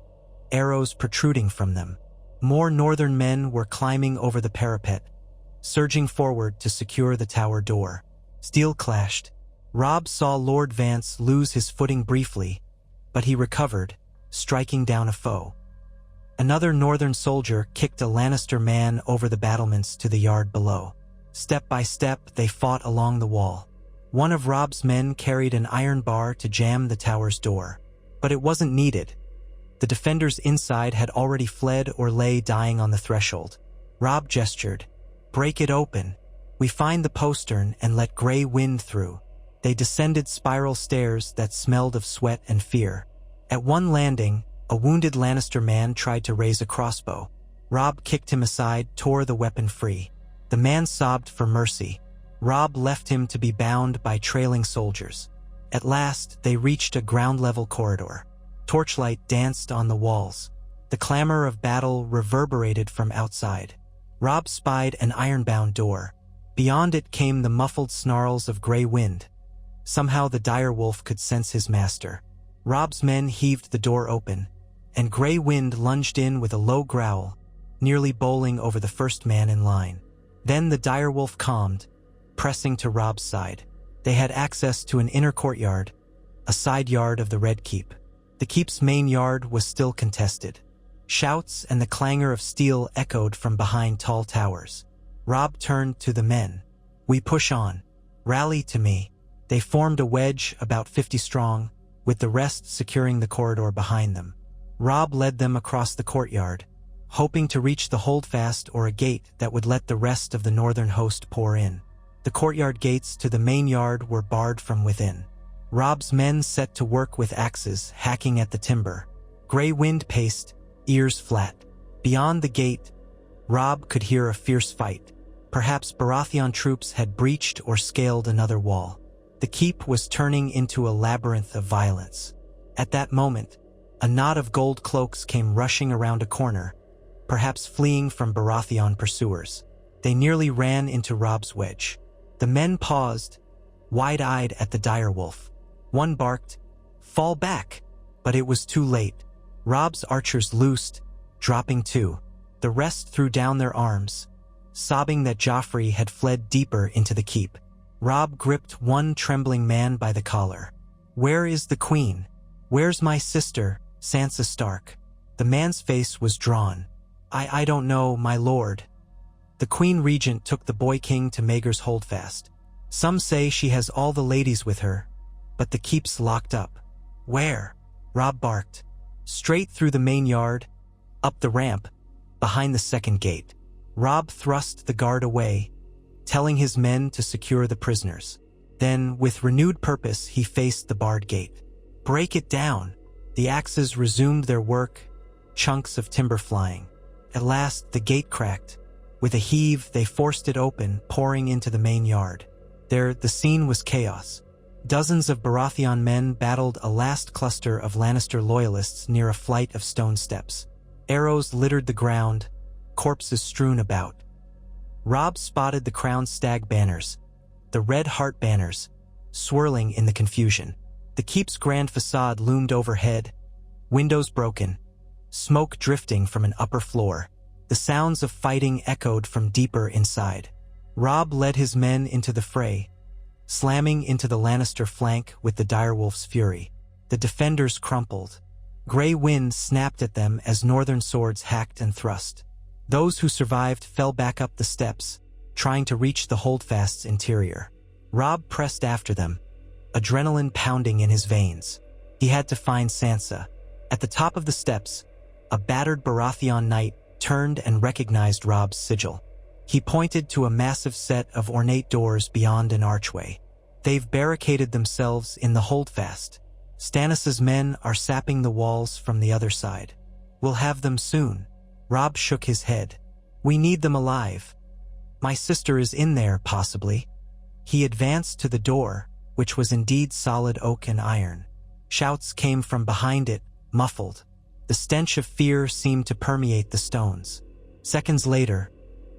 arrows protruding from them. More northern men were climbing over the parapet, surging forward to secure the tower door. Steel clashed. Robb saw Lord Vance lose his footing briefly, but he recovered, striking down a foe. Another northern soldier kicked a Lannister man over the battlements to the yard below. Step by step, they fought along the wall. One of Robb's men carried an iron bar to jam the tower's door, but it wasn't needed. The defenders inside had already fled or lay dying on the threshold. Robb gestured. "Break it open. We find the postern and let gray wind through." They descended spiral stairs that smelled of sweat and fear. At one landing, a wounded Lannister man tried to raise a crossbow. Robb kicked him aside, tore the weapon free. The man sobbed for mercy. Robb left him to be bound by trailing soldiers. At last, they reached a ground-level corridor. Torchlight danced on the walls. The clamor of battle reverberated from outside. Robb spied an iron-bound door. Beyond it came the muffled snarls of gray wind. Somehow the direwolf could sense his master. Robb's men heaved the door open, and gray wind lunged in with a low growl, nearly bowling over the first man in line. Then the direwolf calmed, pressing to Robb's side. They had access to an inner courtyard, a side yard of the Red Keep. The keep's main yard was still contested. Shouts and the clangor of steel echoed from behind tall towers. Robb turned to the men. "We push on. Rally to me." They formed a wedge about 50 strong, with the rest securing the corridor behind them. Robb led them across the courtyard, hoping to reach the holdfast or a gate that would let the rest of the northern host pour in. The courtyard gates to the main yard were barred from within. Robb's men set to work with axes, hacking at the timber. Gray wind paced, ears flat. Beyond the gate, Robb could hear a fierce fight. Perhaps Baratheon troops had breached or scaled another wall. The keep was turning into a labyrinth of violence. At that moment, a knot of gold cloaks came rushing around a corner, perhaps fleeing from Baratheon pursuers. They nearly ran into Robb's wedge. The men paused, wide-eyed at the direwolf. One barked, "Fall back!" but it was too late. Robb's archers loosed, dropping two. The rest threw down their arms, sobbing that Joffrey had fled deeper into the keep. Robb gripped one trembling man by the collar. "Where is the queen? Where's my sister, Sansa Stark?" The man's face was drawn. I don't know, my lord." The Queen Regent took the boy king to Maegor's holdfast. "Some say she has all the ladies with her, but the keep's locked up." "Where?" Robb barked. "Straight through the main yard, up the ramp, behind the second gate." Robb thrust the guard away, telling his men to secure the prisoners. Then, with renewed purpose, he faced the barred gate. "Break it down." The axes resumed their work, chunks of timber flying. At last, the gate cracked. With a heave, they forced it open, pouring into the main yard. There, the scene was chaos. Dozens of Baratheon men battled a last cluster of Lannister loyalists near a flight of stone steps. Arrows littered the ground, corpses strewn about. Robb spotted the crowned stag banners, the red heart banners, swirling in the confusion. The keep's grand facade loomed overhead, windows broken, smoke drifting from an upper floor. The sounds of fighting echoed from deeper inside. Robb led his men into the fray, slamming into the Lannister flank with the direwolf's fury. The defenders crumpled. Grey wind snapped at them as northern swords hacked and thrust. Those who survived fell back up the steps, trying to reach the holdfast's interior. Robb pressed after them, adrenaline pounding in his veins. He had to find Sansa. At the top of the steps, a battered Baratheon knight turned and recognized Robb's sigil. He pointed to a massive set of ornate doors beyond an archway. They've barricaded themselves in the holdfast. Stannis' men are sapping the walls from the other side. We'll have them soon. Robb shook his head. We need them alive. My sister is in there, possibly. He advanced to the door, which was indeed solid oak and iron. Shouts came from behind it, muffled. The stench of fear seemed to permeate the stones. Seconds later,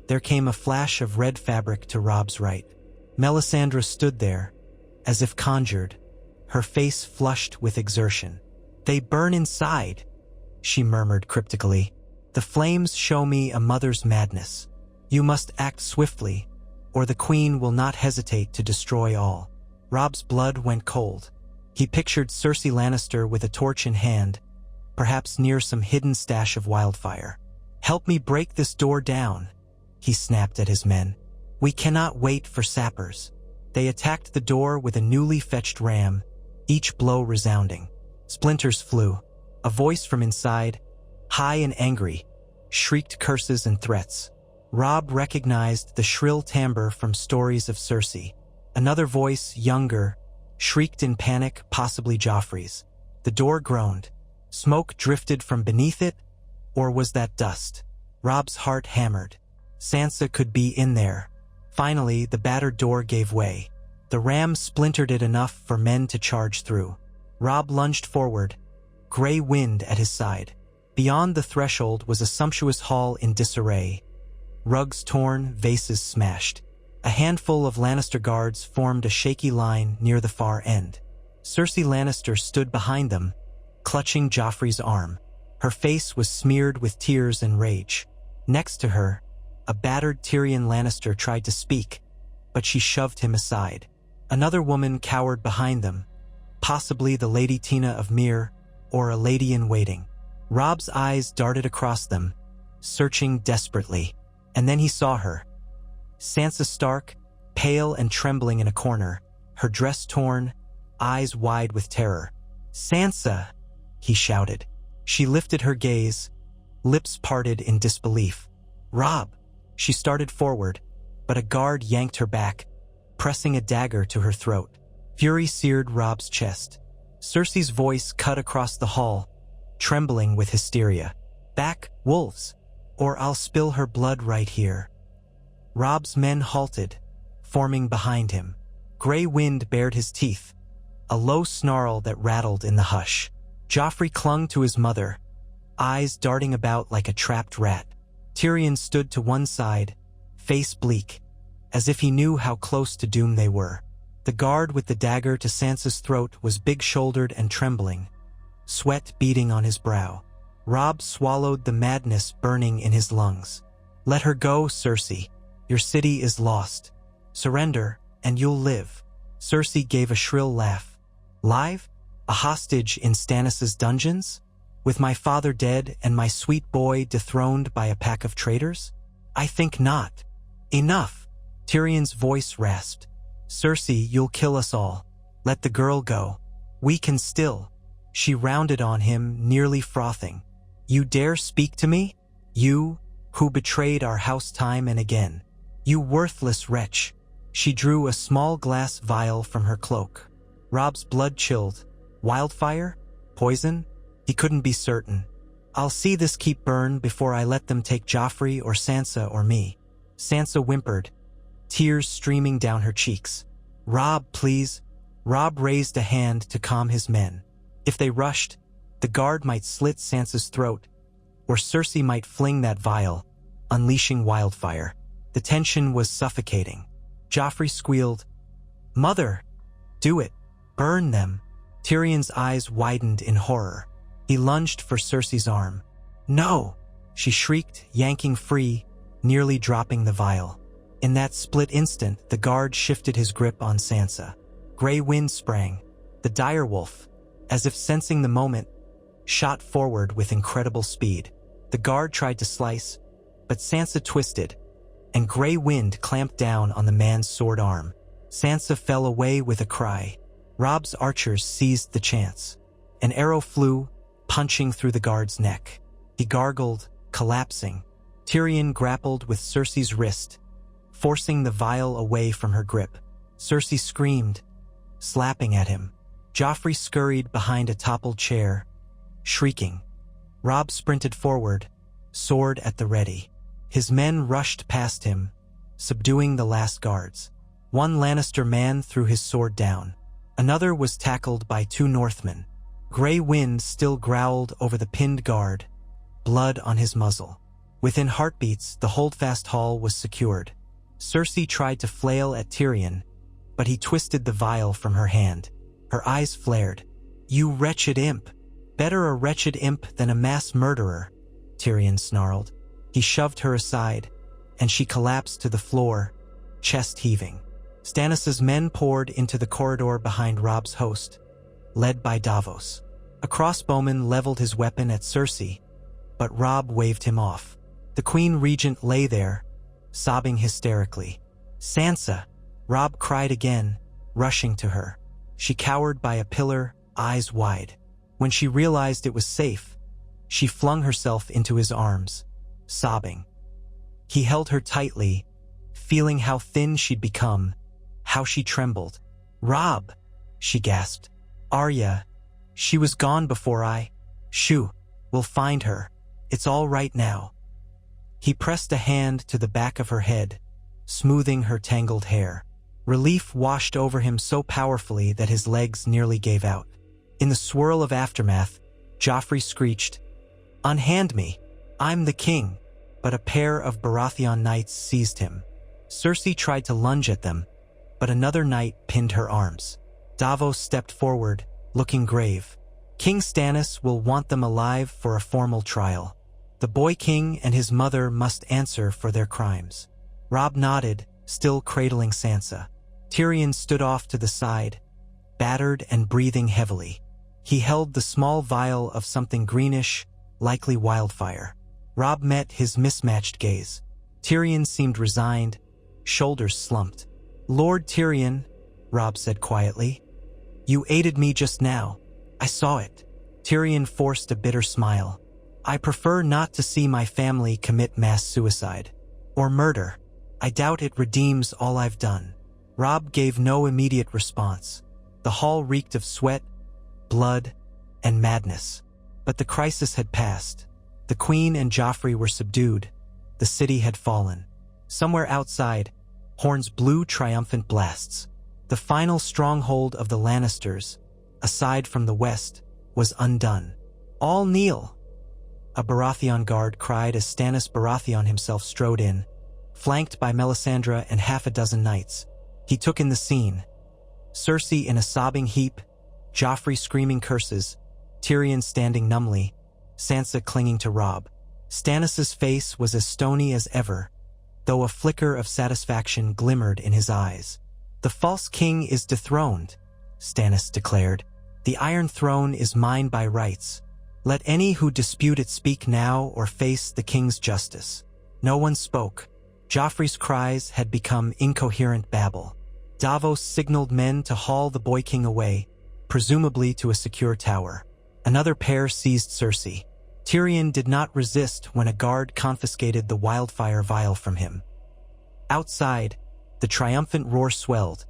there came a flash of red fabric to Robb's right. Melisandre stood there, as if conjured, her face flushed with exertion. They burn inside, she murmured cryptically. The flames show me a mother's madness. You must act swiftly, or the queen will not hesitate to destroy all. Robb's blood went cold. He pictured Cersei Lannister with a torch in hand, perhaps near some hidden stash of wildfire. Help me break this door down, he snapped at his men. We cannot wait for sappers. They attacked the door with a newly fetched ram, each blow resounding. Splinters flew. A voice from inside, high and angry, shrieked curses and threats. Robb recognized the shrill timbre from stories of Cersei. Another voice, younger, shrieked in panic, possibly Joffrey's. The door groaned. Smoke drifted from beneath it, or was that dust? Robb's heart hammered. Sansa could be in there. Finally, the battered door gave way. The ram splintered it enough for men to charge through. Robb lunged forward, grey wind at his side. Beyond the threshold was a sumptuous hall in disarray. Rugs torn, vases smashed. A handful of Lannister guards formed a shaky line near the far end. Cersei Lannister stood behind them, clutching Joffrey's arm. Her face was smeared with tears and rage. Next to her, a battered Tyrion Lannister tried to speak, but she shoved him aside. Another woman cowered behind them, possibly the Lady Tina of Myr, or a lady in waiting. Robb's eyes darted across them, searching desperately, and then he saw her. Sansa Stark, pale and trembling in a corner, her dress torn, eyes wide with terror. "Sansa!" he shouted. She lifted her gaze, lips parted in disbelief. "Robb!" She started forward, but a guard yanked her back, pressing a dagger to her throat. Fury seared Robb's chest. Cersei's voice cut across the hall, trembling with hysteria. "Back, wolves, or I'll spill her blood right here." Robb's men halted, forming behind him. Grey wind bared his teeth, a low snarl that rattled in the hush. Joffrey clung to his mother, eyes darting about like a trapped rat. Tyrion stood to one side, face bleak, as if he knew how close to doom they were. The guard with the dagger to Sansa's throat was big-shouldered and trembling, sweat beading on his brow. Robb swallowed the madness burning in his lungs. "Let her go, Cersei. Your city is lost. Surrender, and you'll live." Cersei gave a shrill laugh. "Live? A hostage in Stannis' dungeons? With my father dead and my sweet boy dethroned by a pack of traitors? I think not." "Enough!" Tyrion's voice rasped. "Cersei, you'll kill us all. Let the girl go. We can still." She rounded on him, nearly frothing. "You dare speak to me? You, who betrayed our house time and again. You worthless wretch." She drew a small glass vial from her cloak. Robb's blood chilled. Wildfire? Poison? He couldn't be certain. "I'll see this keep burn before I let them take Joffrey or Sansa or me." Sansa whimpered, tears streaming down her cheeks. "Robb, please." Robb raised a hand to calm his men. If they rushed, the guard might slit Sansa's throat, or Cersei might fling that vial, unleashing wildfire. The tension was suffocating. Joffrey squealed, "Mother, do it. Burn them." Tyrion's eyes widened in horror. He lunged for Cersei's arm. "No!" she shrieked, yanking free, nearly dropping the vial. In that split instant, the guard shifted his grip on Sansa. Grey Wind sprang. The direwolf, as if sensing the moment, shot forward with incredible speed. The guard tried to slice, but Sansa twisted, and Grey Wind clamped down on the man's sword arm. Sansa fell away with a cry. Robb's archers seized the chance. An arrow flew, punching through the guard's neck. He gargled, collapsing. Tyrion grappled with Cersei's wrist, forcing the vial away from her grip. Cersei screamed, slapping at him. Joffrey scurried behind a toppled chair, shrieking. Robb sprinted forward, sword at the ready. His men rushed past him, subduing the last guards. One Lannister man threw his sword down. Another was tackled by two Northmen. Grey Wind still growled over the pinned guard, blood on his muzzle. Within heartbeats, the holdfast hall was secured. Cersei tried to flail at Tyrion, but he twisted the vial from her hand. Her eyes flared. "You wretched imp! Better a wretched imp than a mass murderer," Tyrion snarled. He shoved her aside, and she collapsed to the floor, chest heaving. Stannis' men poured into the corridor behind Robb's host, led by Davos. A crossbowman leveled his weapon at Cersei, but Robb waved him off. The Queen Regent lay there, sobbing hysterically. "Sansa!" Robb cried again, rushing to her. She cowered by a pillar, eyes wide. When she realized it was safe, she flung herself into his arms, sobbing. He held her tightly, feeling how thin she'd become, how she trembled. "Robb!" she gasped. "Arya, she was gone before Shoo, we'll find her. It's all right now." He pressed a hand to the back of her head, smoothing her tangled hair. Relief washed over him so powerfully that his legs nearly gave out. In the swirl of aftermath, Joffrey screeched, "Unhand me! I'm the king!" But a pair of Baratheon knights seized him. Cersei tried to lunge at them, but another knight pinned her arms. Davos stepped forward, looking grave. "King Stannis will want them alive for a formal trial. The boy king and his mother must answer for their crimes." Robb nodded, still cradling Sansa. Tyrion stood off to the side, battered and breathing heavily. He held the small vial of something greenish, likely wildfire. Robb met his mismatched gaze. Tyrion seemed resigned, shoulders slumped. "Lord Tyrion," Robb said quietly, "you aided me just now. I saw it." Tyrion forced a bitter smile. "I prefer not to see my family commit mass suicide. Or murder. I doubt it redeems all I've done." Robb gave no immediate response. The hall reeked of sweat, blood, and madness. But the crisis had passed. The Queen and Joffrey were subdued. The city had fallen. Somewhere outside, horns blew triumphant blasts. The final stronghold of the Lannisters, aside from the west, was undone. "All kneel!" A Baratheon guard cried as Stannis Baratheon himself strode in, flanked by Melisandre and half a dozen knights. He took in the scene. Cersei in a sobbing heap, Joffrey screaming curses, Tyrion standing numbly, Sansa clinging to Robb. Stannis' face was as stony as ever, though a flicker of satisfaction glimmered in his eyes. "The false king is dethroned," Stannis declared. "The Iron Throne is mine by rights. Let any who dispute it speak now or face the king's justice." No one spoke. Joffrey's cries had become incoherent babble. Davos signaled men to haul the boy king away, presumably to a secure tower. Another pair seized Cersei. Tyrion did not resist when a guard confiscated the wildfire vial from him. Outside, the triumphant roar swelled,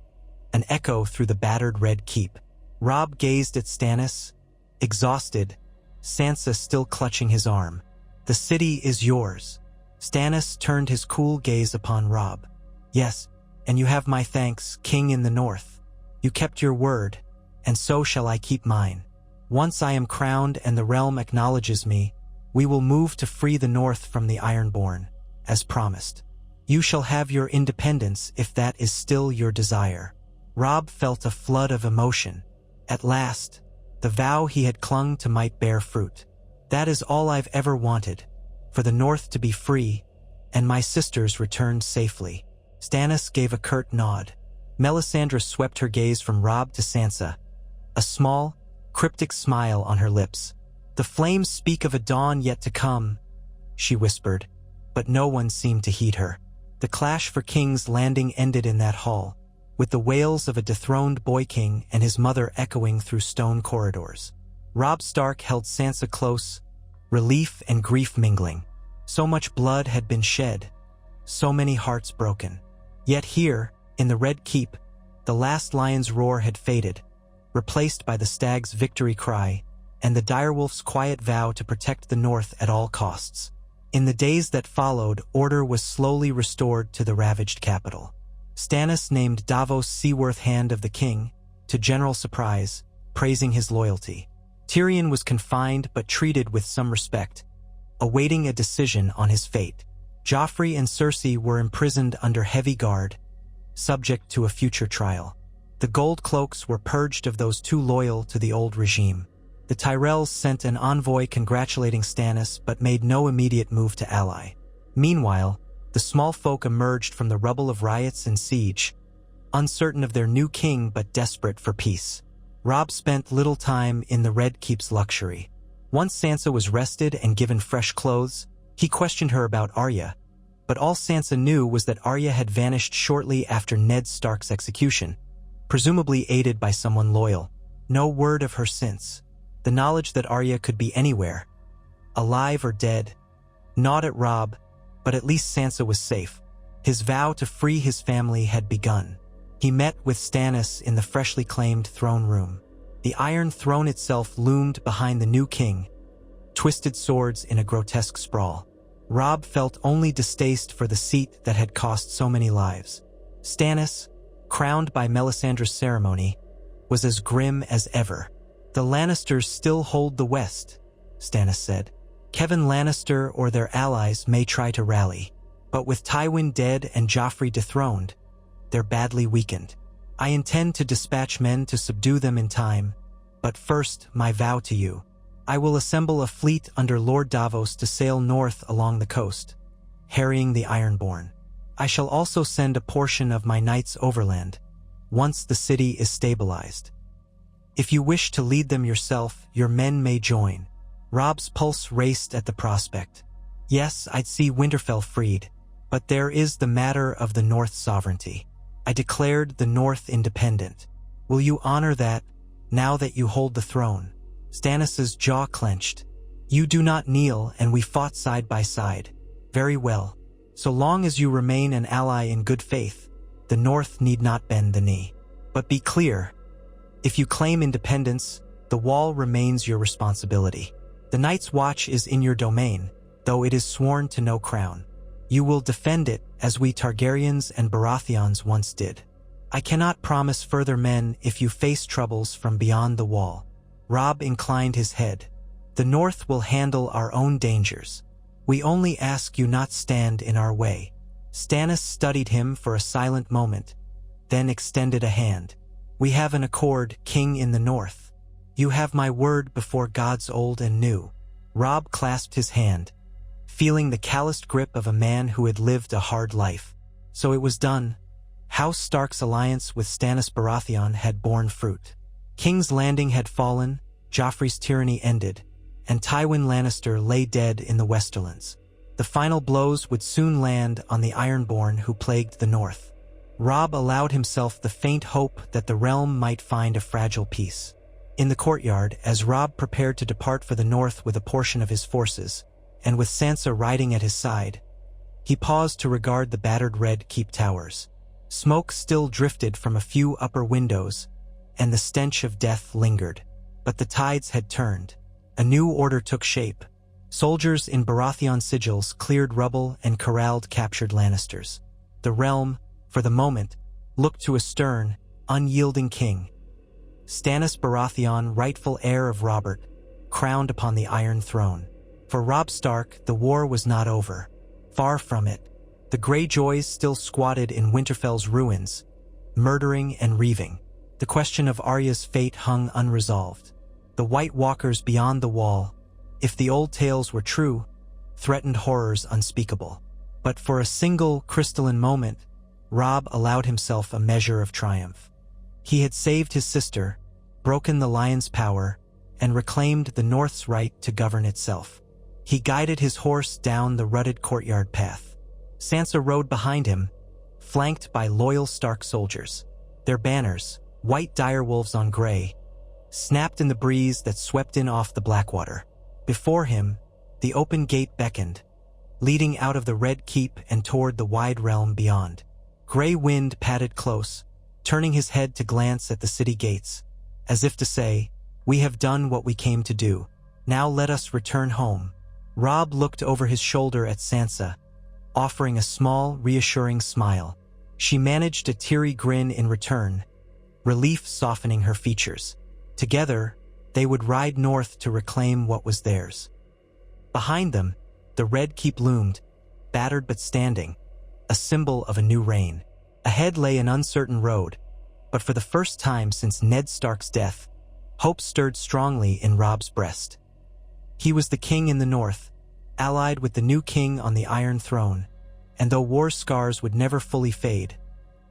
an echo through the battered red keep. Robb gazed at Stannis, exhausted, Sansa still clutching his arm. "The city is yours." Stannis turned his cool gaze upon Robb. "Yes, and you have my thanks, King in the North. You kept your word, and so shall I keep mine. Once I am crowned and the realm acknowledges me, we will move to free the North from the Ironborn, as promised. You shall have your independence if that is still your desire." Robb felt a flood of emotion. At last, the vow he had clung to might bear fruit. "That is all I've ever wanted, for the North to be free, and my sisters returned safely." Stannis gave a curt nod. Melisandre swept her gaze from Robb to Sansa, a small, cryptic smile on her lips. "The flames speak of a dawn yet to come," she whispered, but no one seemed to heed her. The clash for King's Landing ended in that hall, with the wails of a dethroned boy king and his mother echoing through stone corridors. Robb Stark held Sansa close, relief and grief mingling. So much blood had been shed, so many hearts broken. Yet here, in the Red Keep, the last lion's roar had faded, replaced by the stag's victory cry and the direwolf's quiet vow to protect the North at all costs. In the days that followed, order was slowly restored to the ravaged capital. Stannis named Davos Seaworth Hand of the King, to general surprise, praising his loyalty. Tyrion was confined but treated with some respect, awaiting a decision on his fate. Joffrey and Cersei were imprisoned under heavy guard, subject to a future trial. The Gold Cloaks were purged of those too loyal to the old regime. The Tyrells sent an envoy congratulating Stannis but made no immediate move to ally. Meanwhile, the small folk emerged from the rubble of riots and siege, uncertain of their new king but desperate for peace. Robb spent little time in the Red Keep's luxury. Once Sansa was rested and given fresh clothes, he questioned her about Arya, but all Sansa knew was that Arya had vanished shortly after Ned Stark's execution, presumably aided by someone loyal. No word of her since. The knowledge that Arya could be anywhere, alive or dead, gnawed at Robb, but at least Sansa was safe. His vow to free his family had begun. He met with Stannis in the freshly claimed throne room. The Iron Throne itself loomed behind the new king, twisted swords in a grotesque sprawl. Robb felt only distaste for the seat that had cost so many lives. Stannis, crowned by Melisandre's ceremony, was as grim as ever. "The Lannisters still hold the West," Stannis said. "Kevan Lannister or their allies may try to rally, but with Tywin dead and Joffrey dethroned, they're badly weakened. I intend to dispatch men to subdue them in time, but first my vow to you. I will assemble a fleet under Lord Davos to sail north along the coast, harrying the Ironborn. I shall also send a portion of my knights overland, once the city is stabilized. If you wish to lead them yourself, your men may join." Robb's pulse raced at the prospect. Yes, I'd see Winterfell freed, but there is the matter of the North's sovereignty. I declared the North independent. Will you honor that, now that you hold the throne? Stannis's jaw clenched. "You do not kneel, and we fought side by side. Very well. So long as you remain an ally in good faith, the North need not bend the knee. But be clear, if you claim independence, the wall remains your responsibility. The Night's Watch is in your domain, though it is sworn to no crown. You will defend it as we Targaryens and Baratheons once did. I cannot promise further men if you face troubles from beyond the wall." Robb inclined his head. "The North will handle our own dangers. We only ask you not stand in our way." Stannis studied him for a silent moment, then extended a hand. "We have an accord, King in the North. You have my word before gods old and new." Robb clasped his hand, feeling the calloused grip of a man who had lived a hard life. So it was done. House Stark's alliance with Stannis Baratheon had borne fruit. King's Landing had fallen, Joffrey's tyranny ended, and Tywin Lannister lay dead in the Westerlands. The final blows would soon land on the Ironborn who plagued the North. Robb allowed himself the faint hope that the realm might find a fragile peace. In the courtyard, as Robb prepared to depart for the North with a portion of his forces, and with Sansa riding at his side, he paused to regard the battered Red Keep towers. Smoke still drifted from a few upper windows, and the stench of death lingered. But the tides had turned. A new order took shape. Soldiers in Baratheon sigils cleared rubble and corralled captured Lannisters. The realm, for the moment, looked to a stern, unyielding king. Stannis Baratheon, rightful heir of Robert, crowned upon the Iron Throne. For Robb Stark, the war was not over. Far from it. The Greyjoys still squatted in Winterfell's ruins, murdering and reaving. The question of Arya's fate hung unresolved. The White Walkers beyond the wall, if the old tales were true, threatened horrors unspeakable. But for a single crystalline moment, Robb allowed himself a measure of triumph. He had saved his sister, broken the lion's power, and reclaimed the North's right to govern itself. He guided his horse down the rutted courtyard path. Sansa rode behind him, flanked by loyal Stark soldiers. Their banners, white direwolves on gray, snapped in the breeze that swept in off the Blackwater. Before him, the open gate beckoned, leading out of the Red Keep and toward the wide realm beyond. Gray Wind padded close, turning his head to glance at the city gates, as if to say, "We have done what we came to do. Now let us return home." Robb looked over his shoulder at Sansa, offering a small, reassuring smile. She managed a teary grin in return, relief softening her features. Together, they would ride north to reclaim what was theirs. Behind them, the Red Keep loomed, battered but standing, a symbol of a new reign. Ahead lay an uncertain road, but for the first time since Ned Stark's death, hope stirred strongly in Robb's breast. He was the king in the north, allied with the new king on the Iron Throne, and though war scars would never fully fade,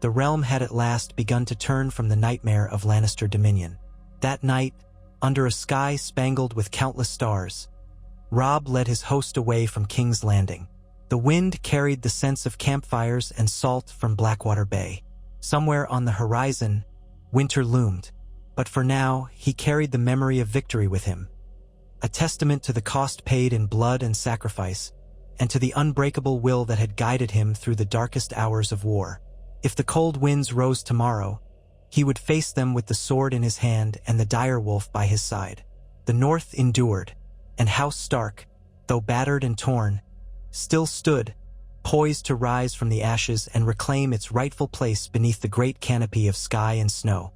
the realm had at last begun to turn from the nightmare of Lannister dominion. That night, under a sky spangled with countless stars, Robb led his host away from King's Landing. The wind carried the scents of campfires and salt from Blackwater Bay. Somewhere on the horizon, winter loomed, but for now he carried the memory of victory with him, a testament to the cost paid in blood and sacrifice, and to the unbreakable will that had guided him through the darkest hours of war. If the cold winds rose tomorrow, he would face them with the sword in his hand and the direwolf by his side. The North endured, and House Stark, though battered and torn, still stood, poised to rise from the ashes and reclaim its rightful place beneath the great canopy of sky and snow.